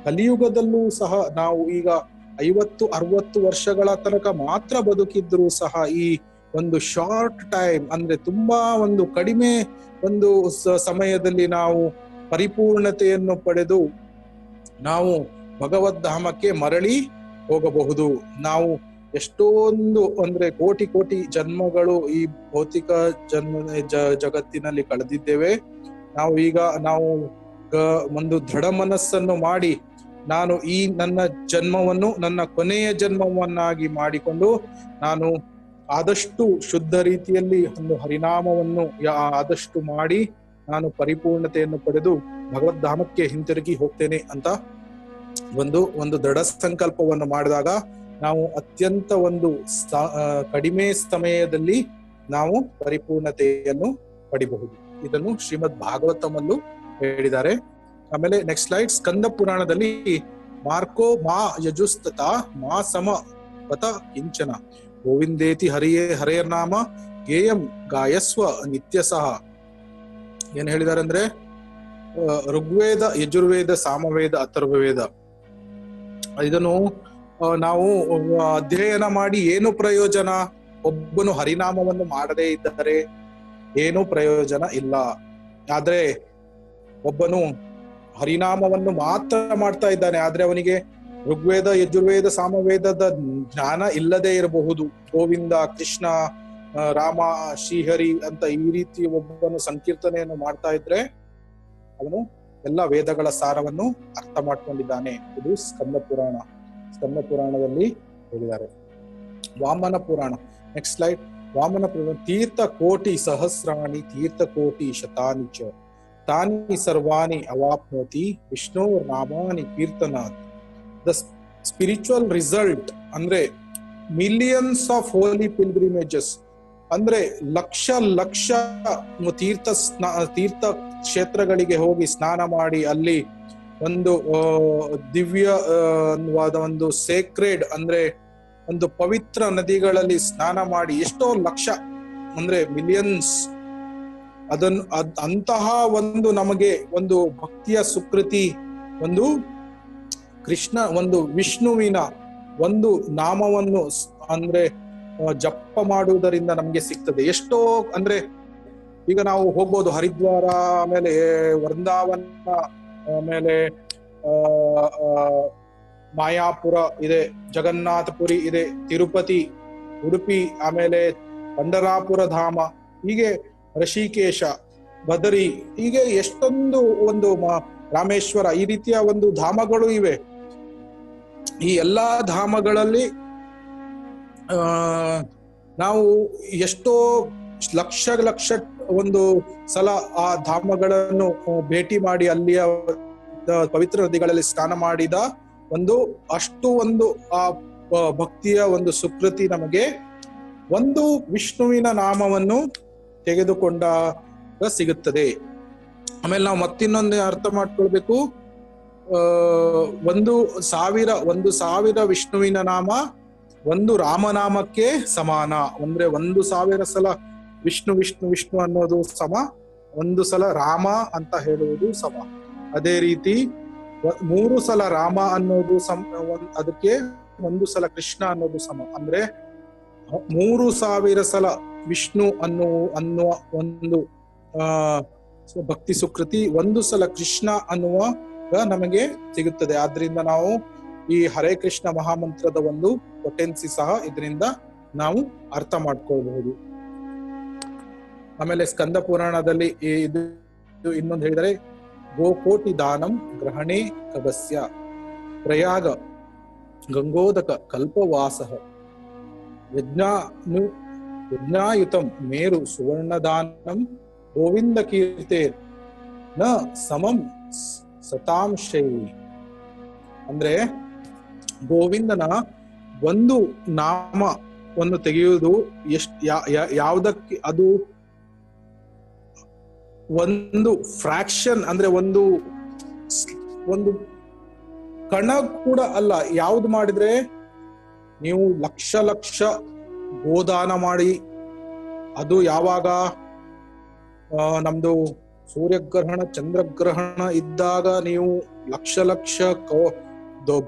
ಕಲಿಯುಗದಲ್ಲೂ ಸಹ ನಾವು ಈಗ 50-60 ವರ್ಷಗಳ ತನಕ ಮಾತ್ರ ಬದುಕಿದ್ರು ಸಹ ಈ ಒಂದು ಶಾರ್ಟ್ ಟೈಮ್ ಅಂದ್ರೆ ತುಂಬಾ ಒಂದು ಕಡಿಮೆ ಒಂದು ಸಮಯದಲ್ಲಿ ನಾವು ಪರಿಪೂರ್ಣತೆಯನ್ನು ಪಡೆದು ನಾವು ಭಗವದ್ಧಾಮಕ್ಕೆ ಮರಳಿ ಹೋಗಬಹುದು. ನಾವು ಎಷ್ಟೊಂದು ಅಂದ್ರೆ ಕೋಟಿ ಜನ್ಮಗಳು ಈ ಭೌತಿಕ ಜಗತ್ತಿನಲ್ಲಿ ಕಳೆದಿದ್ದೇವೆ. ನಾವು ಒಂದು ದೃಢ ಮನಸ್ಸನ್ನು ಮಾಡಿ ನಾನು ಈ ನನ್ನ ಜನ್ಮವನ್ನು ನನ್ನ ಕೊನೆಯ ಜನ್ಮವನ್ನಾಗಿ ಮಾಡಿಕೊಂಡು ನಾನು ಆದಷ್ಟು ಶುದ್ಧ ರೀತಿಯಲ್ಲಿ ಒಂದು ಹರಿನಾಮವನ್ನು ಆದಷ್ಟು ಮಾಡಿ ನಾನು ಪರಿಪೂರ್ಣತೆಯನ್ನು ಪಡೆದು ಭಗವದ್ಧಾಮಕ್ಕೆ ಹಿಂತಿರುಗಿ ಹೋಗ್ತೇನೆ ಅಂತ ಒಂದು ದೃಢ ಸಂಕಲ್ಪವನ್ನು ಮಾಡಿದಾಗ ನಾವು ಅತ್ಯಂತ ಒಂದು ಕಡಿಮೆ ಸಮಯದಲ್ಲಿ ನಾವು ಪರಿಪೂರ್ಣತೆಯನ್ನು ಪಡಿಬಹುದು. ಇದನ್ನು ಶ್ರೀಮದ್ ಭಾಗವತಮಲ್ಲೂ ಹೇಳಿದ್ದಾರೆ. ಆಮೇಲೆ ನೆಕ್ಸ್ಟ್ ಸ್ಲೈಡ್, ಸ್ಕಂದ ಪುರಾಣದಲ್ಲಿ ಮಾರ್ಕೋ ಮಾ ಯಜುಸ್ತತ ಮಾ ಸಮ ಪತ ಕಿಂಚನ ಗೋವಿಂದೇತಿ ಹರೆಯರ್ನಾಮ ಗೇಯಂ ಗಾಯಸ್ವ ನಿತ್ಯ ಸಹ. ಏನ್ ಹೇಳಿದ್ದಾರೆ ಅಂದ್ರೆ, ಋಗ್ವೇದ, ಯಜುರ್ವೇದ, ಸಾಮವೇದ, ಅಥರ್ವವೇದ ಇದನ್ನು ನಾವು ಅಧ್ಯಯನ ಮಾಡಿ ಏನು ಪ್ರಯೋಜನ? ಒಬ್ಬನು ಹರಿನಾಮವನ್ನು ಮಾಡದೇ ಇದ್ದರೆ ಏನೂ ಪ್ರಯೋಜನ ಇಲ್ಲ. ಆದ್ರೆ ಒಬ್ಬನು ಹರಿನಾಮವನ್ನು ಮಾತ್ರ ಮಾಡ್ತಾ ಇದ್ದಾನೆ, ಆದ್ರೆ ಅವನಿಗೆ ಋಗ್ವೇದ, ಯಜುರ್ವೇದ, ಸಾಮವೇದದ ಜ್ಞಾನ ಇಲ್ಲದೆ ಇರಬಹುದು. ಗೋವಿಂದ, ಕೃಷ್ಣ, ರಾಮ, ಶ್ರೀಹರಿ ಅಂತ ಈ ರೀತಿ ಒಬ್ಬನು ಸಂಕೀರ್ತನೆಯನ್ನು ಮಾಡ್ತಾ ಇದ್ರೆ ಅವನು ಎಲ್ಲ ವೇದಗಳ ಸಾರವನ್ನು ಅರ್ಥ ಮಾಡ್ಕೊಂಡಿದ್ದಾನೆ. ಇದು ಸ್ಕಂದ ಪುರಾಣ. ಸ್ಕಂದ ಪುರಾಣದಲ್ಲಿ ಹೇಳಿದ್ದಾರೆ. ವಾಮನ ಪುರಾಣ, ನೆಕ್ಸ್ಟ್ ಸ್ಲೈಡ್. ವಾಮನ ಪುರಾಣ, ತೀರ್ಥ ಕೋಟಿ ಸಹಸ್ರಾಣಿ ತೀರ್ಥ ಕೋಟಿ ಶತಾನಿ ಚ ತಾನಿ ಸರ್ವಾಣಿ ಅವಾಪ್ನೋತಿ ವಿಷ್ಣು ನಾಮಾನಿ ಕೀರ್ತನಾತ್. ದ ಸ್ಪಿರಿಚುವಲ್ ರಿಸಲ್ಟ್ ಅಂದ್ರೆ ಮಿಲಿಯನ್ಸ್ ಆಫ್ ಹೋಲಿ ಪಿಲ್ಗ್ರಿಮೇಜಸ್, ಅಂದ್ರೆ ಲಕ್ಷ ಲಕ್ಷ ತೀರ್ಥ ಕ್ಷೇತ್ರಗಳಿಗೆ ಹೋಗಿ ಸ್ನಾನ ಮಾಡಿ ಅಲ್ಲಿ ಒಂದು ದಿವ್ಯವಾದ ಒಂದು ಸೇಕ್ರೆಡ್ ಅಂದ್ರೆ ಒಂದು ಪವಿತ್ರ ನದಿಗಳಲ್ಲಿ ಸ್ನಾನ ಮಾಡಿ ಎಷ್ಟೋ ಲಕ್ಷ ಅಂದ್ರೆ ಮಿಲಿಯನ್ಸ್, ಅಂತಹ ಒಂದು ನಮಗೆ ಒಂದು ಭಕ್ತಿಯ ಸುಕೃತಿ, ಒಂದು ಕೃಷ್ಣ, ಒಂದು ವಿಷ್ಣುವಿನ ಒಂದು ನಾಮವನ್ನು ಅಂದ್ರೆ ಜಪ ಮಾಡುವುದರಿಂದ ನಮ್ಗೆ ಸಿಗ್ತದೆ. ಎಷ್ಟೋ ಅಂದ್ರೆ ಈಗ ನಾವು ಹೋಗ್ಬೋದು ಹರಿದ್ವಾರ, ಆಮೇಲೆ ವೃಂದಾವನ, ಆಮೇಲೆ ಮಾಯಾಪುರ ಇದೆ, ಜಗನ್ನಾಥಪುರಿ ಇದೆ, ತಿರುಪತಿ, ಉಡುಪಿ, ಆಮೇಲೆ ಪಂಡರಾಪುರ ಧಾಮ, ಹೀಗೆ ಋಷಿಕೇಶ, ಬದರಿ, ಹೀಗೆ ಎಷ್ಟೊಂದು ಒಂದು ರಾಮೇಶ್ವರ, ಈ ರೀತಿಯ ಒಂದು ಧಾಮಗಳು ಇವೆ. ಈ ಎಲ್ಲಾ ಧಾಮಗಳಲ್ಲಿ ನಾವು ಎಷ್ಟೋ ಲಕ್ಷ ಲಕ್ಷ ಒಂದು ಸಲ ಆ ಧಾಮಗಳನ್ನು ಭೇಟಿ ಮಾಡಿ ಅಲ್ಲಿಯ ಪವಿತ್ರ ನದಿಗಳಲ್ಲಿ ಸ್ನಾನ ಮಾಡಿದ ಅಷ್ಟು ಆ ಭಕ್ತಿಯ ಒಂದು ಸುಕೃತಿ ನಮಗೆ ಒಂದು ವಿಷ್ಣುವಿನ ನಾಮವನ್ನು ತೆಗೆದುಕೊಂಡಾಗ ಸಿಗುತ್ತದೆ. ಆಮೇಲೆ ನಾವು ಮತ್ತಿನ್ನೊಂದು ಅರ್ಥ ಮಾಡ್ಕೊಳ್ಬೇಕು, 1,000 ವಿಷ್ಣುವಿನ ನಾಮ ಒಂದು ರಾಮನಾಮಕ್ಕೆ ಸಮಾನ. ಅಂದ್ರೆ 1,000 ಸಲ ವಿಷ್ಣು ವಿಷ್ಣು ವಿಷ್ಣು ಅನ್ನೋದು ಸಮ, 1 ಸಲ ರಾಮ ಅಂತ ಹೇಳುವುದು ಸಮ. ಅದೇ ರೀತಿ 3 ಸಲ ರಾಮ ಅನ್ನೋದು ಅದಕ್ಕೆ 1 ಸಲ ಕೃಷ್ಣ ಅನ್ನೋದು ಸಮ. ಅಂದ್ರೆ 3,000 ಸಲ ವಿಷ್ಣು ಅನ್ನುವ ಒಂದು ಭಕ್ತಿ ಸುಕೃತಿ 1 ಸಲ ಕೃಷ್ಣ ಅನ್ನುವ ನಮಗೆ ಸಿಗುತ್ತದೆ. ಆದ್ರಿಂದ ನಾವು ಈ ಹರೇ ಕೃಷ್ಣ ಮಹಾಮಂತ್ರದ ಒಂದು ಪೊಟೆನ್ಸಿ ಸಹ ಇದರಿಂದ ನಾವು ಅರ್ಥ ಮಾಡ್ಕೊಳ್ಬಹುದು. ಆಮೇಲೆ ಸ್ಕಂದ ಪುರಾಣದಲ್ಲಿ ಇದು ಇನ್ನೊಂದು ಹೇಳಿದರೆ, ಗೋಕೋಟಿ ದಾನಂ ಗ್ರಹಣೆ ಕಬಸ್ಯ ಪ್ರಯಾಗ ಗಂಗೋದಕ ಕಲ್ಪವಾಸ ಯಜ್ಞಾಯುತಂ ಮೇರು ಸುವರ್ಣದಾನಂ ಗೋವಿಂದ ಕೀರ್ತೆ ನ ಸಮಂ ಸತಾಂಶೈ. ಅಂದ್ರೆ ಗೋವಿಂದನ ಒಂದು ನಾಮವನ್ನು ತೆಗೆಯುವುದು ಯಾವುದಕ್ಕೆ, ಅದು ಒಂದು ಫ್ರಾಕ್ಷನ್ ಅಂದ್ರೆ ಒಂದು ಕಣ ಕೂಡ ಅಲ್ಲ. ಯಾವ್ದು ಮಾಡಿದ್ರೆ ನೀವು ಲಕ್ಷ ಲಕ್ಷ ಗೋದಾನ ಮಾಡಿ, ಅದು ಯಾವಾಗ ನಮ್ದು ಸೂರ್ಯಗ್ರಹಣ ಚಂದ್ರಗ್ರಹಣ ಇದ್ದಾಗ ನೀವು ಲಕ್ಷ ಲಕ್ಷ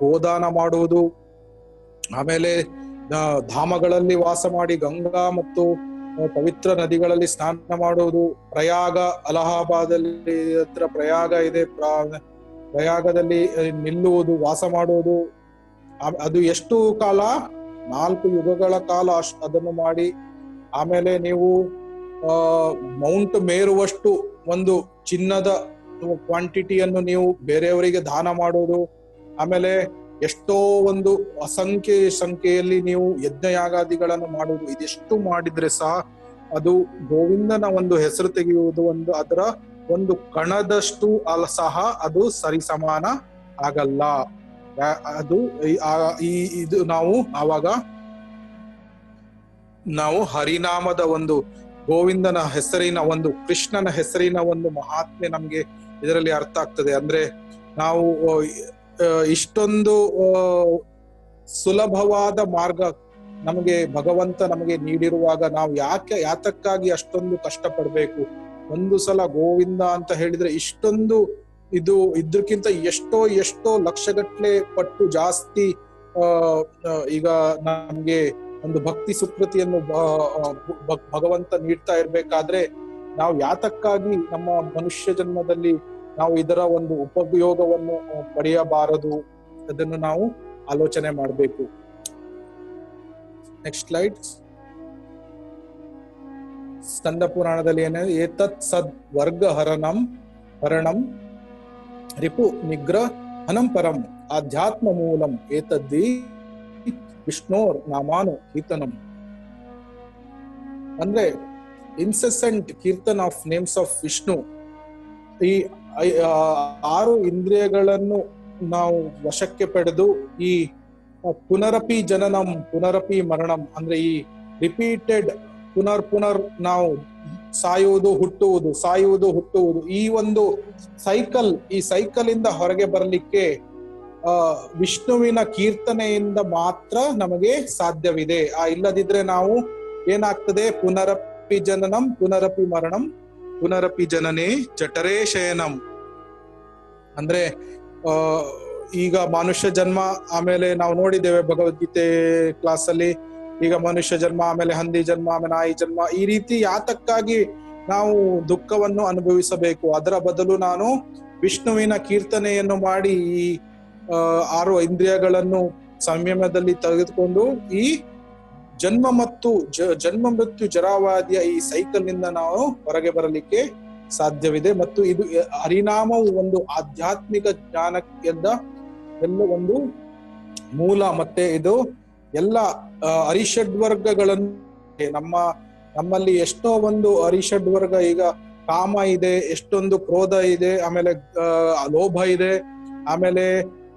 ಗೋದಾನ ಮಾಡುವುದು. ಆಮೇಲೆ ಧಾಮಗಳಲ್ಲಿ ವಾಸ ಮಾಡಿ ಗಂಗಾ ಮತ್ತು ಪವಿತ್ರ ನದಿಗಳಲ್ಲಿ ಸ್ನಾನ ಮಾಡುವುದು. ಪ್ರಯಾಗ, ಅಲಹಾಬಾದಲ್ಲಿ ಹತ್ರ ಪ್ರಯಾಗ ಇದೆ, ಪ್ರಯಾಗದಲ್ಲಿ ನಿಲ್ಲುವುದು, ವಾಸ ಮಾಡುವುದು. ಅದು ಎಷ್ಟು ಕಾಲ? 4 ಯುಗಗಳ ಕಾಲ ಅದನ್ನು ಮಾಡಿ. ಆಮೇಲೆ ನೀವು ಮೌಂಟ್ ಮೇರುವಷ್ಟು ಒಂದು ಚಿನ್ನದ ಕ್ವಾಂಟಿಟಿಯನ್ನು ನೀವು ಬೇರೆಯವರಿಗೆ ದಾನ ಮಾಡೋದು. ಆಮೇಲೆ ಎಷ್ಟೋ ಒಂದು ಸಂಖ್ಯೆಯಲ್ಲಿ ನೀವು ಯಜ್ಞಯಾಗಾದಿಗಳನ್ನು ಮಾಡುವುದು, ಇದೆಷ್ಟು ಮಾಡಿದ್ರೆ ಸಹ ಅದು ಗೋವಿಂದನ ಒಂದು ಹೆಸರು ತೆಗೆಯುವುದು ಒಂದು ಅದರ ಒಂದು ಕಣದಷ್ಟು ಸಹ ಅದು ಸರಿಸಮಾನ ಆಗಲ್ಲ. ಅದು ಇದು ನಾವು ಹರಿನಾಮದ ಒಂದು ಗೋವಿಂದನ ಹೆಸರಿನ ಒಂದು ಕೃಷ್ಣನ ಹೆಸರಿನ ಒಂದು ಮಹಾತ್ಮೆ ನಮ್ಗೆ ಇದರಲ್ಲಿ ಅರ್ಥ ಆಗ್ತದೆ. ಅಂದ್ರೆ ನಾವು ಇಷ್ಟೊಂದು ಸುಲಭವಾದ ಮಾರ್ಗ ನಮಗೆ ಭಗವಂತ ನಮಗೆ ನೀಡಿರುವಾಗ ನಾವು ಯಾತಕ್ಕಾಗಿ ಅಷ್ಟೊಂದು ಕಷ್ಟಪಡ್ಬೇಕು? ಒಂದು ಸಲ ಗೋವಿಂದ ಅಂತ ಹೇಳಿದ್ರೆ ಇಷ್ಟೊಂದು ಇದಕ್ಕಿಂತ ಎಷ್ಟೋ ಲಕ್ಷಗಟ್ಲೆ ಪಟ್ಟು ಜಾಸ್ತಿ ಈಗ ನಮ್ಗೆ ಒಂದು ಭಕ್ತಿ ಸುಕೃತಿಯನ್ನು ಭಗವಂತ ನೀಡ್ತಾ ಇರ್ಬೇಕಾದ್ರೆ ನಾವು ಯಾತಕ್ಕಾಗಿ ನಮ್ಮ ಮನುಷ್ಯ ಜನ್ಮದಲ್ಲಿ ನಾವು ಇದರ ಒಂದು ಉಪಯೋಗವನ್ನು ಪಡೆಯಬಾರದು? ಅದನ್ನು ನಾವು ಆಲೋಚನೆ ಮಾಡಬೇಕು. Next slide. ಸ್ಕಂದ ಪುರಾಣದಲ್ಲಿ ಏನಿದೆ? ಏತತ್ ಸದ್ ವರ್ಗ ಹರಣಂ ರಿಪು ನಿಗ್ರಹಣಂ ಪರಂ ಆಧ್ಯಾತ್ಮ ಮೂಲಂ ಏತದ್ದಿ ವಿಷ್ಣೋರ್ ನಾಮಾನು ಕೀರ್ತನಂ. ಅಂದ್ರೆ incessant kirtan of names of Vishnu. ಈ 6 ಇಂದ್ರಿಯಗಳನ್ನು ನಾವು ವಶಕ್ಕೆ ಪಡೆದು ಈ ಪುನರಪಿ ಜನನಂ ಪುನರಪಿ ಮರಣಂ ಅಂದ್ರೆ ಈ ರಿಪೀಟೆಡ್ ಪುನರ್ ನಾವು ಸಾಯುವುದು ಹುಟ್ಟುವುದು ಈ ಒಂದು ಸೈಕಲ್ ಇಂದ ಹೊರಗೆ ಬರಲಿಕ್ಕೆ ವಿಷ್ಣುವಿನ ಕೀರ್ತನೆಯಿಂದ ಮಾತ್ರ ನಮಗೆ ಸಾಧ್ಯವಿದೆ. ಇಲ್ಲದಿದ್ರೆ ನಾವು ಏನಾಗ್ತದೆ? ಪುನರಪಿ ಜನನಂ ಪುನರಪಿ ಮರಣಂ ಪುನರಪಿ ಜನನೇ ಜಠರೇ ಶಯನಂ. ಅಂದ್ರೆ ಈಗ ಮನುಷ್ಯ ಜನ್ಮ, ಆಮೇಲೆ ನಾವು ನೋಡಿದ್ದೇವೆ ಭಗವದ್ಗೀತೆ ಕ್ಲಾಸ್ ಅಲ್ಲಿ, ಈಗ ಮನುಷ್ಯ ಜನ್ಮ, ಆಮೇಲೆ ಹಂದಿ ಜನ್ಮ, ಆಮೇಲೆ ನಾಯಿ ಜನ್ಮ. ಈ ರೀತಿ ಯಾತಕ್ಕಾಗಿ ನಾವು ದುಃಖವನ್ನು ಅನುಭವಿಸಬೇಕು? ಅದರ ಬದಲು ನಾನು ವಿಷ್ಣುವಿನ ಕೀರ್ತನೆಯನ್ನು ಮಾಡಿ ಈ 6 ಇಂದ್ರಿಯಗಳನ್ನು ಸಂಯಮದಲ್ಲಿ ತೆಗೆದುಕೊಂಡು ಈ ಜನ್ಮ ಮೃತ್ಯು ಜರಾವಾದಿಯ ಈ ಸೈಕಲ್ ನಿಂದ ನಾವು ಹೊರಗೆ ಬರಲಿಕ್ಕೆ ಸಾಧ್ಯವಿದೆ. ಮತ್ತು ಇದು ಹರಿನಾಮವು ಒಂದು ಆಧ್ಯಾತ್ಮಿಕ ಜ್ಞಾನಕ್ಕೆಂದ ಎಲ್ಲ ಒಂದು ಮೂಲ. ಮತ್ತೆ ಇದು ಎಲ್ಲ ಅರಿಷಡ್ವರ್ಗಗಳನ್ನು ನಮ್ಮಲ್ಲಿ ಎಷ್ಟೋ ಒಂದು ಅರಿಷಡ್ವರ್ಗ, ಈಗ ಕಾಮ ಇದೆ, ಎಷ್ಟೊಂದು ಕ್ರೋಧ ಇದೆ, ಆಮೇಲೆ ಲೋಭ ಇದೆ, ಆಮೇಲೆ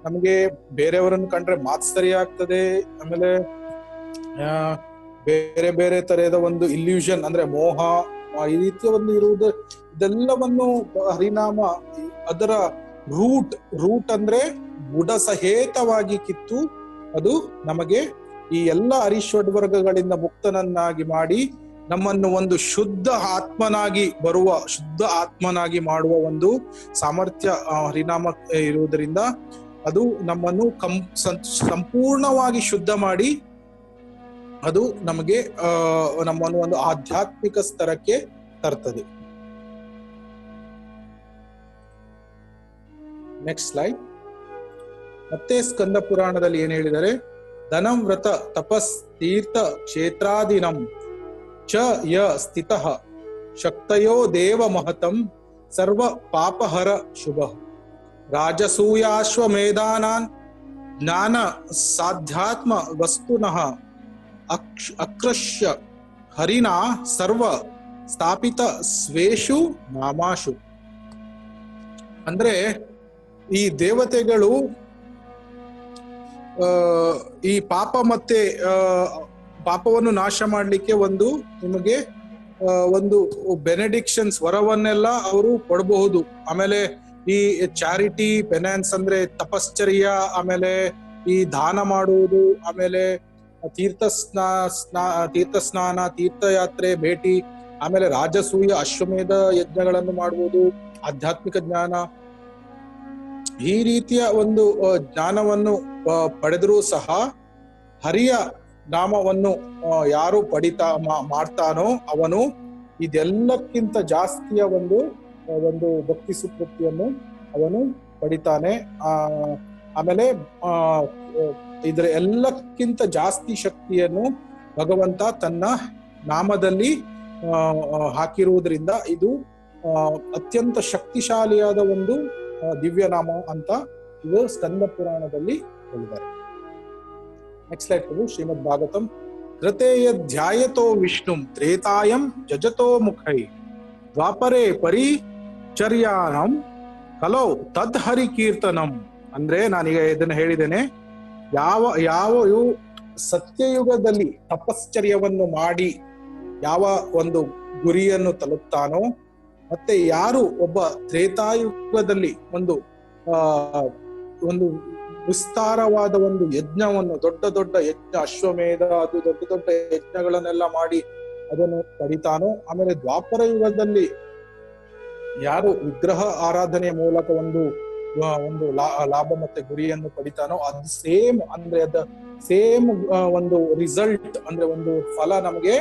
ನಮ್ಗೆ ಬೇರೆಯವರನ್ನು ಕಂಡ್ರೆ ಮಾತ್ಸರ್ಯ ಆಗ್ತದೆ, ಆಮೇಲೆ ಬೇರೆ ಬೇರೆ ತರಹದ ಒಂದು ಇಲ್ಯೂಷನ್ ಅಂದ್ರೆ ಮೋಹ, ಈ ರೀತಿಯ ಒಂದು ಇರುವುದು. ಇದೆಲ್ಲವನ್ನು ಹರಿನಾಮ ಅದರ ರೂಟ್ ಅಂದ್ರೆ ಬುಡ ಸಹಿತವಾಗಿ ಕಿತ್ತು ಅದು ನಮಗೆ ಈ ಎಲ್ಲ ಅರಿಷಡ್ವರ್ಗಗಳಿಂದ ಮುಕ್ತನನ್ನಾಗಿ ಮಾಡಿ ನಮ್ಮನ್ನು ಒಂದು ಶುದ್ಧ ಆತ್ಮನಾಗಿ ಮಾಡುವ ಒಂದು ಸಾಮರ್ಥ್ಯ ಹರಿನಾಮ ಇರುವುದರಿಂದ ಅದು ನಮ್ಮನ್ನು ಸಂಪೂರ್ಣವಾಗಿ ಶುದ್ಧ ಮಾಡಿ ಅದು ನಮಗೆ ನಮ್ಮನ್ನು ಒಂದು ಆಧ್ಯಾತ್ಮಿಕ ಸ್ತರಕ್ಕೆ ತರ್ತದೆ. Next slide. ಮತ್ತೆ ಸ್ಕಂದ ಪುರಾಣದಲ್ಲಿ ಏನ್ ಹೇಳಿದರೆ? ಧನಂ ವ್ರತ ತಪಸ್ ತೀರ್ಥ ಕ್ಷೇತ್ರಾದಿನಂ ಚ ಯ ಸ್ಥಿತಃ ಶಕ್ತಯೋ ದೇವ ಮಹತಂ ಸರ್ವ ಪಾಪಹರ ಶುಭ ರಾಜಸೂಯಾಶ್ವಮೇಧಾನಾನ್ ಜ್ಞಾನ ಸಾಧ್ಯಾತ್ಮ ವಸ್ತುನಃ ಅಕ್ರಶ್ಯ ಹರಿನಾ ಸರ್ವ ಸ್ಥಾಪಿತ ಸ್ವೇಷು ನಾಮಾಶು. ಅಂದ್ರೆ ಈ ದೇವತೆಗಳು ಈ ಪಾಪ ಮತ್ತೆ ಪಾಪವನ್ನು ನಾಶ ಮಾಡ್ಲಿಕ್ಕೆ ನಿಮಗೆ ಒಂದು ಬೆನೆಡಿಕ್ಷನ್ಸ್ ವರವನ್ನೆಲ್ಲ ಅವರು ಕೊಡಬಹುದು. ಆಮೇಲೆ ಈ ಚಾರಿಟಿ ಪೆನಾನ್ಸ್ ಅಂದ್ರೆ ತಪಶ್ಚರ್ಯ, ಆಮೇಲೆ ಈ ದಾನ ಮಾಡುವುದು, ಆಮೇಲೆ ತೀರ್ಥ ಸ್ನಾನ, ತೀರ್ಥಯಾತ್ರೆ ಭೇಟಿ, ಆಮೇಲೆ ರಾಜಸೂಯ ಅಶ್ವಮೇಧ ಯಜ್ಞಗಳನ್ನು ಮಾಡುವುದು, ಆಧ್ಯಾತ್ಮಿಕ ಜ್ಞಾನ, ಈ ರೀತಿಯ ಒಂದು ಜ್ಞಾನವನ್ನು ಪಡೆದರೂ ಸಹ ಹರಿಯ ನಾಮವನ್ನು ಯಾರು ಮಾಡ್ತಾನೋ ಅವನು ಇದೆಲ್ಲಕ್ಕಿಂತ ಜಾಸ್ತಿಯ ಒಂದು ಭಕ್ತಿ ಸುಕೃತಿಯನ್ನು ಅವನು ಪಡಿತಾನೆ. ಆಮೇಲೆ ಇದರ ಎಲ್ಲಕ್ಕಿಂತ ಜಾಸ್ತಿ ಶಕ್ತಿಯನ್ನು ಭಗವಂತ ತನ್ನ ನಾಮದಲ್ಲಿ ಹಾಕಿರುವುದರಿಂದ ಇದು ಅತ್ಯಂತ ಶಕ್ತಿಶಾಲಿಯಾದ ಒಂದು ದಿವ್ಯ ನಾಮ ಅಂತ ಇದು ಸ್ಕಂದ ಪುರಾಣದಲ್ಲಿ ಹೇಳಿದ್ದಾರೆ. ನೆಕ್ಸ್ಟ್ ಸ್ಲೈಡ್ ಪ್ರಭು. ಶ್ರೀಮದ್ ಭಾಗವತಂ. ಕೃತೇಯ ಧ್ಯಾಯತೋ ವಿಷ್ಣುಂ ತ್ರೇತಾಯಂ ಜಜತೋ ಮುಖೈ ದ್ವಾಪರೇ ಪರಿಚರ್ಯಾನಂ ಕಲೌ ತದ್ ಹರಿ ಕೀರ್ತನಂ. ಅಂದ್ರೆ ನಾನೀಗ ಇದನ್ನ ಹೇಳಿದ್ದೇನೆ, ಯಾವ ಸತ್ಯಯುಗದಲ್ಲಿ ತಪಶ್ಚರ್ಯವನ್ನು ಮಾಡಿ ಯಾವ ಒಂದು ಗುರಿಯನ್ನು ತಲುಪ್ತಾನೋ, ಮತ್ತೆ ಯಾರು ಒಬ್ಬ ತ್ರೇತಾಯುಗದಲ್ಲಿ ಒಂದು ವಿಸ್ತಾರವಾದ ಒಂದು ಯಜ್ಞವನ್ನು, ದೊಡ್ಡ ಯಜ್ಞ, ಅಶ್ವಮೇಧ, ಅದು ದೊಡ್ಡ ಯಜ್ಞಗಳನ್ನೆಲ್ಲ ಮಾಡಿ ಅದನ್ನು ಪಡಿತಾನೋ, ಆಮೇಲೆ ದ್ವಾಪರ ಯುಗದಲ್ಲಿ ಯಾರು ವಿಗ್ರಹ ಆರಾಧನೆಯ ಮೂಲಕ ಒಂದು ಲಾಭ ಮತ್ತೆ ಗುರಿಯನ್ನು ಪಡಿತಾನೋ, ಅದು ಸೇಮ್ ಒಂದು ರಿಸಲ್ಟ್, ಅಂದ್ರೆ ಒಂದು ಫಲ ನಮಗೆ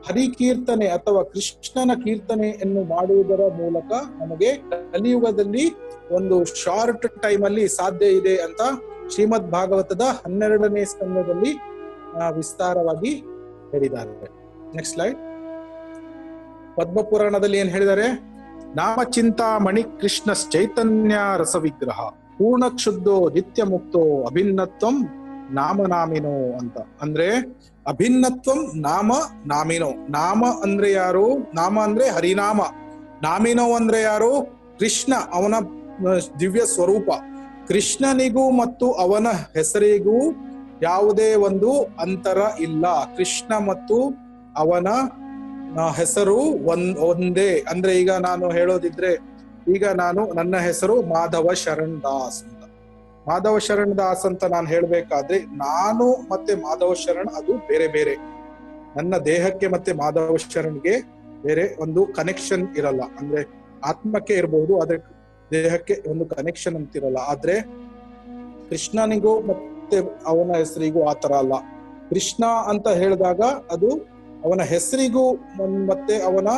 ಹರಿಕೀರ್ತನೆ ಅಥವಾ ಕೃಷ್ಣನ ಕೀರ್ತನೆಯನ್ನು ಮಾಡುವುದರ ಮೂಲಕ ನಮಗೆ ಕಲಿಯುಗದಲ್ಲಿ ಒಂದು ಶಾರ್ಟ್ ಟೈಮ್ ಅಲ್ಲಿ ಸಾಧ್ಯ ಇದೆ ಅಂತ ಶ್ರೀಮದ್ ಭಾಗವತದ 12ನೇ ಸ್ಕಂದದಲ್ಲಿ ವಿಸ್ತಾರವಾಗಿ ಹೇಳಿದ್ದಾರೆ. Next slide. ಪದ್ಮಪುರಾಣದಲ್ಲಿ ಏನ್ ಹೇಳಿದ್ದಾರೆ? ನಾಮ ಚಿಂತಾಮಣಿ ಕೃಷ್ಣ ಚೈತನ್ಯ ರಸ ವಿಗ್ರಹ ಪೂರ್ಣ ಕ್ಷುದ್ಧೋ ನಿತ್ಯ ಮುಕ್ತೋ ಅಭಿನ್ನತ್ವಂ ನಾಮ ನಾಮಿನೋ ಅಂತ. ಅಂದ್ರೆ ಅಭಿನ್ನತ್ವಂ ನಾಮ ನಾಮಿನೋ. ನಾಮ ಅಂದ್ರೆ ಯಾರು? ನಾಮ ಅಂದ್ರೆ ಹರಿನಾಮ. ನಾಮಿನೋ ಅಂದ್ರೆ ಯಾರು? ಕೃಷ್ಣ, ಅವನ ದಿವ್ಯ ಸ್ವರೂಪ. ಕೃಷ್ಣನಿಗೂ ಮತ್ತು ಅವನ ಹೆಸರಿಗೂ ಯಾವುದೇ ಒಂದು ಅಂತರ ಇಲ್ಲ. ಕೃಷ್ಣ ಮತ್ತು ಅವನ ಹೆಸರು ಒಂದೇ. ಅಂದ್ರೆ ಈಗ ನಾನು ಹೇಳೋದಿದ್ರೆ, ಈಗ ನನ್ನ ಹೆಸರು ಮಾಧವ ಶರಣ್ ದಾಸ್ ಅಂತ. ಮಾಧವ ಶರಣ್ ದಾಸ್ ಅಂತ ನಾನು ಹೇಳ್ಬೇಕಾದ್ರೆ ನಾನು ಮತ್ತೆ ಮಾಧವ ಶರಣ್ ಅದು ಬೇರೆ ಬೇರೆ. ನನ್ನ ದೇಹಕ್ಕೆ ಮತ್ತೆ ಮಾಧವ ಶರಣ್ಗೆ ಬೇರೆ ಒಂದು ಕನೆಕ್ಷನ್ ಇರಲ್ಲ. ಅಂದ್ರೆ ಆತ್ಮಕ್ಕೆ ಇರಬಹುದು, ಆದ್ರೆ ದೇಹಕ್ಕೆ ಒಂದು ಕನೆಕ್ಷನ್ ಅಂತಿರಲ್ಲ. ಆದ್ರೆ ಕೃಷ್ಣನಿಗೂ ಮತ್ತೆ ಅವನ ಹೆಸರಿಗೂ ಆತರ ಅಲ್ಲ. ಕೃಷ್ಣ ಅಂತ ಹೇಳಿದಾಗ ಅದು ಅವನ ಹೆಸರಿಗೂ ಮತ್ತೆ ಅವನ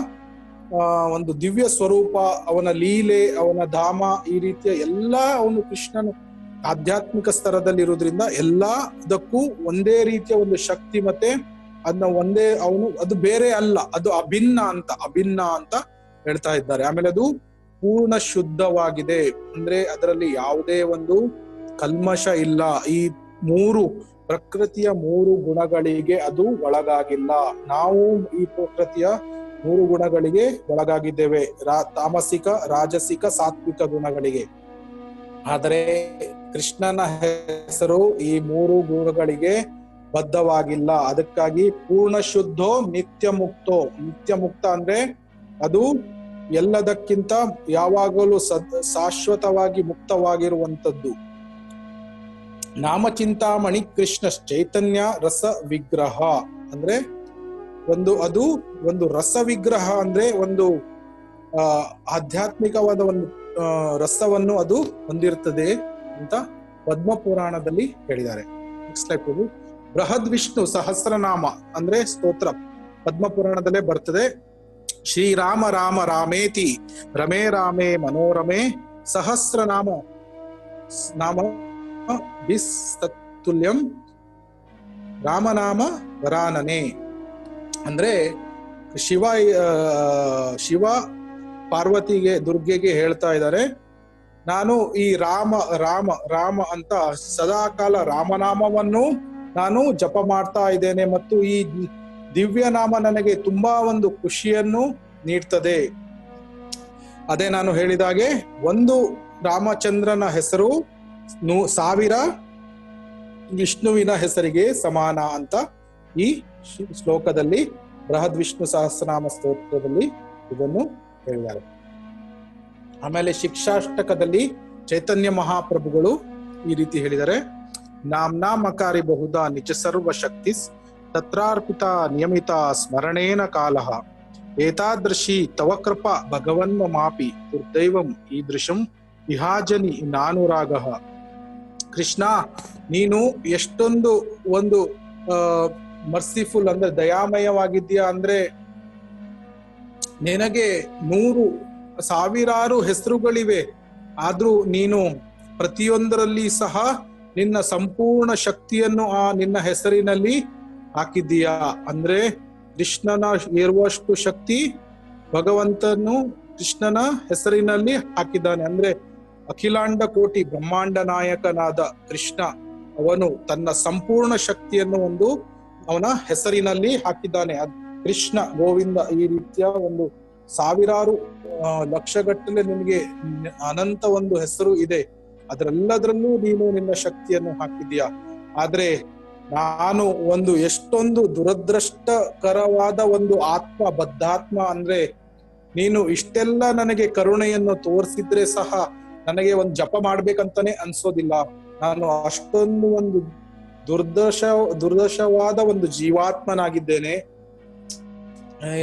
ಒಂದು ದಿವ್ಯ ಸ್ವರೂಪ, ಅವನ ಲೀಲೆ, ಅವನ ಧಾಮ, ಈ ರೀತಿಯ ಎಲ್ಲಾ ಅವನು ಕೃಷ್ಣನು ಆಧ್ಯಾತ್ಮಿಕ ಸ್ತರದಲ್ಲಿ ಇರೋದ್ರಿಂದ ಎಲ್ಲದಕ್ಕೂ ಒಂದೇ ರೀತಿಯ ಒಂದು ಶಕ್ತಿ, ಮತ್ತೆ ಅದನ್ನ ಒಂದೇ ಅದು ಬೇರೆ ಅಲ್ಲ, ಅದು ಅಭಿನ್ನ ಅಂತ ಹೇಳ್ತಾ ಇದ್ದಾರೆ. ಆಮೇಲೆ ಅದು ಪೂರ್ಣ ಶುದ್ಧವಾಗಿದೆ, ಅಂದ್ರೆ ಅದರಲ್ಲಿ ಯಾವುದೇ ಒಂದು ಕಲ್ಮಶ ಇಲ್ಲ. ಈ ಪ್ರಕೃತಿಯ 3 ಗುಣಗಳಿಗೆ ಅದು ಒಳಗಾಗಿಲ್ಲ. ನಾವು ಈ ಪ್ರಕೃತಿಯ 3 ಗುಣಗಳಿಗೆ ಒಳಗಾಗಿದ್ದೇವೆ, ತಾಮಸಿಕ, ರಾಜಸಿಕ, ಸಾತ್ವಿಕ ಗುಣಗಳಿಗೆ. ಆದರೆ ಕೃಷ್ಣನ ಹೆಸರು ಈ 3 ಗುಣಗಳಿಗೆ ಬದ್ಧವಾಗಿಲ್ಲ. ಅದಕ್ಕಾಗಿ ಪೂರ್ಣ ಶುದ್ಧೋ ನಿತ್ಯ ಮುಕ್ತೋ. ನಿತ್ಯ ಮುಕ್ತ ಅಂದ್ರೆ ಅದು ಎಲ್ಲದಕ್ಕಿಂತ ಯಾವಾಗಲೂ ಶಾಶ್ವತವಾಗಿ ಮುಕ್ತವಾಗಿರುವಂತದ್ದು. ನಾಮಚಿಂತಾಮಣಿ ಕೃಷ್ಣ ಚೈತನ್ಯ ರಸ ವಿಗ್ರಹ ಅಂದ್ರೆ ಒಂದು ರಸ ವಿಗ್ರಹ, ಅಂದ್ರೆ ಒಂದು ಆಧ್ಯಾತ್ಮಿಕವಾದ ಒಂದು ರಸವನ್ನು ಅದು ಹೊಂದಿರ್ತದೆ ಅಂತ ಪದ್ಮಪುರಾಣದಲ್ಲಿ ಹೇಳಿದ್ದಾರೆ. ನೆಕ್ಸ್ಟ್ ಸ್ಲೈಡ್ ಪ್ರಭು. ಬೃಹದ್ ವಿಷ್ಣು ಸಹಸ್ರನಾಮ ಅಂದ್ರೆ ಸ್ತೋತ್ರ ಪದ್ಮಪುರಾಣದಲ್ಲೇ ಬರ್ತದೆ. ಶ್ರೀರಾಮ ರಾಮ ರಾಮೇತಿ ರಮೇ ರಾಮೇ ಮನೋರಮೆ ಸಹಸ್ರನಾಮ ಬಿಸ್ತುಲ್ಯಂ ರಾಮನಾಮ ವರಾನನೆ. ಅಂದ್ರೆ ಶಿವ ಪಾರ್ವತಿಗೆ, ದುರ್ಗೆಗೆ ಹೇಳ್ತಾ ಇದ್ದಾರೆ, ನಾನು ಈ ರಾಮ ಅಂತ ಸದಾಕಾಲ ರಾಮನಾಮವನ್ನು ನಾನು ಜಪ ಮಾಡ್ತಾ ಇದ್ದೇನೆ, ಮತ್ತು ಈ ದಿವ್ಯ ನಾಮ ನನಗೆ ತುಂಬಾ ಒಂದು ಖುಷಿಯನ್ನು ನೀಡ್ತದೆ. ಅದೇ ನಾನು ಹೇಳಿದಾಗೆ ಒಂದು ರಾಮಚಂದ್ರನ ಹೆಸರು 1000 ವಿಷ್ಣುವಿನ ಹೆಸರಿಗೆ ಸಮಾನ ಅಂತ ಈ ಶ್ಲೋಕದಲ್ಲಿ ಬೃಹದ್ ವಿಷ್ಣು ಸಹಸ್ರನಾಮ ಸ್ತೋತ್ರದಲ್ಲಿ ಇದನ್ನು ಹೇಳಿದ್ದಾರೆ. ಆಮೇಲೆ ಶಿಕ್ಷಾಷ್ಟಕದಲ್ಲಿ ಚೈತನ್ಯ ಮಹಾಪ್ರಭುಗಳು ಈ ರೀತಿ ಹೇಳಿದ್ದಾರೆ. ನಾಮ್ನಾ ಮಕಾರಿ ಬಹುಧಾ ನಿಜ ಸರ್ವ ಶಕ್ತಿಸ್ ತತ್ರಾರ್ಪಿತ ನಿಯಮಿತ ಸ್ಮರಣೇನ ಕಾಲಃ ಏತಾದೃಶಿ ತವ ಕೃಪಾ ಭಗವನ್ಮ ಮಾಪಿ ದುರ್ದೈವಂ ಈದೃಶಂ ವಿಹಾಜನಿ ನಾನುರಾಗಃ. ಕೃಷ್ಣ, ನೀನು ಎಷ್ಟೊಂದು ಒಂದು ಮರ್ಸಿಫುಲ್, ಅಂದ್ರೆ ದಯಾಮಯವಾಗಿದ್ಯಾ. ಅಂದ್ರೆ ನಿನಗೆ 100,000 ಹೆಸರುಗಳಿವೆ, ಆದ್ರೂ ನೀನು ಪ್ರತಿಯೊಂದರಲ್ಲಿ ಸಹ ನಿನ್ನ ಸಂಪೂರ್ಣ ಶಕ್ತಿಯನ್ನು ಆ ನಿನ್ನ ಹೆಸರಿನಲ್ಲಿ ಹಾಕಿದ್ದೀಯಾ. ಅಂದ್ರೆ ಕೃಷ್ಣನ ಇರುವಷ್ಟು ಶಕ್ತಿ ಭಗವಂತನು ಕೃಷ್ಣನ ಹೆಸರಿನಲ್ಲಿ ಹಾಕಿದ್ದಾನೆ. ಅಂದ್ರೆ ಅಖಿಲಾಂಡ ಕೋಟಿ ಬ್ರಹ್ಮಾಂಡ ನಾಯಕನಾದ ಕೃಷ್ಣ ಅವನು ತನ್ನ ಸಂಪೂರ್ಣ ಶಕ್ತಿಯನ್ನು ಒಂದು ಅವನ ಹೆಸರಿನಲ್ಲಿ ಹಾಕಿದ್ದಾನೆ. ಕೃಷ್ಣ, ಗೋವಿಂದ, ಈ ರೀತಿಯ ಒಂದು ಸಾವಿರಾರು ಲಕ್ಷಗಟ್ಟಲೆ ನಿನಗೆ ಅನಂತ ಒಂದು ಹೆಸರು ಇದೆ. ಅದರೆಲ್ಲದರಲ್ಲೂ ನೀನು ನಿನ್ನ ಶಕ್ತಿಯನ್ನು ಹಾಕಿದೀಯ. ಆದ್ರೆ ನಾನು ಒಂದು ಎಷ್ಟೊಂದು ದುರದೃಷ್ಟಕರವಾದ ಒಂದು ಆತ್ಮ, ಬದ್ಧಾತ್ಮ ಅಂದ್ರೆ, ನೀನು ಇಷ್ಟೆಲ್ಲ ನನಗೆ ಕರುಣೆಯನ್ನು ತೋರಿಸಿದ್ರೆ ಸಹ ನನಗೆ ಒಂದು ಜಪ ಮಾಡ್ಬೇಕಂತಾನೆ ಅನ್ಸೋದಿಲ್ಲ. ನಾನು ಅಷ್ಟೊಂದು ಒಂದು ದುರ್ದಶವಾದ ಒಂದು ಜೀವಾತ್ಮನಾಗಿದ್ದೇನೆ,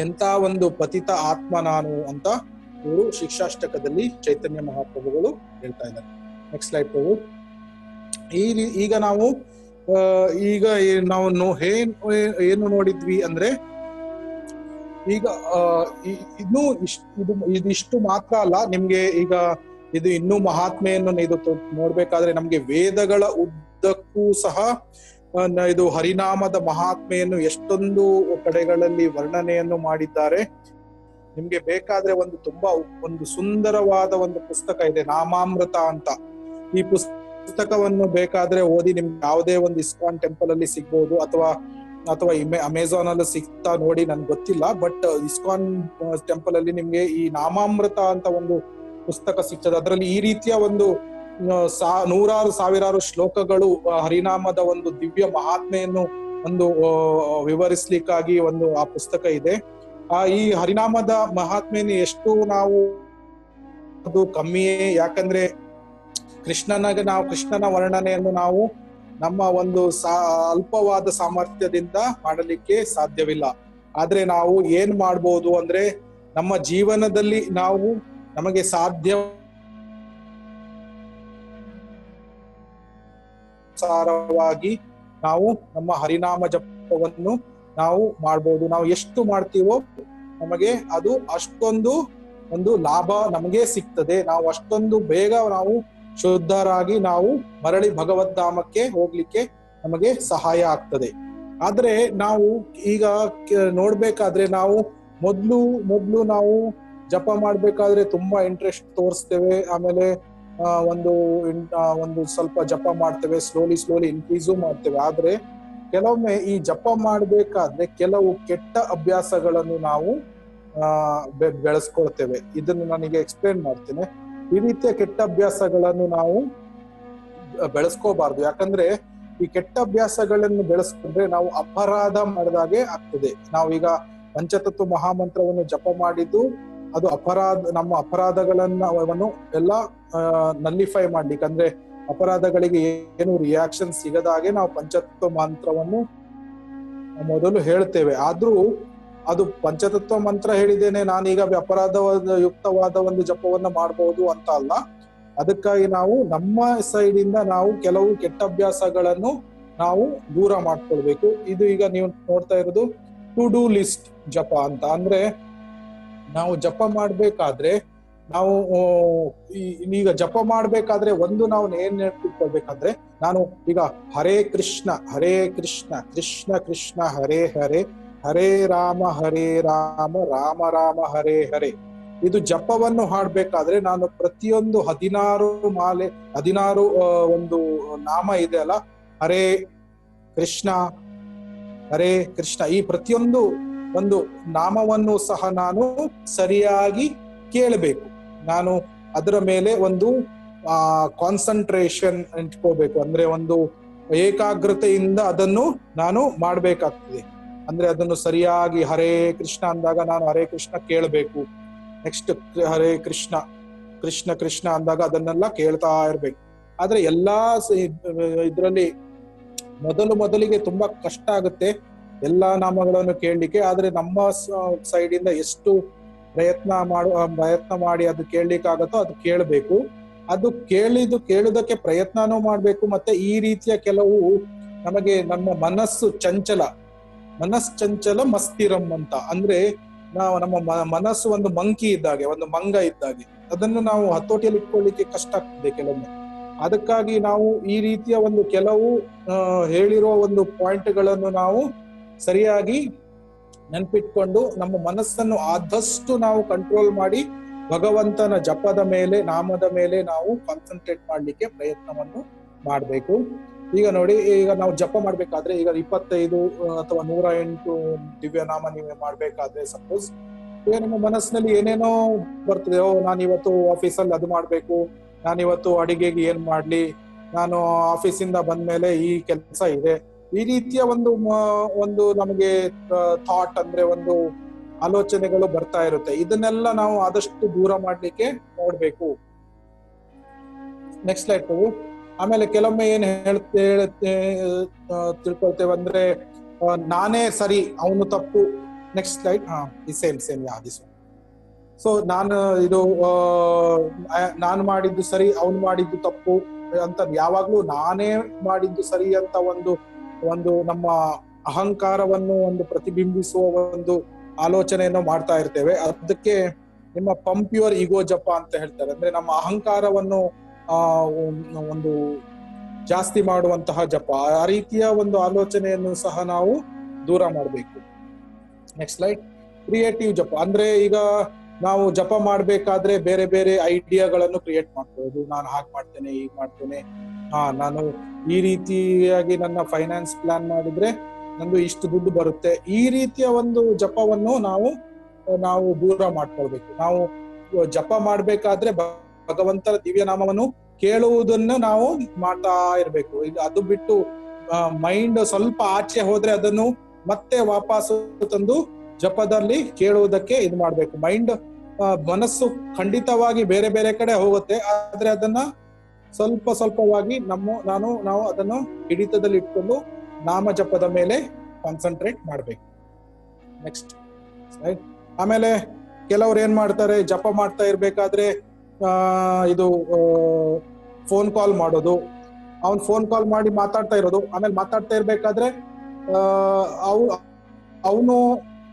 ಎಂತ ಒಂದು ಪತಿತ ಆತ್ಮ ನಾನು ಅಂತ ಇವರು ಶಿಕ್ಷಾಷ್ಟಕದಲ್ಲಿ ಚೈತನ್ಯ ಮಹಾಪ್ರಭುಗಳು ಹೇಳ್ತಾ ಇದ್ದಾರೆ. ನೆಕ್ಸ್ಟ್ ಸ್ಲೈಡ್ ಪ್ರಭು. ಈಗ ನಾವು ಏನು ನೋಡಿದ್ವಿ ಅಂದ್ರೆ, ಈಗ ಇದಿಷ್ಟು ಮಾತ್ರ ಅಲ್ಲ, ನಿಮ್ಗೆ ಈಗ ಇದು ಇನ್ನೂ ಮಹಾತ್ಮೆಯನ್ನು ಇದು ನೋಡ್ಬೇಕಾದ್ರೆ ನಮ್ಗೆ ವೇದಗಳ ಉದ್ದಕ್ಕೂ ಸಹ ಇದು ಹರಿನಾಮದ ಮಹಾತ್ಮೆಯನ್ನು ಎಷ್ಟೊಂದು ಕಡೆಗಳಲ್ಲಿ ವರ್ಣನೆಯನ್ನು ಮಾಡಿದ್ದಾರೆ. ನಿಮ್ಗೆ ಬೇಕಾದ್ರೆ ತುಂಬಾ ಒಂದು ಸುಂದರವಾದ ಒಂದು ಪುಸ್ತಕ ಇದೆ, ನಾಮಾಮೃತ ಅಂತ. ಈ ಪುಸ್ತಕವನ್ನು ಬೇಕಾದ್ರೆ ಓದಿ, ನಿಮ್ಗೆ ಯಾವುದೇ ಒಂದು ಇಸ್ಕಾನ್ ಟೆಂಪಲ್ ಅಲ್ಲಿ ಸಿಗ್ಬಹುದು, ಅಥವಾ ಅಮೆಝಾನ್ ಅಲ್ಲಿ ಸಿಗ್ತಾ ನೋಡಿ, ನನ್ಗೆ ಗೊತ್ತಿಲ್ಲ. ಬಟ್ ಇಸ್ಕಾನ್ ಟೆಂಪಲ್ ಅಲ್ಲಿ ನಿಮ್ಗೆ ಈ ನಾಮಾಮೃತ ಅಂತ ಒಂದು ಪುಸ್ತಕ ಸಿಗ್ತದೆ. ಅದರಲ್ಲಿ ಈ ರೀತಿಯ ಒಂದು ನೂರಾರು ಸಾವಿರಾರು ಶ್ಲೋಕಗಳು ಹರಿನಾಮದ ಒಂದು ದಿವ್ಯ ಮಹಾತ್ಮೆಯನ್ನು ಒಂದು ವಿವರಿಸ್ಲಿಕ್ಕಾಗಿ ಆ ಪುಸ್ತಕ ಇದೆ. ಈ ಹರಿನಾಮದ ಮಹಾತ್ಮೆಯನ್ನು ಎಷ್ಟು ನಾವು ಅದು ಕಮ್ಮಿಯೇ, ಯಾಕಂದ್ರೆ ಕೃಷ್ಣನ ವರ್ಣನೆಯನ್ನು ನಾವು ನಮ್ಮ ಒಂದು ಅಲ್ಪವಾದ ಸಾಮರ್ಥ್ಯದಿಂದ ಮಾಡಲಿಕ್ಕೆ ಸಾಧ್ಯವಿಲ್ಲ. ಆದ್ರೆ ನಾವು ಏನ್ ಮಾಡ್ಬೋದು ಅಂದ್ರೆ, ನಮ್ಮ ಜೀವನದಲ್ಲಿ ನಮಗೆ ಸಾರವಾಗಿ ನಾವು ನಮ್ಮ ಹರಿನಾಮ ಜಪವನ್ನು ನಾವು ಮಾಡ್ಬೋದು. ನಾವು ಎಷ್ಟು ಮಾಡ್ತೀವೋ ನಮಗೆ ಅದು ಅಷ್ಟೊಂದು ಒಂದು ಲಾಭ ನಮಗೆ ಸಿಗ್ತದೆ. ನಾವು ಅಷ್ಟೊಂದು ಬೇಗ ನಾವು ಶುದ್ಧರಾಗಿ ನಾವು ಮರಳಿ ಭಗವದ್ಧಾಮಕ್ಕೆ ಹೋಗ್ಲಿಕ್ಕೆ ನಮಗೆ ಸಹಾಯ ಆಗ್ತದೆ. ಆದ್ರೆ ನಾವು ಈಗ ನೋಡ್ಬೇಕಾದ್ರೆ, ನಾವು ಮೊದ್ಲು ನಾವು ಜಪ ಮಾಡ್ಬೇಕಾದ್ರೆ ತುಂಬಾ ಇಂಟ್ರೆಸ್ಟ್ ತೋರಿಸ್ತೇವೆ, ಆಮೇಲೆ ಒಂದು ಸ್ವಲ್ಪ ಜಪ ಮಾಡ್ತೇವೆ, ಸ್ಲೋಲಿ ಇನ್ಕ್ರೀಸು ಮಾಡ್ತೇವೆ. ಆದ್ರೆ ಕೆಲವೊಮ್ಮೆ ಈ ಜಪ ಮಾಡ್ಬೇಕಾದ್ರೆ ಕೆಲವು ಕೆಟ್ಟ ಅಭ್ಯಾಸಗಳನ್ನು ನಾವು ಬೆಳೆಸ್ಕೊಳ್ತೇವೆ. ಇದನ್ನು ನನಗೆ ಎಕ್ಸ್ಪ್ಲೇನ್ ಮಾಡ್ತೇನೆ. ಈ ರೀತಿಯ ಕೆಟ್ಟ ಅಭ್ಯಾಸಗಳನ್ನು ನಾವು ಬೆಳೆಸ್ಕೋಬಾರ್ದು. ಯಾಕಂದ್ರೆ ಈ ಕೆಟ್ಟ ಅಭ್ಯಾಸಗಳನ್ನು ಬೆಳೆಸ್ಕೊಂಡ್ರೆ ನಾವು ಅಪರಾಧ ಮಾಡಿದಾಗೆ ಆಗ್ತದೆ. ನಾವೀಗ ಪಂಚತತ್ವ ಮಹಾಮಂತ್ರವನ್ನು ಜಪ ಮಾಡಿದ್ದು ಅದು ನಮ್ಮ ಅಪರಾಧಗಳನ್ನು ಎಲ್ಲ ನಲ್ಲಿಫೈ ಮಾಡ್ಲಿಕ್ಕೆ, ಅಂದ್ರೆ ಅಪರಾಧಗಳಿಗೆ ಏನು ರಿಯಾಕ್ಷನ್ ಸಿಗದಾಗೆ ನಾವು ಪಂಚತತ್ವ ಮಂತ್ರವನ್ನು ಮೊದಲು ಹೇಳ್ತೇವೆ. ಆದ್ರೂ ಅದು ಪಂಚತತ್ವ ಮಂತ್ರ ಹೇಳಿದ್ದೇನೆ ನಾನೀಗ ಅಪರಾಧವಾದ ಯುಕ್ತವಾದ ಒಂದು ಜಪವನ್ನ ಮಾಡಬಹುದು ಅಂತ ಅಲ್ಲ. ಅದಕ್ಕಾಗಿ ನಾವು ನಮ್ಮ ಸೈಡ್ ಇಂದ ನಾವು ಕೆಲವು ಕೆಟ್ಟ ಅಭ್ಯಾಸಗಳನ್ನು ನಾವು ದೂರ ಮಾಡ್ಕೊಳ್ಬೇಕು. ಇದು ಈಗ ನೀವು ನೋಡ್ತಾ ಇರೋದು ಟು ಡೂ ಲಿಸ್ಟ್ ಜಪ ಅಂತ. ಅಂದ್ರೆ ನಾವು ಜಪ ಮಾಡ್ಬೇಕಾದ್ರೆ ಈಗ ಜಪ ಮಾಡ್ಬೇಕಾದ್ರೆ ನಾವು ಏನ್ ನೆನಪಿಟ್ಕೊಳ್ಬೇಕಂದ್ರೆ, ನಾನು ಈಗ ಹರೇ ಕೃಷ್ಣ ಕೃಷ್ಣ ಕೃಷ್ಣ ಹರೇ ಹರೇ, ಹರೇ ರಾಮ ರಾಮ ರಾಮ ಹರೇ ಹರೇ. ಇದು ಜಪವನ್ನು ಹಾಡ್ಬೇಕಾದ್ರೆ ನಾನು ಪ್ರತಿಯೊಂದು 16 ಒಂದು ನಾಮ ಇದೆ ಅಲ್ಲ, ಹರೇ ಕೃಷ್ಣ ಈ ಪ್ರತಿಯೊಂದು ಒಂದು ನಾಮವನ್ನು ಸಹ ನಾನು ಸರಿಯಾಗಿ ಕೇಳಬೇಕು. ನಾನು ಅದರ ಮೇಲೆ ಒಂದು ಕಾನ್ಸಂಟ್ರೇಷನ್ ಇಟ್ಕೋಬೇಕು. ಅಂದ್ರೆ ಒಂದು ಏಕಾಗ್ರತೆಯಿಂದ ಅದನ್ನು ನಾನು ಮಾಡ್ಬೇಕಾಗ್ತದೆ. ಅಂದ್ರೆ ಅದನ್ನು ಸರಿಯಾಗಿ ಹರೇ ಕೃಷ್ಣ ಅಂದಾಗ ನಾನು ಹರೇ ಕೃಷ್ಣ ಕೇಳಬೇಕು. ನೆಕ್ಸ್ಟ್ ಹರೇ ಕೃಷ್ಣ ಕೃಷ್ಣ ಅಂದಾಗ ಅದನ್ನೆಲ್ಲ ಕೇಳ್ತಾ ಇರ್ಬೇಕು. ಆದ್ರೆ ಎಲ್ಲಾ ಇದ್ರಲ್ಲಿ ಮೊದಲಿಗೆ ತುಂಬಾ ಕಷ್ಟ ಆಗುತ್ತೆ ಎಲ್ಲಾ ನಾಮಗಳನ್ನು ಕೇಳಲಿಕ್ಕೆ. ಆದ್ರೆ ನಮ್ಮ ಸೈಡ್ ಇಂದ ಎಷ್ಟು ಪ್ರಯತ್ನ ಮಾಡಿ ಅದು ಕೇಳಲಿಕ್ಕಾಗತ್ತೋ ಅದು ಕೇಳಬೇಕು. ಅದು ಕೇಳುವುದಕ್ಕೆ ಪ್ರಯತ್ನನೂ ಮಾಡ್ಬೇಕು. ಮತ್ತೆ ಈ ರೀತಿಯ ಕೆಲವು ನಮಗೆ ನಮ್ಮ ಮನಸ್ಸಂಚಲ ಮಸ್ತಿರಂ ಅಂತ, ಅಂದ್ರೆ ನಮ್ಮ ಮನಸ್ಸು ಒಂದು ಮಂಕಿ ಇದ್ದಾಗೆ, ಒಂದು ಮಂಗ ಇದ್ದಾಗೆ, ಅದನ್ನು ನಾವು ಹತೋಟಿಯಲ್ಲಿ ಇಟ್ಕೊಳ್ಳಿಕ್ಕೆ ಕಷ್ಟ ಆಗ್ತದೆ ಕೆಲವೊಮ್ಮೆ. ಅದಕ್ಕಾಗಿ ನಾವು ಈ ರೀತಿಯ ಒಂದು ಕೆಲವು ಹೇಳಿರೋ ಒಂದು ಪಾಯಿಂಟ್ಗಳನ್ನು ನಾವು ಸರಿಯಾಗಿ ನೆನ್ಪಿಟ್ಕೊಂಡು ನಮ್ಮ ಮನಸ್ಸನ್ನು ಆದಷ್ಟು ನಾವು ಕಂಟ್ರೋಲ್ ಮಾಡಿ ಭಗವಂತನ ಜಪದ ಮೇಲೆ, ನಾಮದ ಮೇಲೆ ನಾವು ಕಾನ್ಸಂಟ್ರೇಟ್ ಮಾಡ್ಲಿಕ್ಕೆ ಪ್ರಯತ್ನವನ್ನು ಮಾಡಬೇಕು. ಈಗ ನೋಡಿ, ಈಗ ನಾವು ಜಪ ಮಾಡ್ಬೇಕಾದ್ರೆ ಈಗ 25 ಅಥವಾ 108 ದಿವ್ಯ ನಾಮ ನೀವು ಮಾಡ್ಬೇಕಾದ್ರೆ, ಸಪೋಸ್ ಈಗ ನಿಮ್ಮ ಮನಸ್ಸಿನಲ್ಲಿ ಏನೇನೋ ಬರ್ತದೆ. ನಾನು ಇವತ್ತು ಆಫೀಸಲ್ಲಿ ಅದು ಮಾಡ್ಬೇಕು, ನಾನಿವತ್ತು ಅಡಿಗೆಗೆ ಏನ್ ಮಾಡ್ಲಿ, ನಾನು ಆಫೀಸಿಂದ ಬಂದ್ಮೇಲೆ ಈ ಕೆಲಸ ಇದೆ, ಈ ರೀತಿಯ ಒಂದು ನಮಗೆ ಥಾಟ್ ಅಂದ್ರೆ ಒಂದು ಆಲೋಚನೆಗಳು ಬರ್ತಾ ಇರುತ್ತೆ. ಇದನ್ನೆಲ್ಲ ನಾವು ಆದಷ್ಟು ದೂರ ಮಾಡ್ಲಿಕ್ಕೆ ನೋಡ್ಬೇಕು. Next slide. ಆಮೇಲೆ ಕೆಲವೊಮ್ಮೆ ಏನ್ ತಿಳ್ಕೊಳ್ತೇವೆ ಅಂದ್ರೆ ನಾನೇ ಸರಿ, ಅವನು ತಪ್ಪು. Next slide. Same this one. So ನಾನು ಮಾಡಿದ್ದು ಸರಿ, ಅವನು ಮಾಡಿದ್ದು ತಪ್ಪು ಅಂತ ಯಾವಾಗ್ಲೂ ನಾನೇ ಮಾಡಿದ್ದು ಸರಿ ಅಂತ ಒಂದು ನಮ್ಮ ಅಹಂಕಾರವನ್ನು ಒಂದು ಪ್ರತಿಬಿಂಬಿಸುವ ಒಂದು ಆಲೋಚನೆಯನ್ನು ಮಾಡ್ತಾ ಇರ್ತೇವೆ. ಅದಕ್ಕೆ ನಿಮ್ಮ ಪಂಪ್ ಯುವರ್ ಈಗೋ ಜಪ ಅಂತ ಹೇಳ್ತಾರೆ. ಅಂದ್ರೆ ನಮ್ಮ ಅಹಂಕಾರವನ್ನು ಒಂದು ಜಾಸ್ತಿ ಮಾಡುವಂತಹ ಜಪ, ಆ ರೀತಿಯ ಒಂದು ಆಲೋಚನೆಯನ್ನು ಸಹ ನಾವು ದೂರ ಮಾಡಬೇಕು. Next slide. ಕ್ರಿಯೇಟಿವ್ ಜಪ ಅಂದ್ರೆ ಈಗ ನಾವು ಜಪ ಮಾಡ್ಬೇಕಾದ್ರೆ ಬೇರೆ ಬೇರೆ ಐಡಿಯಾಗಳನ್ನು ಕ್ರಿಯೇಟ್ ಮಾಡ್ಕೊಳ್ಳೋದು. ನಾನು ಹಾಗೆ ಮಾಡ್ತೇನೆ, ಹೀಗೆ ಮಾಡ್ತೇನೆ, ನಾನು ಈ ರೀತಿಯಾಗಿ ನನ್ನ ಫೈನಾನ್ಸ್ ಪ್ಲಾನ್ ಮಾಡಿದ್ರೆ ನಂದು ಇಷ್ಟು ದುಡ್ಡು ಬರುತ್ತೆ. ಈ ರೀತಿಯ ಒಂದು ಜಪವನ್ನು ನಾವು ದೂರ ಮಾಡ್ಕೊಳ್ಬೇಕು. ನಾವು ಜಪ ಮಾಡ್ಬೇಕಾದ್ರೆ ಭಗವಂತನ ದಿವ್ಯ ನಾಮವನ್ನು ಕೇಳುವುದನ್ನು ನಾವು ಮಾಡ್ತಾ ಇರ್ಬೇಕು. ಈಗ ಅದು ಬಿಟ್ಟು ಮೈಂಡ್ ಸ್ವಲ್ಪ ಆಚೆ ಹೋದ್ರೆ ಅದನ್ನು ಮತ್ತೆ ವಾಪಸ್ ತಂದು ಜಪದಲ್ಲಿ ಕೇಳುವುದಕ್ಕೆ ಇದು ಮಾಡ್ಬೇಕು. ಮನಸ್ಸು ಖಂಡಿತವಾಗಿ ಬೇರೆ ಬೇರೆ ಕಡೆ ಹೋಗುತ್ತೆ, ಆದ್ರೆ ಅದನ್ನ ಸ್ವಲ್ಪವಾಗಿ ನಾವು ಅದನ್ನು ಹಿಡಿತದಲ್ಲಿ ಇಟ್ಕೊಂಡು ನಾಮ ಜಪದ ಮೇಲೆ ಕಾನ್ಸಂಟ್ರೇಟ್ ಮಾಡ್ಬೇಕು. Next right. ಆಮೇಲೆ ಕೆಲವ್ರು ಏನ್ ಮಾಡ್ತಾರೆ, ಜಪ ಮಾಡ್ತಾ ಇರ್ಬೇಕಾದ್ರೆ ಇದು ಫೋನ್ ಕಾಲ್ ಮಾಡೋದು. ಅವ್ನ್ ಫೋನ್ ಕಾಲ್ ಮಾಡಿ ಮಾತಾಡ್ತಾ ಇರೋದು. ಆಮೇಲೆ ಮಾತಾಡ್ತಾ ಇರ್ಬೇಕಾದ್ರೆ ಅವನು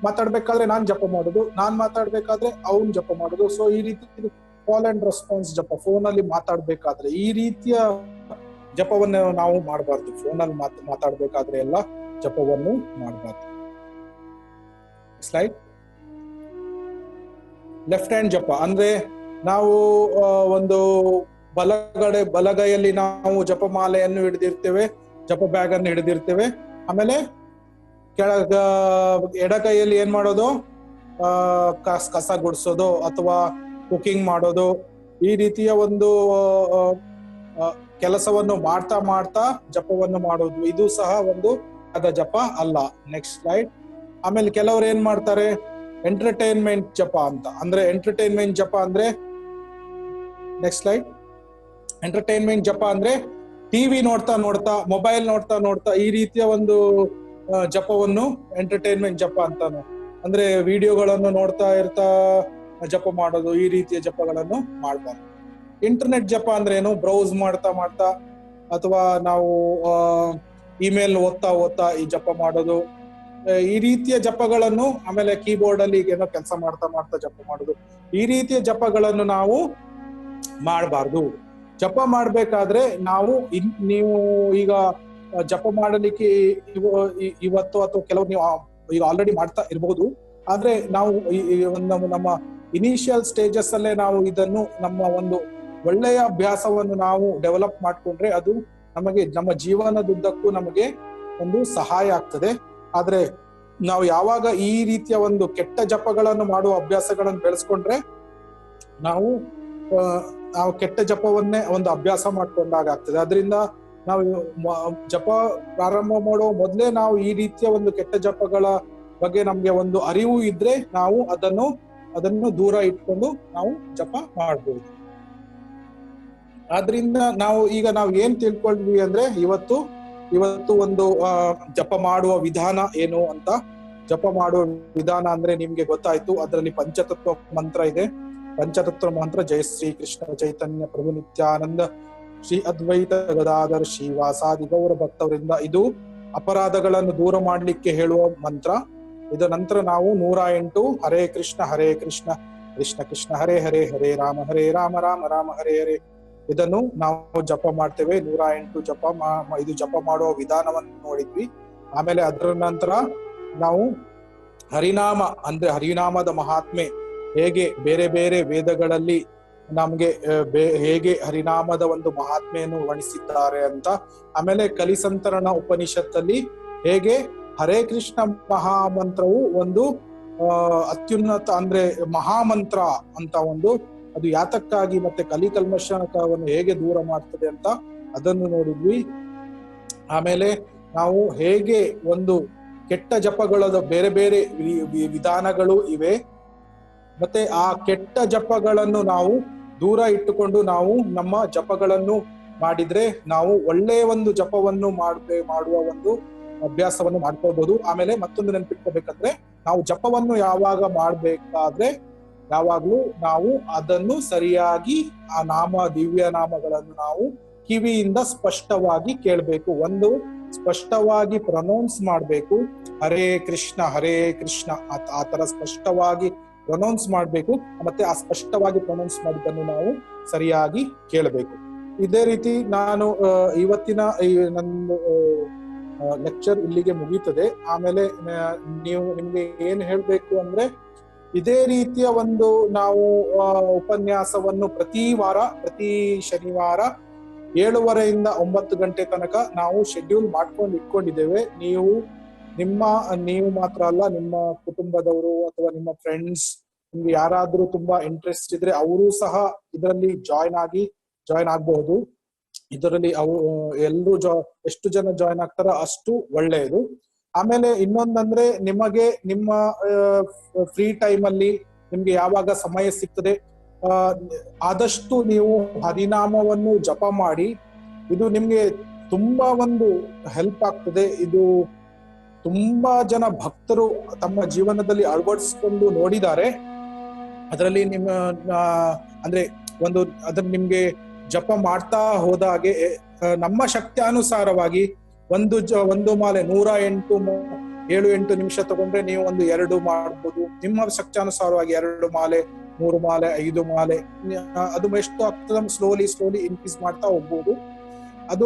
ಮಾತಾಡ್ಬೇಕಾದ್ರೆ ನಾನ್ ಜಪ ಮಾಡೋದು, ನಾನ್ ಮಾತಾಡ್ಬೇಕಾದ್ರೆ ಅವ್ನ್ ಜಪ ಮಾಡೋದು. ಸೊ ಈ ರೀತಿ ಕಾಲ್ ಅಂಡ್ ರೆಸ್ಪಾನ್ಸ್ ಜಪ, ಫೋನಲ್ಲಿ ಮಾತಾಡ್ಬೇಕಾದ್ರೆ ಈ ರೀತಿಯ ಜಪವನ್ನು ನಾವು ಮಾಡಬಾರ್ದು. ಫೋನಲ್ಲಿ ಮಾತಾಡ್ಬೇಕಾದ್ರೆ ಎಲ್ಲ ಜಪವನ್ನು ಮಾಡಬಾರ್ದು. ಸ್ಲೈಡ್. ಲೆಫ್ಟ್ ಹ್ಯಾಂಡ್ ಜಪ ಅಂದ್ರೆ ನಾವು ಒಂದು ಬಲಗೈಯಲ್ಲಿ ನಾವು ಜಪಮಾಲೆಯನ್ನು ಹಿಡಿದಿರ್ತೇವೆ, ಜಪ ಬ್ಯಾಗ್ ಅನ್ನು ಹಿಡಿದಿರ್ತೇವೆ. ಆಮೇಲೆ ಎಡಗೈಯಲ್ಲಿ ಏನ್ ಮಾಡೋದು, ಕಸ ಗುಡಿಸೋದು ಅಥವಾ ಕುಕಿಂಗ್ ಮಾಡೋದು, ಈ ರೀತಿಯ ಒಂದು ಕೆಲಸವನ್ನು ಮಾಡ್ತಾ ಜಪವನ್ನು ಮಾಡೋದು. ಇದು ಸಹ ಒಂದು ಅದ ಜಪ ಅಲ್ಲ. Next slide. ಆಮೇಲೆ ಕೆಲವರು ಏನ್ ಮಾಡ್ತಾರೆ, ಎಂಟರ್ಟೈನ್ಮೆಂಟ್ ಜಪ ಅಂತ. ಅಂದ್ರೆ ಎಂಟರ್ಟೈನ್ಮೆಂಟ್ ಜಪ ಅಂದ್ರೆ ನೆಕ್ಸ್ಟ್ ಸ್ಲೈಡ್. ಎಂಟರ್ಟೈನ್ಮೆಂಟ್ ಜಪ ಅಂದ್ರೆ ಟಿವಿ ನೋಡ್ತಾ ಮೊಬೈಲ್ ನೋಡ್ತಾ ಈ ರೀತಿಯ ಒಂದು ಜಪವನ್ನು ಎಂಟರ್ಟೈನ್ಮೆಂಟ್ ಜಪ ಅಂತಾನು. ಅಂದ್ರೆ ವಿಡಿಯೋಗಳನ್ನು ನೋಡ್ತಾ ಜಪ ಮಾಡೋದು, ಈ ರೀತಿಯ ಜಪಗಳನ್ನು ಮಾಡಬಾರ್ದು. ಇಂಟರ್ನೆಟ್ ಜಪ ಅಂದ್ರೆ ಏನು, ಬ್ರೌಸ್ ಮಾಡ್ತಾ ಅಥವಾ ನಾವು ಇಮೇಲ್ ಓದ್ತಾ ಈ ಜಪ ಮಾಡೋದು, ಈ ರೀತಿಯ ಜಪಗಳನ್ನು. ಆಮೇಲೆ ಕೀಬೋರ್ಡ್ ಅಲ್ಲಿ ಏನೋ ಕೆಲಸ ಮಾಡ್ತಾ ಜಪ ಮಾಡೋದು, ಈ ರೀತಿಯ ಜಪಗಳನ್ನು ನಾವು ಮಾಡಬಾರ್ದು. ಜಪ ಮಾಡ್ಬೇಕಾದ್ರೆ ನೀವು ಈಗ ಜಪ ಮಾಡಲಿಕ್ಕೆ ಇವತ್ತು ಅಥವಾ ಕೆಲವು ನೀವು ಈಗ ಆಲ್ರೆಡಿ ಮಾಡ್ತಾ ಇರ್ಬೋದು, ಆದ್ರೆ ನಾವು ನಮ್ಮ ಇನಿಷಿಯಲ್ ಸ್ಟೇಜಸ್ ಅಲ್ಲೇ ನಾವು ಇದನ್ನು ನಮ್ಮ ಒಂದು ಒಳ್ಳೆಯ ಅಭ್ಯಾಸವನ್ನು ನಾವು ಡೆವಲಪ್ ಮಾಡ್ಕೊಂಡ್ರೆ ಅದು ನಮ್ಮ ಜೀವನದುದ್ದಕ್ಕೂ ನಮಗೆ ಒಂದು ಸಹಾಯ ಆಗ್ತದೆ. ಆದ್ರೆ ನಾವು ಯಾವಾಗ ಈ ರೀತಿಯ ಒಂದು ಕೆಟ್ಟ ಜಪಗಳನ್ನು ಮಾಡುವ ಅಭ್ಯಾಸಗಳನ್ನು ಬೆಳೆಸ್ಕೊಂಡ್ರೆ ನಾವು ಕೆಟ್ಟ ಜಪವನ್ನೇ ಒಂದು ಅಭ್ಯಾಸ ಮಾಡ್ಕೊಂಡಾಗ ಆಗ್ತದೆ. ಅದರಿಂದ ನಾವು ಜಪ ಪ್ರಾರಂಭ ಮಾಡೋ ಮೊದಲೇ ನಾವು ಈ ರೀತಿಯ ಒಂದು ಕೆಟ್ಟ ಜಪಗಳ ಬಗ್ಗೆ ನಮ್ಗೆ ಒಂದು ಅರಿವು ಇದ್ರೆ ನಾವು ಅದನ್ನು ದೂರ ಇಟ್ಕೊಂಡು ನಾವು ಜಪ ಮಾಡ್ಬೋದು. ಆದ್ರಿಂದ ನಾವು ಏನ್ ತಿಳ್ಕೊಂಡ್ವಿ ಅಂದ್ರೆ ಇವತ್ತು ಒಂದು ಜಪ ಮಾಡುವ ವಿಧಾನ ಏನು ಅಂತ. ಜಪ ಮಾಡುವ ವಿಧಾನ ಅಂದ್ರೆ ನಿಮ್ಗೆ ಗೊತ್ತಾಯ್ತು. ಅದರಲ್ಲಿ ಪಂಚತತ್ವ ಮಂತ್ರ ಇದೆ. ಪಂಚತತ್ವ ಮಂತ್ರ ಜಯ ಶ್ರೀ ಕೃಷ್ಣ ಚೈತನ್ಯ ಪ್ರಭು ನಿತ್ಯಾನಂದ ಶ್ರೀ ಅದ್ವೈತ ಗದಾಧರ ಶ್ರೀವಾಸಾದಿ ಗೌರ ಭಕ್ತವರಿಂದ ಇದು ಅಪರಾಧಗಳನ್ನು ದೂರ ಮಾಡ್ಲಿಕ್ಕೆ ಹೇಳುವ ಮಂತ್ರ. ಇದರ ನಂತರ ನಾವು 108 ಹರೇ ಕೃಷ್ಣ ಕೃಷ್ಣ ಕೃಷ್ಣ ಹರೇ ಹರೇ ಹರೇ ರಾಮ ರಾಮ ರಾಮ ಹರೇ ಹರೇ ಇದನ್ನು ನಾವು ಜಪ ಮಾಡ್ತೇವೆ. 108 ಜಪ ಇದು ಜಪ ಮಾಡುವ ವಿಧಾನವನ್ನು ನೋಡಿದ್ವಿ. ಆಮೇಲೆ ಅದರ ನಂತರ ನಾವು ಹರಿನಾಮ ಅಂದ್ರೆ ಹರಿನಾಮದ ಮಹಾತ್ಮೆ ಹೇಗೆ ಬೇರೆ ಬೇರೆ ವೇದಗಳಲ್ಲಿ ನಮ್ಗೆ ಹೇಗೆ ಹರಿನಾಮದ ಒಂದು ಮಹಾತ್ಮೆಯನ್ನು ವರ್ಣಿಸಿದ್ದಾರೆ ಅಂತ, ಆಮೇಲೆ ಕಲಿಸಂತರಣ ಉಪನಿಷತ್ತಲ್ಲಿ ಹೇಗೆ ಹರೇ ಕೃಷ್ಣ ಮಹಾಮಂತ್ರವು ಒಂದು ಅತ್ಯುನ್ನತ ಅಂದ್ರೆ ಮಹಾಮಂತ್ರ ಅಂತ ಒಂದು, ಅದು ಯಾತಕ್ಕಾಗಿ ಮತ್ತೆ ಕಲಿಕಲ್ಮಶವನ್ನು ಹೇಗೆ ದೂರ ಮಾಡ್ತದೆ ಅಂತ ಅದನ್ನು ನೋಡಿದ್ವಿ. ಆಮೇಲೆ ನಾವು ಹೇಗೆ ಒಂದು ಕೆಟ್ಟ ಜಪಗಳ ಬೇರೆ ಬೇರೆ ವಿಧಾನಗಳು ಇವೆ, ಮತ್ತೆ ಆ ಕೆಟ್ಟ ಜಪಗಳನ್ನು ನಾವು ದೂರ ಇಟ್ಟುಕೊಂಡು ನಾವು ನಮ್ಮ ಜಪಗಳನ್ನು ಮಾಡಿದ್ರೆ ನಾವು ಒಳ್ಳೆಯ ಒಂದು ಜಪವನ್ನು ಮಾಡುವ ಒಂದು ಅಭ್ಯಾಸವನ್ನು ಮಾಡ್ಕೋಬಹುದು. ಆಮೇಲೆ ಮತ್ತೊಂದು ನೆನಪಿಟ್ಕೋಬೇಕಂದ್ರೆ, ನಾವು ಜಪವನ್ನು ಯಾವಾಗ ಮಾಡ್ಬೇಕಾದ್ರೆ ಯಾವಾಗ್ಲೂ ನಾವು ಅದನ್ನು ಸರಿಯಾಗಿ ಆ ದಿವ್ಯ ನಾಮಗಳನ್ನು ನಾವು ಕಿವಿಯಿಂದ ಸ್ಪಷ್ಟವಾಗಿ ಕೇಳಬೇಕು. ಒಂದು ಸ್ಪಷ್ಟವಾಗಿ ಪ್ರೊನೌನ್ಸ್ ಮಾಡ್ಬೇಕು, ಹರೇ ಕೃಷ್ಣ ಆ ತರ ಸ್ಪಷ್ಟವಾಗಿ ಪ್ರೊನೌನ್ಸ್ ಮಾಡ್ಬೇಕು. ಮತ್ತೆ ಆ ಸ್ಪಷ್ಟವಾಗಿ ಪ್ರೊನೌನ್ಸ್ ಮಾಡಿದ್ದನ್ನು ನಾವು ಸರಿಯಾಗಿ ಕೇಳಬೇಕು. ಇದೇ ರೀತಿ ನಾನು ಇವತ್ತಿನ ನನ್ನ ಲೆಕ್ಚರ್ ಇಲ್ಲಿಗೆ ಮುಗೀತದೆ. ಆಮೇಲೆ ನಿಮ್ಗೆ ಏನ್ ಹೇಳ್ಬೇಕು ಅಂದ್ರೆ, ಇದೇ ರೀತಿಯ ಒಂದು ನಾವು ಉಪನ್ಯಾಸವನ್ನು ಪ್ರತಿ ಶನಿವಾರ 7:30 9 ಗಂಟೆ ತನಕ ನಾವು ಶೆಡ್ಯೂಲ್ ಮಾಡ್ಕೊಂಡು ಇಟ್ಕೊಂಡಿದ್ದೇವೆ. ನೀವು ಮಾತ್ರ ಅಲ್ಲ, ನಿಮ್ಮ ಕುಟುಂಬದವರು ಅಥವಾ ನಿಮ್ಮ ಫ್ರೆಂಡ್ಸ್, ನಿಮ್ಗೆ ಯಾರಾದ್ರೂ ತುಂಬಾ ಇಂಟ್ರೆಸ್ಟ್ ಇದ್ರೆ ಅವರು ಸಹ ಇದರಲ್ಲಿ ಜಾಯಿನ್ ಆಗಬಹುದು. ಇದರಲ್ಲಿ ಎಲ್ಲರೂ ಎಷ್ಟು ಜನ ಜಾಯಿನ್ ಆಗ್ತಾರ ಅಷ್ಟು ಒಳ್ಳೆಯದು. ಆಮೇಲೆ ಇನ್ನೊಂದಂದ್ರೆ, ನಿಮಗೆ ನಿಮ್ಮ ಫ್ರೀ ಟೈಮ್ ಅಲ್ಲಿ ನಿಮ್ಗೆ ಯಾವಾಗ ಸಮಯ ಸಿಗ್ತದೆ ಆದಷ್ಟು ನೀವು ಹರಿನಾಮವನ್ನು ಜಪ ಮಾಡಿ. ಇದು ನಿಮ್ಗೆ ತುಂಬಾ ಒಂದು ಹೆಲ್ಪ್ ಆಗ್ತದೆ. ಇದು ತುಂಬಾ ಜನ ಭಕ್ತರು ತಮ್ಮ ಜೀವನದಲ್ಲಿ ಅಳವಡಿಸ್ಕೊಂಡು ನೋಡಿದ್ದಾರೆ. ಅದರಲ್ಲಿ ಅಂದ್ರೆ ಅದನ್ನ ನಿಮ್ಗೆ ಜಪ ಮಾಡ್ತಾ ಹೋದಾಗೆ ನಮ್ಮ ಶಕ್ತಿ ಅನುಸಾರವಾಗಿ ಒಂದು ಮಾಲೆ 108 ನಿಮಿಷ ತಗೊಂಡ್ರೆ ನೀವು ಒಂದು 2 ಮಾಡ್ಬೋದು. ನಿಮ್ಮ ಶಕ್ತಿಯಾನುಸಾರವಾಗಿ 2 ಮಾಲೆ, 3 ಮಾಲೆ, 5 ಮಾಲೆ, ಅದು ಎಷ್ಟು ಆಗ್ತದ ಸ್ಲೋಲಿ ಇನ್ಕ್ರೀಸ್ ಮಾಡ್ತಾ ಹೋಗ್ಬೋದು. ಅದು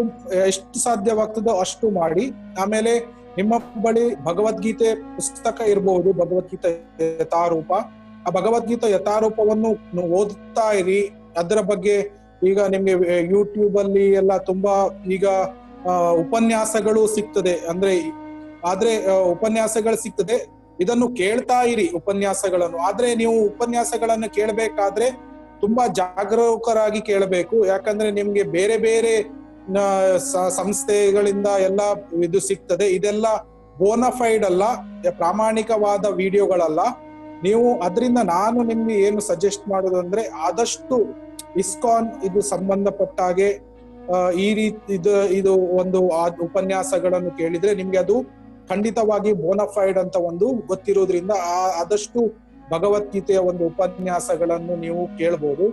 ಎಷ್ಟು ಸಾಧ್ಯವಾಗ್ತದೋ ಅಷ್ಟು ಮಾಡಿ. ಆಮೇಲೆ ನಿಮ್ಮ ಬಳಿ ಭಗವದ್ಗೀತೆ ಪುಸ್ತಕ ಇರಬಹುದು, ಭಗವದ್ಗೀತೆ ಯಥಾರೂಪ. ಆ ಭಗವದ್ಗೀತಾ ಯಥಾರೂಪವನ್ನು ಓದುತ್ತಾ ಇರಿ. ಅದರ ಬಗ್ಗೆ ಈಗ ನಿಮ್ಗೆ ಯೂಟ್ಯೂಬ್ ಅಲ್ಲಿ ಎಲ್ಲ ತುಂಬಾ ಈಗ ಉಪನ್ಯಾಸಗಳು ಸಿಗ್ತದೆ. ಉಪನ್ಯಾಸಗಳು ಸಿಗ್ತದೆ, ಇದನ್ನು ಕೇಳ್ತಾ ಇರಿ ಉಪನ್ಯಾಸಗಳನ್ನು. ಆದ್ರೆ ನೀವು ಉಪನ್ಯಾಸಗಳನ್ನು ಕೇಳಬೇಕಾದ್ರೆ ತುಂಬಾ ಜಾಗರೂಕರಾಗಿ ಕೇಳಬೇಕು. ಯಾಕಂದ್ರೆ ನಿಮ್ಗೆ ಬೇರೆ ಬೇರೆ ಸಂಸ್ಥೆಗಳಿಂದ ಎಲ್ಲ ಇದು ಸಿಗ್ತದೆ. ಇದೆಲ್ಲ ಬೋನಫೈಡ್ ಅಲ್ಲ, ಪ್ರಾಮಾಣಿಕವಾದ ವಿಡಿಯೋಗಳಲ್ಲ. ನೀವು ಅದರಿಂದ ನಾನು ನಿಮ್ಗೆ ಏನು ಸಜೆಸ್ಟ್ ಮಾಡೋದು ಅಂದ್ರೆ, ಆದಷ್ಟು ಇಸ್ಕಾನ್ ಇದು ಸಂಬಂಧಪಟ್ಟ ಹಾಗೆ ಈ ರೀತಿ ಇದು ಒಂದು ಉಪನ್ಯಾಸಗಳನ್ನು ಕೇಳಿದ್ರೆ ನಿಮ್ಗೆ ಅದು ಖಂಡಿತವಾಗಿ ಬೋನಫೈಡ್ ಅಂತ ಒಂದು ಗೊತ್ತಿರೋದ್ರಿಂದ ಆದಷ್ಟು ಭಗವದ್ಗೀತೆಯ ಒಂದು ಉಪನ್ಯಾಸಗಳನ್ನು ನೀವು ಕೇಳ್ಬೋದು.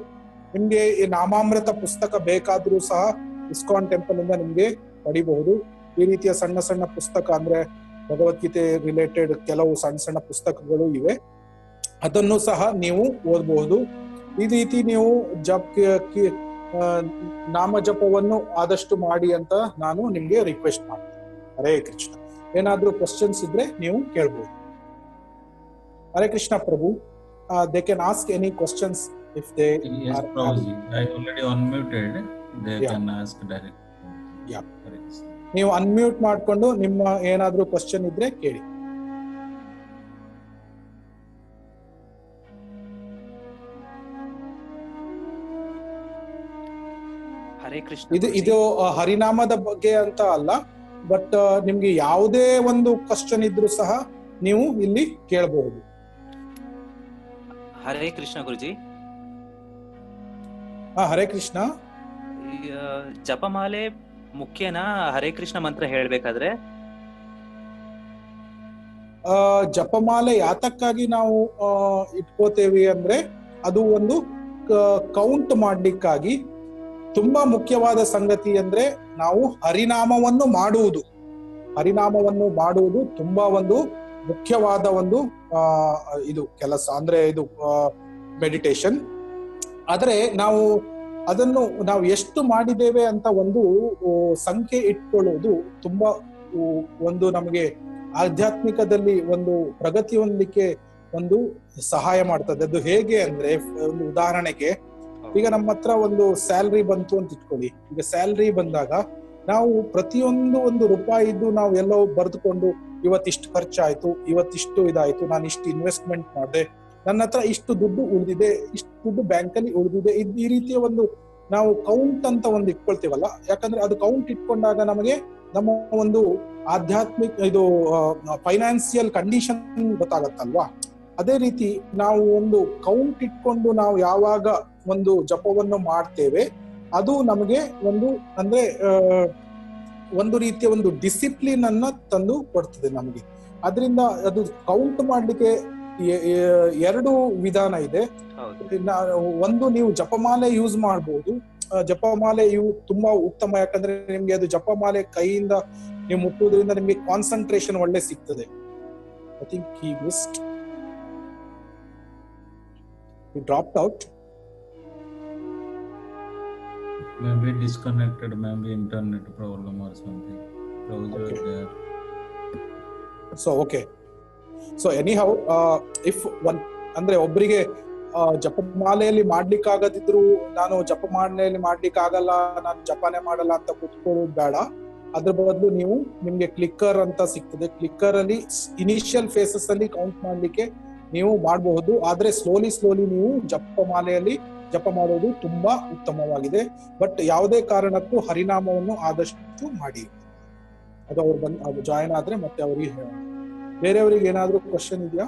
ನಿಮ್ಗೆ ಈ ನಾಮಾಮೃತ ಪುಸ್ತಕ ಬೇಕಾದ್ರೂ ಸಹ ಇಸ್ಕಾನ್ ಟೆಂಪಲ್ ಇಂದ ನಿಮ್ಗೆ ಪಡಿಬಹುದು. ಈ ರೀತಿಯ ಸಣ್ಣ ಸಣ್ಣ ಪುಸ್ತಕ ಅಂದ್ರೆ ಭಗವದ್ಗೀತೆ ರಿಲೇಟೆಡ್ ಕೆಲವು ಸಣ್ಣ ಪುಸ್ತಕಗಳು ಇವೆ, ಅದನ್ನು ಸಹ ನೀವು ಓದಬಹುದು. ಈ ರೀತಿ ನೀವು ನಾಮ ಜಪವನ್ನು ಆದಷ್ಟು ಮಾಡಿ ಅಂತ ನಾನು ನಿಮ್ಗೆ ರಿಕ್ವೆಸ್ಟ್ ಮಾಡ್ತೀನಿ. ಹರೇ ಕೃಷ್ಣ. ಏನಾದ್ರೂ ಕ್ವಶನ್ಸ್ ಇದ್ರೆ ನೀವು ಕೇಳ್ಬೋದು. ಹರೇ ಕೃಷ್ಣ ಪ್ರಭು. They can ask any questions if they Yes, Prabhuji. I already unmuted. They can ask directly. Yeah. ನೀವು ಅನ್ಮ್ಯೂಟ್ ಮಾಡ್ಕೊಂಡು ನಿಮ್ಮ ಏನಾದ್ರೂ ಕ್ವಶನ್ ಇದ್ರೆ ಕೇಳಿ. ಹರೇ ಕೃಷ್ಣ. ಇದು ಹರಿನಾಮದ ಬಗ್ಗೆ ಅಂತ ಅಲ್ಲ, ಬಟ್ ನಿಮ್ಗೆ ಯಾವುದೇ ಒಂದು ಕ್ವಶನ್ ಇದ್ರೂ ಸಹ ನೀವು ಇಲ್ಲಿ ಕೇಳಬಹುದು. ಹರೇ ಕೃಷ್ಣ ಗುರುಜಿ. ಹರೇ ಕೃಷ್ಣ. ಜಪಮಾಲೆ ಮುಖ್ಯನಾ ಹರೇ ಕೃಷ್ಣ ಮಂತ್ರ ಹೇಳ್ಬೇಕಾದ್ರೆ? ಜಪಮಾಲೆ ಯಾತಕ್ಕಾಗಿ ನಾವು ಇಟ್ಕೋತೇವೆ ಅಂದ್ರೆ, ಅದು ಒಂದು ಕೌಂಟ್ ಮಾಡ್ಲಿಕ್ಕಾಗಿ. ತುಂಬಾ ಮುಖ್ಯವಾದ ಸಂಗತಿ ಅಂದ್ರೆ ನಾವು ಹರಿನಾಮವನ್ನು ಮಾಡುವುದು ತುಂಬಾ ಒಂದು ಮುಖ್ಯವಾದ ಒಂದು ಇದು ಕೆಲಸ, ಅಂದ್ರೆ ಇದು ಮೆಡಿಟೇಷನ್. ಆದ್ರೆ ನಾವು ಎಷ್ಟು ಮಾಡಿದ್ದೇವೆ ಅಂತ ಒಂದು ಸಂಖ್ಯೆ ಇಟ್ಕೊಳ್ಳೋದು ತುಂಬಾ ಒಂದು ನಮಗೆ ಆಧ್ಯಾತ್ಮಿಕದಲ್ಲಿ ಒಂದು ಪ್ರಗತಿ ಹೊಂದಲಿಕ್ಕೆ ಒಂದು ಸಹಾಯ ಮಾಡ್ತದೆ. ಅದು ಹೇಗೆ ಅಂದ್ರೆ, ಒಂದು ಉದಾಹರಣೆಗೆ, ಈಗ ನಮ್ಮ ಹತ್ರ ಒಂದು ಸ್ಯಾಲ್ರಿ ಬಂತು ಅಂತ ಇಟ್ಕೊಳ್ಳಿ. ಈಗ ಸ್ಯಾಲ್ರಿ ಬಂದಾಗ ನಾವು ಪ್ರತಿಯೊಂದು ಒಂದು ರೂಪಾಯಿದ್ದು ನಾವು ಎಲ್ಲೋ ಬರೆದುಕೊಂಡು, ಇವತ್ತಿಷ್ಟು ಖರ್ಚಾಯ್ತು, ಇವತ್ತಿಷ್ಟು ಇದಾಯ್ತು, ನಾನು ಇಷ್ಟು ಇನ್ವೆಸ್ಟ್ಮೆಂಟ್ ಮಾಡಿದೆ, ನನ್ನ ಹತ್ರ ಇಷ್ಟು ದುಡ್ಡು ಉಳಿದಿದೆ, ಇಷ್ಟು ದುಡ್ಡು ಬ್ಯಾಂಕಲ್ಲಿ ಉಳಿದಿದೆ, ಈ ರೀತಿಯ ಒಂದು ನಾವು ಕೌಂಟ್ ಅಂತ ಒಂದು ಇಟ್ಕೊಳ್ತೀವಲ್ಲ. ಯಾಕಂದ್ರೆ ಅದು ಕೌಂಟ್ ಇಟ್ಕೊಂಡಾಗ ನಮಗೆ ನಮ್ಮ ಒಂದು ಆಧ್ಯಾತ್ಮಿಕ ಇದು ಫೈನಾನ್ಸಿಯಲ್ ಕಂಡೀಷನ್ ಗೊತ್ತಾಗತ್ತಲ್ವಾ. ಅದೇ ರೀತಿ ನಾವು ಒಂದು ಕೌಂಟ್ ಇಟ್ಕೊಂಡು ನಾವು ಯಾವಾಗ ಒಂದು ಜಪವನ್ನು ಮಾಡ್ತೇವೆ, ಅದು ನಮಗೆ ಒಂದು ಅಂದ್ರೆ ಒಂದು ರೀತಿಯ ಒಂದು ಡಿಸಿಪ್ಲಿನ್ ಅನ್ನ ತಂದು ಕೊಡ್ತದೆ ನಮಗೆ. ಅದರಿಂದ ಅದು ಕೌಂಟ್ ಮಾಡ್ಲಿಕ್ಕೆ ಎರಡು ವಿಧಾನ ಇದೆ. ಒಂದು, ನೀವು ಜಪಮಾಲೆ ಯೂಸ್ ಮಾಡಬಹುದು. ಜಪಮಾಲೆ ಇವು ತುಂಬಾ ಉತ್ತಮ, ಯಾಕಂದ್ರೆ ನಿಮ್ಗೆ ಅದು ಜಪಮಾಲೆ ಕೈಯಿಂದ ನೀವು ಮುಟ್ಟುವುದರಿಂದ ನಿಮ್ಗೆ ಕಾನ್ಸಂಟ್ರೇಷನ್ ಒಳ್ಳೆ ಸಿಗ್ತದೆ. I think he missed. He dropped out. Maybe disconnected, maybe internet problem or something. Browser there. So okay. So anyhow, if one ಅಂದ್ರೆ ಒಬ್ಬರಿಗೆ ಜಪಮಾಲೆಯಲ್ಲಿ ಮಾಡ್ಲಿಕ್ಕಾಗದಿದ್ರು, ನಾನು ಜಪಮಾಲೆಯಲ್ಲಿ ಮಾಡ್ಲಿಕ್ಕಾಗಲ್ಲ, ನಾನು ಜಪನೆ ಮಾಡಲ್ಲ ಅಂತ ಕೂತ್ಕೊಳ್ಳೋದು ಬೇಡ. ಅದ್ರ ಬದಲು ನೀವು, ನಿಮ್ಗೆ ಕ್ಲಿಕ್ಕರ್ ಅಂತ ಸಿಗ್ತದೆ. ಕ್ಲಿಕ್ಕರ್ ಅಲ್ಲಿ ಇನಿಷಿಯಲ್ ಫೇಸಸ್ ಅಲ್ಲಿ ಕೌಂಟ್ ಮಾಡ್ಲಿಕ್ಕೆ ನೀವು ಮಾಡಬಹುದು. ಆದ್ರೆ ಸ್ಲೋಲಿ ನೀವು ಜಪಮಾಲೆಯಲ್ಲಿ ಜಪ ಮಾಡೋದು ತುಂಬಾ ಉತ್ತಮವಾಗಿದೆ. ಬಟ್ ಯಾವುದೇ ಕಾರಣಕ್ಕೂ ಹರಿನಾಮವನ್ನು ಆದಷ್ಟು ಮಾಡಿ. ಅದು ಅವ್ರು ಅದು ಜಾಯಿನ್ ಆದ್ರೆ ಮತ್ತೆ ಅವ್ರಿಗೆ ಹೇಳೋಣ. ಬೇರೆಯವ್ರಿಗೆ ಏನಾದ್ರೂ ಕ್ವಶನ್ ಇದೆಯಾ?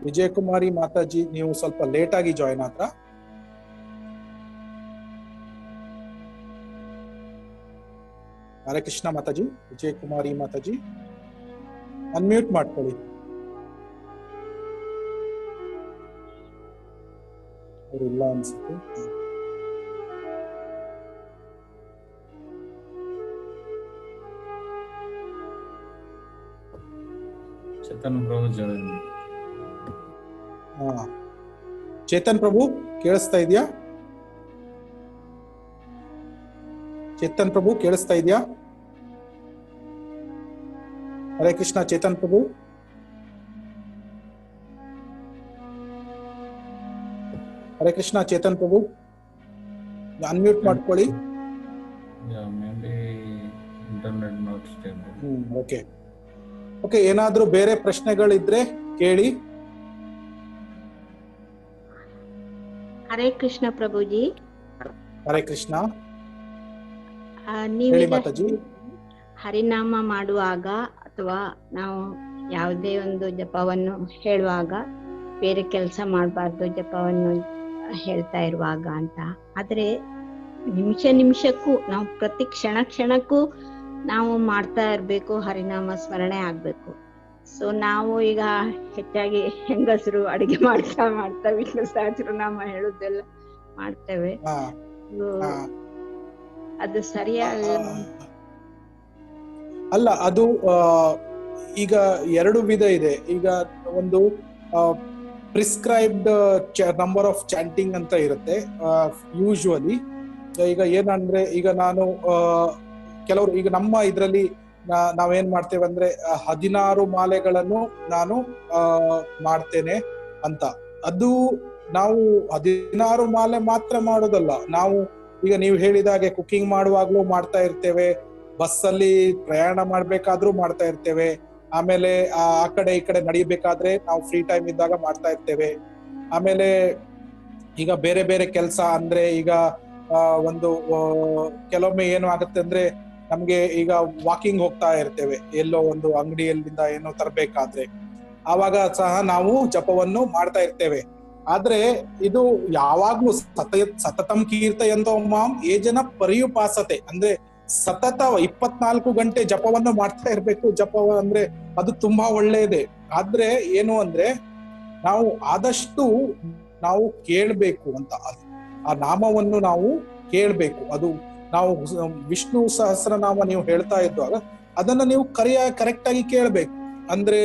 ವಿಜಯಕುಮಾರಿ ಮಾತಾಜಿ, ನೀವು ಸ್ವಲ್ಪ ಲೇಟ್ ಆಗಿ ಜಾಯಿನ್ ಆದ್ರ. ಹರೇ ಕೃಷ್ಣ ಮಾತಾಜಿ. ವಿಜಯಕುಮಾರಿ ಮಾತಾಜಿ, ಅನ್ಮ್ಯೂಟ್ ಮಾಡ್ಕೊಳ್ಳಿ. ಅವ್ರಿಲ್ಲ ಅನ್ಸುತ್ತೆ. ಚೇತನ್ ಪ್ರಭು ಜಾಯಿನ್. ಚೇತನ್ ಪ್ರಭು ಕೇಳಿಸ್ತಾ ಇದೆಯಾ? ಚೇತನ್ ಪ್ರಭು ಕೇಳಿಸ್ತಾ ಇದೆಯಾ? ಹರೇ ಕೃಷ್ಣ ಚೇತನ್ ಪ್ರಭು. ಹರೇ ಕೃಷ್ಣ ಚೇತನ್ ಪ್ರಭು, ಅನ್ಮ್ಯೂಟ್ ಮಾಡ್ಕೊಳ್ಳಿ. Internet not stable. Okay okay. ಏನಾದ್ರೂ ಬೇರೆ ಪ್ರಶ್ನೆಗಳಿದ್ರೆ ಕೇಳಿ. ಹರೇ ಕೃಷ್ಣ ಪ್ರಭುಜಿ. ಹರೇ ಕೃಷ್ಣ. ನೀವು ಮಾತಾಜಿ. ಹರಿನಾಮ ಮಾಡುವಾಗ ಅಥವಾ ನಾವು ಯಾವುದೇ ಒಂದು ಜಪವನ್ನು ಹೇಳುವಾಗ ಬೇರೆ ಕೆಲಸ ಮಾಡಬಾರ್ದು ಜಪವನ್ನು ಹೇಳ್ತಾ ಇರುವಾಗ ಅಂತ. ಆದ್ರೆ ನಿಮಿಷಕ್ಕೂ ನಾವು ಪ್ರತಿ ಕ್ಷಣಕ್ಕೂ ನಾವು ಮಾಡ್ತಾ ಇರ್ಬೇಕು, ಹರಿನಾಮ ಸ್ಮರಣೆ ಆಗ್ಬೇಕು. ಸೊ ನಾವು ಈಗ ಹೆಚ್ಚಾಗಿ ಹೆಂಗಸರು ಅಡಿಗೆ ಮಾಡ್ತಾ ವಿಷ್ಣು ಸಹಸ್ರನಾಮ ಹೇಳುದೆಲ್ಲ ಮಾಡ್ತೇವೆ. ಅದು ಸರಿಯಾಗಿ ಅಲ್ಲ. ಅದು ಈಗ ಎರಡು ವಿಧ ಇದೆ. ಈಗ ಒಂದು ಪ್ರಿಸ್ಕ್ರೈಬ್ಡ್ ನಂಬರ್ ಆಫ್ ಚಾಂಟಿಂಗ್ ಅಂತ ಇರುತ್ತೆ ಯೂಶುವಲಿ. ಈಗ ಏನಂದ್ರೆ, ಈಗ ನಾನು ಕೆಲವರು, ಈಗ ನಮ್ಮ ಇದ್ರಲ್ಲಿ ನಾವೇನ್ ಮಾಡ್ತೇವೆ ಅಂದ್ರೆ 16 ಮಾಲೆಗಳನ್ನು ನಾನು ಮಾಡ್ತೇನೆ ಅಂತ. ಅದು ನಾವು 16 ಮಾಲೆ ಮಾತ್ರ ಮಾಡೋದಲ್ಲ. ನಾವು ಈಗ ನೀವು ಹೇಳಿದಾಗೆ ಕುಕಿಂಗ್ ಮಾಡುವಾಗ್ಲೂ ಮಾಡ್ತಾ ಇರ್ತೇವೆ, ಬಸ್ಸಲ್ಲಿ ಪ್ರಯಾಣ ಮಾಡ್ಬೇಕಾದ್ರೂ ಮಾಡ್ತಾ ಇರ್ತೇವೆ, ಆಮೇಲೆ ಆ ಕಡೆ ಈ ಕಡೆ ನಡಿಬೇಕಾದ್ರೆ ನಾವು ಫ್ರೀ ಟೈಮ್ ಇದ್ದಾಗ ಮಾಡ್ತಾ ಇರ್ತೇವೆ. ಆಮೇಲೆ ಈಗ ಬೇರೆ ಬೇರೆ ಕೆಲಸ ಅಂದ್ರೆ, ಈಗ ಒಂದು ಕೆಲವೊಮ್ಮೆ ಏನು ಆಗುತ್ತೆ ಅಂದ್ರೆ, ನಮ್ಗೆ ಈಗ ವಾಕಿಂಗ್ ಹೋಗ್ತಾ ಇರ್ತೇವೆ, ಎಲ್ಲೋ ಒಂದು ಅಂಗಡಿಯಲ್ಲಿಂದ ಏನೋ ತರಬೇಕಾದ್ರೆ, ಆವಾಗ ಸಹ ನಾವು ಜಪವನ್ನು ಮಾಡ್ತಾ ಇರ್ತೇವೆ. ಆದ್ರೆ ಇದು ಯಾವಾಗ್ಲೂ ಸತತಂ ಕೀರ್ತಯಂತೋ ಮಾಂ ಯೇ ಜನ ಪರ್ಯುಪಾಸತೆ ಅಂದ್ರೆ ಸತತ 24 ಗಂಟೆ ಜಪವನ್ನು ಮಾಡ್ತಾ ಇರ್ಬೇಕು. ಜಪ ಅಂದ್ರೆ ಅದು ತುಂಬಾ ಒಳ್ಳೆಯದೇ. ಆದ್ರೆ ಏನು ಅಂದ್ರೆ, ನಾವು ಆದಷ್ಟು ನಾವು ಕೇಳ್ಬೇಕು ಅಂತ, ಆ ನಾಮವನ್ನು ನಾವು ಕೇಳ್ಬೇಕು. ಅದು ನಾವು ವಿಷ್ಣು ಸಹಸ್ರನಾಮ ನೀವು ಹೇಳ್ತಾ ಇದ್ದಾಗ ಅದನ್ನ ನೀವು ಕರೆಕ್ಟ್ ಆಗಿ ಕೇಳ್ಬೇಕು. ಅಂದ್ರೆ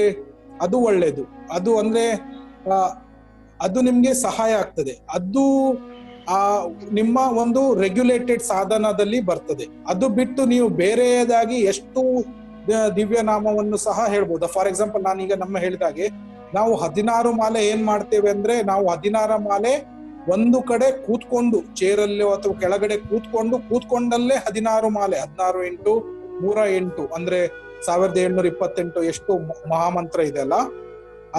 ಅದು ಒಳ್ಳೇದು. ಅದು ಅಂದ್ರೆ ಅದು ನಿಮ್ಗೆ ಸಹಾಯ ಆಗ್ತದೆ. ಅದು ಆ ನಿಮ್ಮ ಒಂದು ರೆಗ್ಯುಲೇಟೆಡ್ ಸಾಧನದಲ್ಲಿ ಬರ್ತದೆ. ಅದು ಬಿಟ್ಟು ನೀವು ಬೇರೆದಾಗಿ ಎಷ್ಟು ದಿವ್ಯ ನಾಮವನ್ನು ಸಹ ಹೇಳ್ಬೋದು. ಫಾರ್ ಎಕ್ಸಾಂಪಲ್ ನಾನೀಗ ನಮ್ಮ ಹೇಳಿದಾಗೆ ನಾವು 16 ಮಾಲೆ ಏನ್ ಮಾಡ್ತೇವೆ ಅಂದ್ರೆ, ನಾವು 16 ಮಾಲೆ ಒಂದು ಕಡೆ ಕೂತ್ಕೊಂಡು ಚೇರಲ್ಲೋ ಅಥವಾ ಕೆಳಗಡೆ ಕೂತ್ಕೊಂಡಲ್ಲೇ 16 ಮಾಲೆ, 16 × 108 ಅಂದ್ರೆ 1728 ಎಷ್ಟು ಮಹಾಮಂತ್ರ ಇದೆ ಅಲ್ಲ,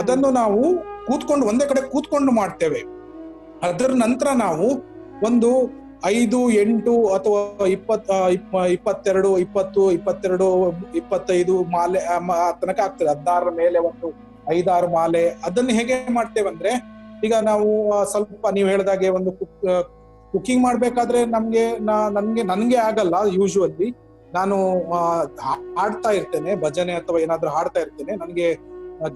ಅದನ್ನು ನಾವು ಒಂದೇ ಕಡೆ ಕೂತ್ಕೊಂಡು ಮಾಡ್ತೇವೆ. ಅದರ ನಂತರ ನಾವು ಒಂದು 5, 8 ಅಥವಾ 22, 20, 22, 25 ಮಾಲೆ ತನಕ ಆಗ್ತದೆ. 16 ಮೇಲೆ ಒಂದು 5-6 ಮಾಲೆ. ಅದನ್ನು ಹೇಗೆ ಮಾಡ್ತೇವೆ ಅಂದ್ರೆ, ಈಗ ನಾವು ಸ್ವಲ್ಪ ನೀವು ಹೇಳಿದಾಗೆ ಒಂದು ಕುಕಿಂಗ್ ಮಾಡ್ಬೇಕಾದ್ರೆ ನನ್ಗೆ ಆಗಲ್ಲ. ಯೂಶುವಲಿ ನಾನು ಹಾಡ್ತಾ ಇರ್ತೇನೆ, ಭಜನೆ ಅಥವಾ ಏನಾದ್ರೂ ಹಾಡ್ತಾ ಇರ್ತೇನೆ, ನನ್ಗೆ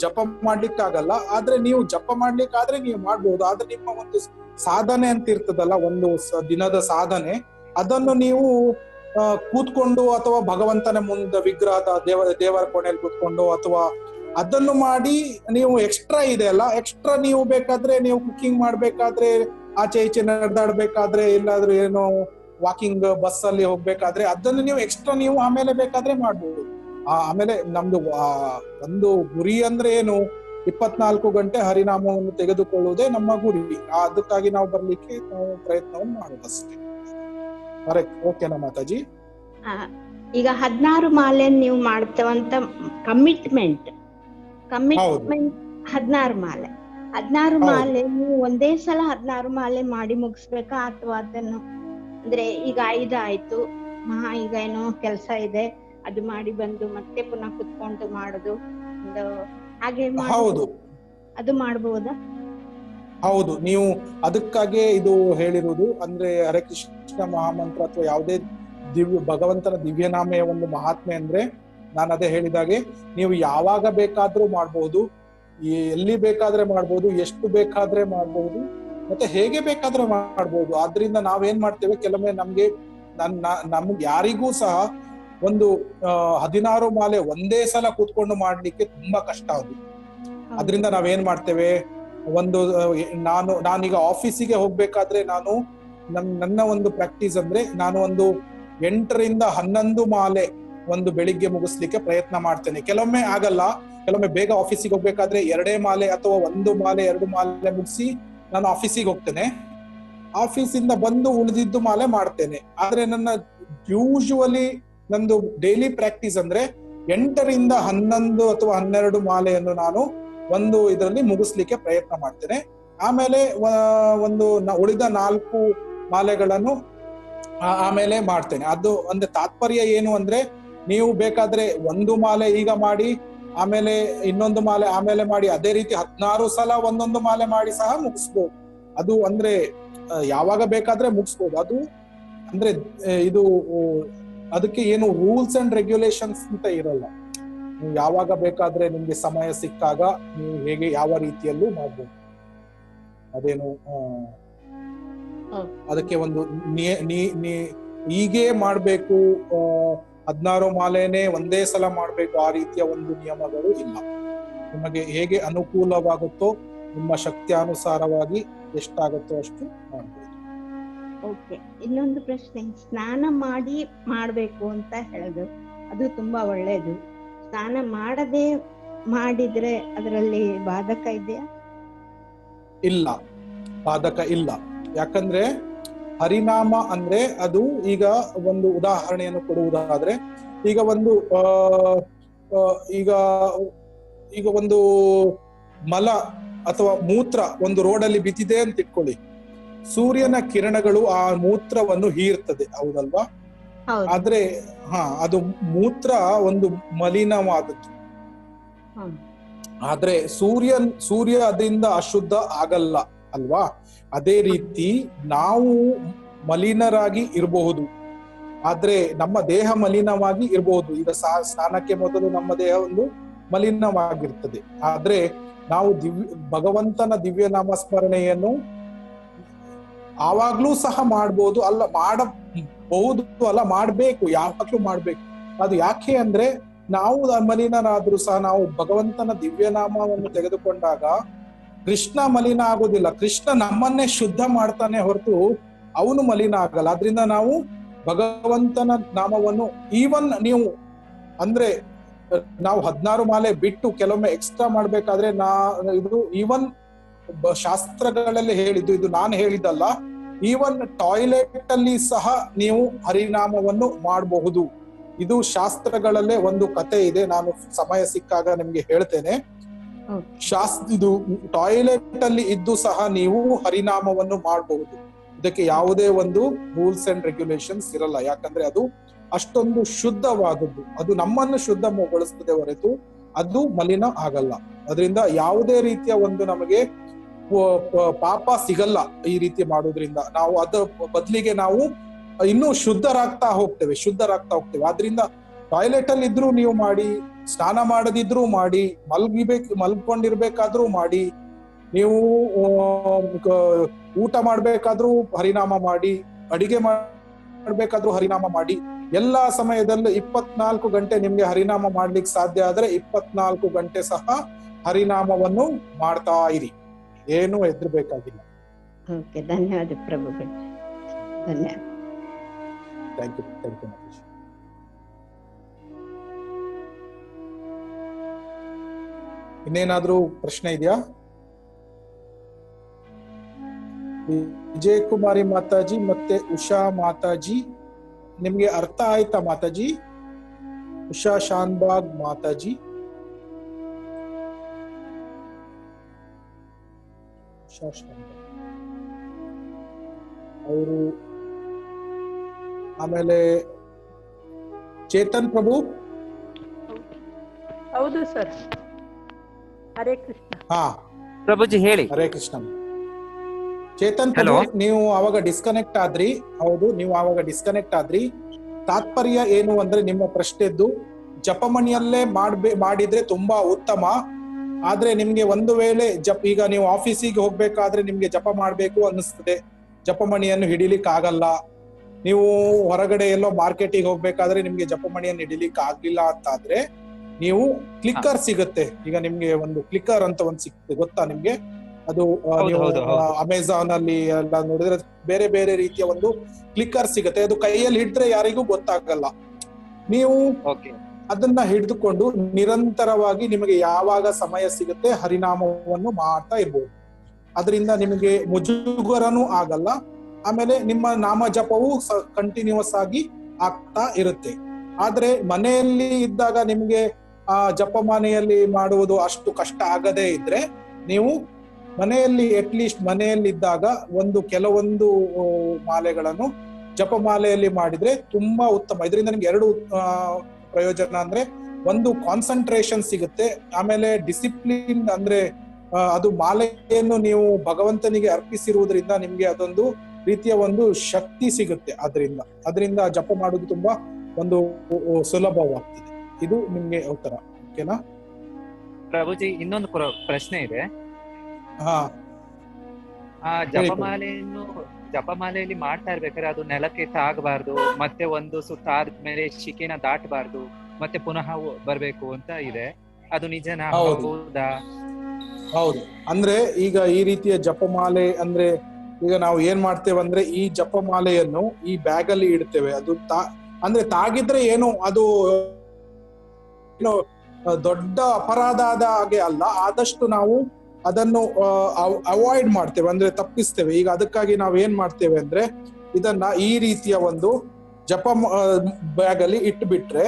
ಜಪ ಮಾಡ್ಲಿಕ್ಕೆ ಆಗಲ್ಲ. ಆದ್ರೆ ನೀವು ಜಪ ಮಾಡ್ಲಿಕ್ಕಾದ್ರೆ ನೀವು ಮಾಡ್ಬೋದು. ಆದ್ರೆ ನಿಮ್ಮ ಒಂದು ಸಾಧನೆ ಅಂತ ಇರ್ತದಲ್ಲ, ಒಂದು ದಿನದ ಸಾಧನೆ, ಅದನ್ನು ನೀವು ಕೂತ್ಕೊಂಡು ಅಥವಾ ಭಗವಂತನ ಮುಂದೆ ವಿಗ್ರಹದ ದೇವರ ಕೋಣೆಯಲ್ಲಿ ಕೂತ್ಕೊಂಡು ಅಥವಾ ಅದನ್ನು ಮಾಡಿ ನೀವು ಎಕ್ಸ್ಟ್ರಾ ಇದೆ ಅಲ್ಲ, ಎಕ್ಸ್ಟ್ರಾ ನೀವು ಬೇಕಾದ್ರೆ ನೀವು ಕುಕಿಂಗ್ ಮಾಡ್ಬೇಕಾದ್ರೆ, ಆಚೆ ಈಚೆ ನಡೆದಾಡ್ಬೇಕಾದ್ರೆ, ಎಲ್ಲಾದ್ರೂ ಏನೋ ವಾಕಿಂಗ್ ಬಸ್ ಅಲ್ಲಿ ಹೋಗ್ಬೇಕಾದ್ರೆ ಅದನ್ನು ನೀವು ಎಕ್ಸ್ಟ್ರಾ ನೀವು ಆಮೇಲೆ ಬೇಕಾದ್ರೆ ಮಾಡ್ಬೋದು. ಆಮೇಲೆ ನಮ್ದು ಒಂದು ಗುರಿ ಅಂದ್ರೆ ಏನು, 24 ಗಂಟೆ ಹರಿನಾಮವನ್ನು ತೆಗೆದುಕೊಳ್ಳುವುದೇ ನಮ್ಮ ಗುರಿ. ಅದಕ್ಕಾಗಿ ನಾವು ಬರ್ಲಿಕ್ಕೆ ನಾವು ಪ್ರಯತ್ನವನ್ನು ಮಾಡೋದಷ್ಟೇ. ಕರೆಕ್ಟ್. ಓಕೆನಾ ಮಾತಾಜಿ? ಈಗ 16 ಮಾಲೆ ನೀವು ಮಾಡ್ತೇವಂತ ಕಮಿಟ್ಮೆಂಟ್ 16 ಮಾಲೆ 16 ಮಾಲೆ ನೀವು ಒಂದೇ ಸಲ 16 ಮಾಲೆ ಮಾಡಿ ಮುಗಿಸ್ಬೇಕಾ, ಅಥವಾ ಅದನ್ನು ಅಂದ್ರೆ ಈಗ 5 ಆಯ್ತು, ಈಗ ಏನೋ ಕೆಲಸ ಇದೆ ಅದು ಮಾಡಿ ಬಂದು ಮತ್ತೆ ಪುನಃ ಕುತ್ಕೊಂಡು ಮಾಡುದು, ಹಾಗೆ ಅದು ಮಾಡಬಹುದಾ? ಹೌದು, ನೀವು ಅದಕ್ಕಾಗೆ ಇದು ಹೇಳಿರುವುದು. ಅಂದ್ರೆ ಹರೇ ಕೃಷ್ಣ ಮಹಾಮಂತ್ರ ಅಥವಾ ಯಾವುದೇ ಭಗವಂತನ ದಿವ್ಯನಾಮೆಯ ಒಂದು ಮಹಾತ್ಮೆ ಅಂದ್ರೆ, ನಾನು ಅದೇ ಹೇಳಿದಾಗೆ ನೀವು ಯಾವಾಗ ಬೇಕಾದ್ರೂ ಮಾಡ್ಬಹುದು, ಎಲ್ಲಿ ಬೇಕಾದ್ರೆ ಮಾಡ್ಬೋದು, ಎಷ್ಟು ಬೇಕಾದ್ರೆ ಮಾಡ್ಬೋದು, ಮತ್ತೆ ಹೇಗೆ ಬೇಕಾದ್ರೆ ಮಾಡ್ಬೋದು. ಆದ್ರಿಂದ ನಾವೇನ್ ಮಾಡ್ತೇವೆ, ಕೆಲವೊಮ್ಮೆ ನಮ್ಗೆ ಯಾರಿಗೂ ಸಹ ಒಂದು 16 ಮಾಲೆ ಒಂದೇ ಸಲ ಕೂತ್ಕೊಂಡು ಮಾಡ್ಲಿಕ್ಕೆ ತುಂಬಾ ಕಷ್ಟ ಅದು. ಅದ್ರಿಂದ ನಾವೇನ್ ಮಾಡ್ತೇವೆ, ನಾನೀಗ ಆಫೀಸಿಗೆ ಹೋಗ್ಬೇಕಾದ್ರೆ ನನ್ನ ಒಂದು ಪ್ರಾಕ್ಟೀಸ್ ಅಂದ್ರೆ, ನಾನು ಒಂದು 8 ರಿಂದ 11 ಮಾಲೆ ಒಂದು ಬೆಳಿಗ್ಗೆ ಮುಗಿಸ್ಲಿಕ್ಕೆ ಪ್ರಯತ್ನ ಮಾಡ್ತೇನೆ. ಕೆಲವೊಮ್ಮೆ ಆಗಲ್ಲ, ಕೆಲವೊಮ್ಮೆ ಬೇಗ ಆಫೀಸಿಗೆ ಹೋಗ್ಬೇಕಾದ್ರೆ 2 ಮಾಲೆ ಅಥವಾ 1 ಮಾಲೆ 2 ಮಾಲೆ ಮುಗಿಸಿ ನಾನು ಆಫೀಸಿಗೆ ಹೋಗ್ತೇನೆ. ಆಫೀಸಿಂದ ಬಂದು ಉಳಿದಿದ್ದು ಮಾಲೆ ಮಾಡ್ತೇನೆ. ಆದ್ರೆ ನನ್ನ ಯೂಶುವಲಿ ನಂದು ಡೈಲಿ ಪ್ರಾಕ್ಟೀಸ್ ಅಂದ್ರೆ 8 ರಿಂದ 11 ಅಥವಾ 12 ಮಾಲೆಯನ್ನು ನಾನು ಒಂದು ಇದರಲ್ಲಿ ಮುಗಿಸ್ಲಿಕ್ಕೆ ಪ್ರಯತ್ನ ಮಾಡ್ತೇನೆ. ಆಮೇಲೆ ಉಳಿದ 4 ಮಾಲೆಗಳನ್ನು ಆಮೇಲೆ ಮಾಡ್ತೇನೆ. ಅದು ಅಂದ್ರೆ ತಾತ್ಪರ್ಯ ಏನು ಅಂದ್ರೆ, ನೀವು ಬೇಕಾದ್ರೆ 1 ಮಾಲೆ ಈಗ ಮಾಡಿ, ಆಮೇಲೆ ಇನ್ನೊಂದು ಮಾಲೆ ಆಮೇಲೆ ಮಾಡಿ, ಅದೇ ರೀತಿ 16 ಸಲ ಒಂದೊಂದು ಮಾಲೆ ಮಾಡಿ ಸಹ ಮುಗಿಸ್ಬೋದು. ಅದು ಅಂದ್ರೆ ಯಾವಾಗ ಬೇಕಾದ್ರೆ ಮುಗಿಸ್ಬೋದು. ಅದು ಅಂದ್ರೆ ಇದು ಅದಕ್ಕೆ ಏನು ರೂಲ್ಸ್ ಅಂಡ್ ರೆಗ್ಯುಲೇಷನ್ಸ್ ಅಂತ ಇರಲ್ಲ. ನೀವು ಯಾವಾಗ ಬೇಕಾದ್ರೆ ನಿಮ್ಗೆ ಸಮಯ ಸಿಕ್ಕಾಗ ನೀವು ಹೇಗೆ ಯಾವ ರೀತಿಯಲ್ಲೂ ಮಾಡ್ಬೋದು. ಅದೇನು ಅದಕ್ಕೆ ಒಂದು ಹೀಗೆ ಮಾಡ್ಬೇಕು, 16 ಮಾಲೆನೇ ಒಂದೇ ಸಲ ಮಾಡ್ಬೇಕು, ಆ ರೀತಿಯ ಒಂದು ನಿಯಮಗಳು ಇಲ್ಲ. ನಿಮಗೆ ಹೇಗೆ ಅನುಕೂಲವಾಗುತ್ತೋ, ನಿಮ್ಮ ಶಕ್ತಿಯಾನುಸಾರವಾಗಿ ಎಷ್ಟಾಗುತ್ತೋ ಅಷ್ಟು ಮಾಡ್ಬೋದು. ಓಕೆ, ಇನ್ನೊಂದು ಪ್ರಶ್ನೆ, ಸ್ನಾನ ಮಾಡ್ಬೇಕು ಅಂತ ಹೇಳಿದ್ರು, ಅದು ತುಂಬಾ ಒಳ್ಳೇದು. ಸ್ನಾನ ಮಾಡದೆ ಮಾಡಿದ್ರೆ ಅದರಲ್ಲಿ ಬಾಧಕ ಇದೆಯಾ? ಇಲ್ಲ, ಬಾಧಕ ಇಲ್ಲ. ಯಾಕಂದ್ರೆ ಹರಿನಾಮ ಅಂದ್ರೆ ಅದು, ಈಗ ಒಂದು ಉದಾಹರಣೆಯನ್ನು ಕೊಡುವುದಾದ್ರೆ, ಈಗ ಒಂದು ಮಲ ಅಥವಾ ಮೂತ್ರ ಒಂದು ರೋಡಲ್ಲಿ ಬಿದ್ದಿದೆ ಅಂತ ಇಟ್ಕೊಳ್ಳಿ. ಸೂರ್ಯನ ಕಿರಣಗಳು ಆ ಮೂತ್ರವನ್ನು ಹೀರ್ತದೆ, ಹೌದಲ್ವಾ? ಆದ್ರೆ ಅದು ಮೂತ್ರ ಒಂದು ಮಲಿನವಾದದ್ದು. ಆದ್ರೆ ಸೂರ್ಯ ಅದರಿಂದ ಅಶುದ್ಧ ಆಗಲ್ಲ ಅಲ್ವಾ? ಅದೇ ರೀತಿ ನಾವು ಮಲಿನರಾಗಿ ಇರಬಹುದು, ಆದ್ರೆ ನಮ್ಮ ದೇಹ ಮಲಿನವಾಗಿ ಇರಬಹುದು. ಈಗ ಸ್ನಾನಕ್ಕೆ ಮೊದಲು ನಮ್ಮ ದೇಹ ಒಂದು ಮಲಿನವಾಗಿರ್ತದೆ. ಆದ್ರೆ ನಾವು ಭಗವಂತನ ದಿವ್ಯ ನಾಮಸ್ಮರಣೆಯನ್ನು ಆವಾಗ್ಲೂ ಸಹ ಮಾಡ್ಬೋದು, ಮಾಡ್ಬೇಕು, ಯಾವಾಗ್ಲೂ ಮಾಡ್ಬೇಕು. ಅದು ಯಾಕೆ ಅಂದ್ರೆ, ನಾವು ಮಲಿನರಾದ್ರೂ ಸಹ ನಾವು ಭಗವಂತನ ದಿವ್ಯನಾಮವನ್ನು ತೆಗೆದುಕೊಂಡಾಗ ಕೃಷ್ಣ ಮಲಿನ ಆಗೋದಿಲ್ಲ. ಕೃಷ್ಣ ನಮ್ಮನ್ನೇ ಶುದ್ಧ ಮಾಡ್ತಾನೆ ಹೊರತು ಅವನು ಮಲಿನ ಆಗಲ್ಲ. ಆದ್ರಿಂದ ನಾವು ಭಗವಂತನ ನಾಮವನ್ನು ಈವನ್ ನೀವು ಅಂದ್ರೆ ನಾವು 16 ಮಾಲೆ ಬಿಟ್ಟು ಕೆಲವೊಮ್ಮೆ ಎಕ್ಸ್ಟ್ರಾ ಮಾಡ್ಬೇಕಾದ್ರೆ ಇದು ಈವನ್ ಶಾಸ್ತ್ರಗಳಲ್ಲಿ ಹೇಳಿದ್ದು, ಇದು ನಾನು ಹೇಳಿದ್ದಲ್ಲ. ಈವನ್ ಟಾಯ್ಲೆಟ್ ಅಲ್ಲಿ ಸಹ ನೀವು ಹರಿನಾಮವನ್ನು ಮಾಡಬಹುದು. ಇದು ಶಾಸ್ತ್ರಗಳಲ್ಲೇ ಒಂದು ಕತೆ ಇದೆ, ನಾನು ಸಮಯ ಸಿಕ್ಕಾಗ ನಿಮ್ಗೆ ಹೇಳ್ತೇನೆ. ಇದು ಟಾಯ್ಲೆಟ್ ಅಲ್ಲಿ ಇದ್ದು ಸಹ ನೀವು ಹರಿನಾಮವನ್ನು ಮಾಡಬಹುದು. ಇದಕ್ಕೆ ಯಾವುದೇ ಒಂದು ರೂಲ್ಸ್ ಅಂಡ್ ರೆಗ್ಯುಲೇಷನ್ಸ್ ಇರಲ್ಲ. ಯಾಕಂದ್ರೆ ಅದು ಅಷ್ಟೊಂದು ಶುದ್ಧವಾದದ್ದು, ಅದು ನಮ್ಮನ್ನು ಶುದ್ಧಗೊಳಿಸ್ತದೆ ಹೊರತು ಅದು ಮಲಿನ ಆಗಲ್ಲ. ಅದರಿಂದ ಯಾವುದೇ ರೀತಿಯ ಒಂದು ನಮಗೆ ಪಾಪ ಸಿಗಲ್ಲ ಈ ರೀತಿ ಮಾಡೋದ್ರಿಂದ. ನಾವು ಅದ ಬದಲಿಗೆ ನಾವು ಇನ್ನೂ ಶುದ್ಧರಾಗ್ತಾ ಹೋಗ್ತೇವೆ. ಆದ್ರಿಂದ ಟಾಯ್ಲೆಟ್ ಅಲ್ಲಿ ಇದ್ರೂ ನೀವು ಮಾಡಿ, ಸ್ನಾನ ಮಾಡದಿದ್ರೂ ಮಾಡಿ, ಮಲ್ಕೊಂಡಿರ್ಬೇಕಾದ್ರೂ ಮಾಡಿ, ನೀವು ಊಟ ಮಾಡ್ಬೇಕಾದ್ರೂ ಹರಿನಾಮ ಮಾಡಿ, ಅಡಿಗೆ ಮಾಡ್ಬೇಕಾದ್ರೂ ಹರಿನಾಮ ಮಾಡಿ. ಎಲ್ಲಾ ಸಮಯದಲ್ಲೂ 24 ಗಂಟೆ ನಿಮ್ಗೆ ಹರಿನಾಮ ಮಾಡ್ಲಿಕ್ಕೆ ಸಾಧ್ಯ ಆದ್ರೆ 24 ಗಂಟೆ ಸಹ ಹರಿನಾಮವನ್ನು ಮಾಡ್ತಾ ಇರಿ, ಏನು ಹೆದರ್ಬೇಕಾಗಿಲ್ಲ. ಓಕೆ, ಧನ್ಯವಾದ ಪ್ರಭುಗಳು, ಧನ್ಯವಾದ. Thank you Mahesh. ಇನ್ನೇನಾದ್ರೂ ಪ್ರಶ್ನೆ ಇದೆಯಾ? ವಿಜಯ್ ಕುಮಾರಿ ಮಾತಾಜಿ ಮತ್ತೆ ಉಷಾ ಮಾತಾಜಿ, ನಿಮ್ಗೆ ಅರ್ಥ ಆಯ್ತಾ ಮಾತಾಜಿ? ಉಷಾ ಶಾನ್ಬಾಗ್ ಮಾತಾಜಿ, ಅವರು. ಆಮೇಲೆ ಚೇತನ್ ಪ್ರಭು. ಹೌದು ಸರ್, ಹರೇ ಕೃಷ್ಣ. ಹಾ ಪ್ರಭುಜಿ ಹೇಳಿ. ಹರೇ ಕೃಷ್ಣ. ಚೇತನ್ ಪ್ರಭು, ನೀವು ಅವಾಗ ಡಿಸ್ಕನೆಕ್ಟ್ ಆದ್ರಿ. ಹೌದು, ನೀವು ಅವಾಗ ಡಿಸ್ಕನೆಕ್ಟ್ ಆದ್ರಿ. ತಾತ್ಪರ್ಯ ಏನು ಅಂದ್ರೆ ನಿಮ್ಮ ಪ್ರಶ್ನೆದ್ದು ಜಪಮಣಿಯಲ್ಲೇ ಮಾಡಿದ್ರೆ ತುಂಬಾ ಉತ್ತಮ. ಆದ್ರೆ ನಿಮ್ಗೆ ಒಂದು ವೇಳೆ ಈಗ ನೀವು ಆಫೀಸಿಗೆ ಹೋಗ್ಬೇಕಾದ್ರೆ ನಿಮ್ಗೆ ಜಪ ಮಾಡ್ಬೇಕು ಅನ್ನಿಸ್ತದೆ, ಜಪಮಣಿಯನ್ನು ಹಿಡಿಲಿಕ್ಕೆ ಆಗಲ್ಲ. ನೀವು ಹೊರಗಡೆ ಎಲ್ಲೋ ಮಾರ್ಕೆಟಿಗೆ ಹೋಗ್ಬೇಕಾದ್ರೆ ನಿಮ್ಗೆ ಜಪಮಣಿಯನ್ನು ಹಿಡಿಲಿಕ್ಕೆ ಆಗ್ಲಿಲ್ಲ ಅಂತಾದ್ರೆ ನೀವು ಕ್ಲಿಕ್ಕರ್ ಸಿಗುತ್ತೆ. ಈಗ ನಿಮ್ಗೆ ಒಂದು ಕ್ಲಿಕ್ಕರ್ ಅಂತ ಒಂದು ಸಿಗುತ್ತೆ, ಗೊತ್ತಾ ನಿಮ್ಗೆ? ಅದು ನೀವು ಅಮೆಝಾನ್ ಅಲ್ಲಿ ಎಲ್ಲ ನೋಡಿದ್ರೆ ಬೇರೆ ಬೇರೆ ರೀತಿಯ ಒಂದು ಕ್ಲಿಕ್ಕರ್ ಸಿಗುತ್ತೆ. ಅದು ಕೈಯಲ್ಲಿ ಹಿಡಿದ್ರೆ ಯಾರಿಗೂ ಗೊತ್ತಾಗಲ್ಲ. ನೀವು ಅದನ್ನ ಹಿಡಿದುಕೊಂಡು ನಿರಂತರವಾಗಿ ನಿಮಗೆ ಯಾವಾಗ ಸಮಯ ಸಿಗುತ್ತೆ ಹರಿನಾಮವನ್ನು ಮಾಡ್ತಾ ಇರ್ಬೋದು. ಅದರಿಂದ ನಿಮಗೆ ಮುಜುಗರನೂ ಆಗಲ್ಲ. ಆಮೇಲೆ ನಿಮ್ಮ ನಾಮ ಜಪವು ಕಂಟಿನ್ಯೂಸ್ ಆಗಿ ಆಗ್ತಾ ಇರುತ್ತೆ. ಆದ್ರೆ ಮನೆಯಲ್ಲಿ ಇದ್ದಾಗ ನಿಮ್ಗೆ ಜಪಮಾಲೆಯಲ್ಲಿ ಮಾಡುವುದು ಅಷ್ಟು ಕಷ್ಟ ಆಗದೇ ಇದ್ರೆ ನೀವು ಮನೆಯಲ್ಲಿ ಅಟ್ಲೀಸ್ಟ್ ಮನೆಯಲ್ಲಿ ಇದ್ದಾಗ ಕೆಲವೊಂದು ಮಾಲೆಗಳನ್ನು ಜಪಮಾಲೆಯಲ್ಲಿ ಮಾಡಿದ್ರೆ ತುಂಬಾ ಉತ್ತಮ. ಇದರಿಂದ ನಿಮ್ಗೆ 2 ಪ್ರಯೋಜನ ಅಂದ್ರೆ, ಒಂದು ಕಾನ್ಸಂಟ್ರೇಷನ್ ಸಿಗುತ್ತೆ, ಆಮೇಲೆ ಡಿಸಿಪ್ಲಿನ್ ಅಂದ್ರೆ ಅದು ಮಾಲೆಯನ್ನು ನೀವು ಭಗವಂತನಿಗೆ ಅರ್ಪಿಸಿರುವುದರಿಂದ ನಿಮ್ಗೆ ಅದೊಂದು ರೀತಿಯ ಒಂದು ಶಕ್ತಿ ಸಿಗುತ್ತೆ. ಅದರಿಂದ ಜಪ ಮಾಡುವುದು ತುಂಬಾ ಒಂದು ಸುಲಭವಾಗ್ತದೆ. ಇದು ನಿಮ್ಗೆ ಉತ್ತರ. ಓಕೆನಾ ಪ್ರಭುಜಿ? ಇನ್ನೊಂದು ಪ್ರಶ್ನೆ ಇದೆ. ಜಪಮಾಲೆಯಲ್ಲಿ ಮಾಡ್ತಾ ಇರ್ಬೇಕಾದ್ರೆ ಅದು ನೆಲಕ್ಕೆ ತಾಗಬಾರ್ದು, ಮತ್ತೆ ಒಂದು ಸುತ್ತ ಆದ್ಮೇಲೆ ಶಿಕೆನ ದಾಟಬಾರ್ದು, ಮತ್ತೆ ಪುನಃ ಬರ್ಬೇಕು ಅಂತ ಇದೆ. ಅದು ನಿಜನಾ? ಹೌದಾ? ಹೌದು. ಅಂದ್ರೆ ಈಗ ಈ ರೀತಿಯ ಜಪಮಾಲೆ ಅಂದ್ರೆ ಈಗ ನಾವು ಏನ್ ಮಾಡ್ತೇವೆ ಅಂದ್ರೆ ಈ ಜಪಮಾಲೆಯನ್ನು ಈ ಬ್ಯಾಗ್ ಅಲ್ಲಿ ಇಡ್ತೇವೆ. ಅದು ಅಂದ್ರೆ ತಾಗಿದ್ರೆ ಏನು ಅದು ದೊಡ್ಡ ಅಪರಾಧ ಆದ ಹಾಗೆ ಅಲ್ಲ. ಆದಷ್ಟು ನಾವು ಅದನ್ನು ಅವಾಯ್ಡ್ ಮಾಡ್ತೇವೆ, ಅಂದ್ರೆ ತಪ್ಪಿಸ್ತೇವೆ. ಈಗ ಅದಕ್ಕಾಗಿ ನಾವು ಏನ್ ಮಾಡ್ತೇವೆ ಅಂದ್ರೆ ಇದನ್ನ ಈ ರೀತಿಯ ಒಂದು ಜಪ ಬ್ಯಾಗ್ ಅಲ್ಲಿ ಇಟ್ಬಿಟ್ರೆ,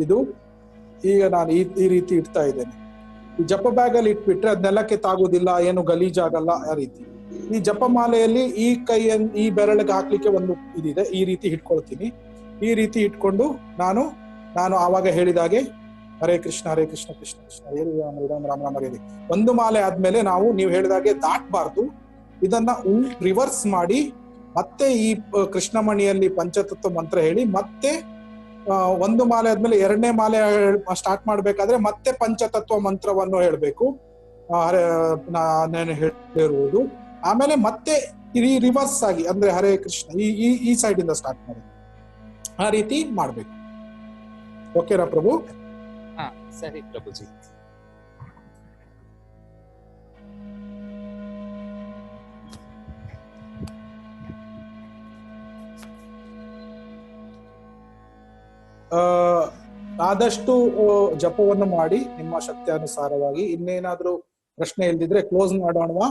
ಇದು ಈಗ ನಾನು ಈ ರೀತಿ ಇಡ್ತಾ ಇದ್ದೇನೆ. ಈ ಜಪ ಬ್ಯಾಗ್ ಅಲ್ಲಿ ಇಟ್ಬಿಟ್ರೆ ಅದ್ ನೆಲಕ್ಕೆ ತಾಗುದಿಲ್ಲ, ಏನು ಗಲೀಜಾಗಲ್ಲ ಆ ರೀತಿ. ಈ ಜಪಮಾಲೆಯಲ್ಲಿ ಈ ಬೆರಳಿಗೆ ಹಾಕ್ಲಿಕ್ಕೆ ಒಂದು ಇದಿದೆ, ಈ ರೀತಿ ಇಟ್ಕೊಳ್ತೀನಿ. ಈ ರೀತಿ ಇಟ್ಕೊಂಡು ನಾನು ಆವಾಗ ಹೇಳಿದಾಗೆ ಹರೇ ಕೃಷ್ಣ ಹರೇ ಕೃಷ್ಣ ಕೃಷ್ಣ ಕೃಷ್ಣ ಹರೇ ರಾಮ ರಾಮ ರಾಮ ಹರೇ. ಒಂದು ಮಾಲೆ ಆದ್ಮೇಲೆ ನೀವು ಹೇಳಿದಾಗೆ ದಾಟಬಾರ್ದು. ಇದನ್ನ ರಿವರ್ಸ್ ಮಾಡಿ ಮತ್ತೆ ಈ ಕೃಷ್ಣಮಣಿಯಲ್ಲಿ ಪಂಚತತ್ವ ಮಂತ್ರ ಹೇಳಿ, ಮತ್ತೆ ಒಂದು ಮಾಲೆ ಆದ್ಮೇಲೆ 2ನೇ ಮಾಲೆ ಸ್ಟಾರ್ಟ್ ಮಾಡ್ಬೇಕಾದ್ರೆ ಮತ್ತೆ ಪಂಚತತ್ವ ಮಂತ್ರವನ್ನು ಹೇಳ್ಬೇಕು, ನಾನು ಹೇಳಿರುವುದು. ಆಮೇಲೆ ಮತ್ತೆ ರಿವರ್ಸ್ ಆಗಿ ಅಂದ್ರೆ ಹರೇ ಕೃಷ್ಣ ಈ ಸೈಡ್ ಇಂದ ಸ್ಟಾರ್ಟ್ ಮಾಡಿ, ಆ ರೀತಿ ಮಾಡ್ಬೇಕು. ಓಕೆನಾ ಪ್ರಭು? ಸರಿ ಪ್ರಭುಜಿ. ಆದಷ್ಟು ಜಪವನ್ನು ಮಾಡಿ ನಿಮ್ಮ ಶಕ್ತಿಯಾನುಸಾರವಾಗಿ. ಇನ್ನೇನಾದ್ರೂ ಪ್ರಶ್ನೆ ಇಲ್ದಿದ್ರೆ ಕ್ಲೋಸ್ ಮಾಡೋಣವಾ?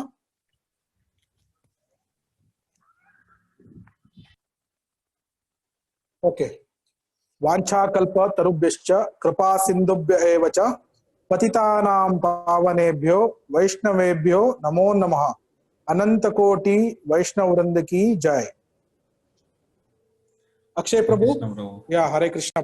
ಓಕೆ. ವಾಂಛಾಕಲ್ಪ ತರುಭ್ಯಶ್ಚ ಕೃಪಾ ಸಿಂಧುಭ್ಯ ಏವ ಚ ಪತಿತಾನಾಂ ಪಾವನೇಭ್ಯೋ ವೈಷ್ಣವೇಭ್ಯೋ ನಮೋ ನಮಃ. ಅನಂತ ಕೋಟಿ ವೈಷ್ಣವ ವೃಂದ ಕಿ ಜೈ. ಅಕ್ಷಯ್ ಪ್ರಭು, ಕೃಷ್ಣ ಪ್ರಭು. ಯಾ ಹರೇ ಕೃಷ್ಣ.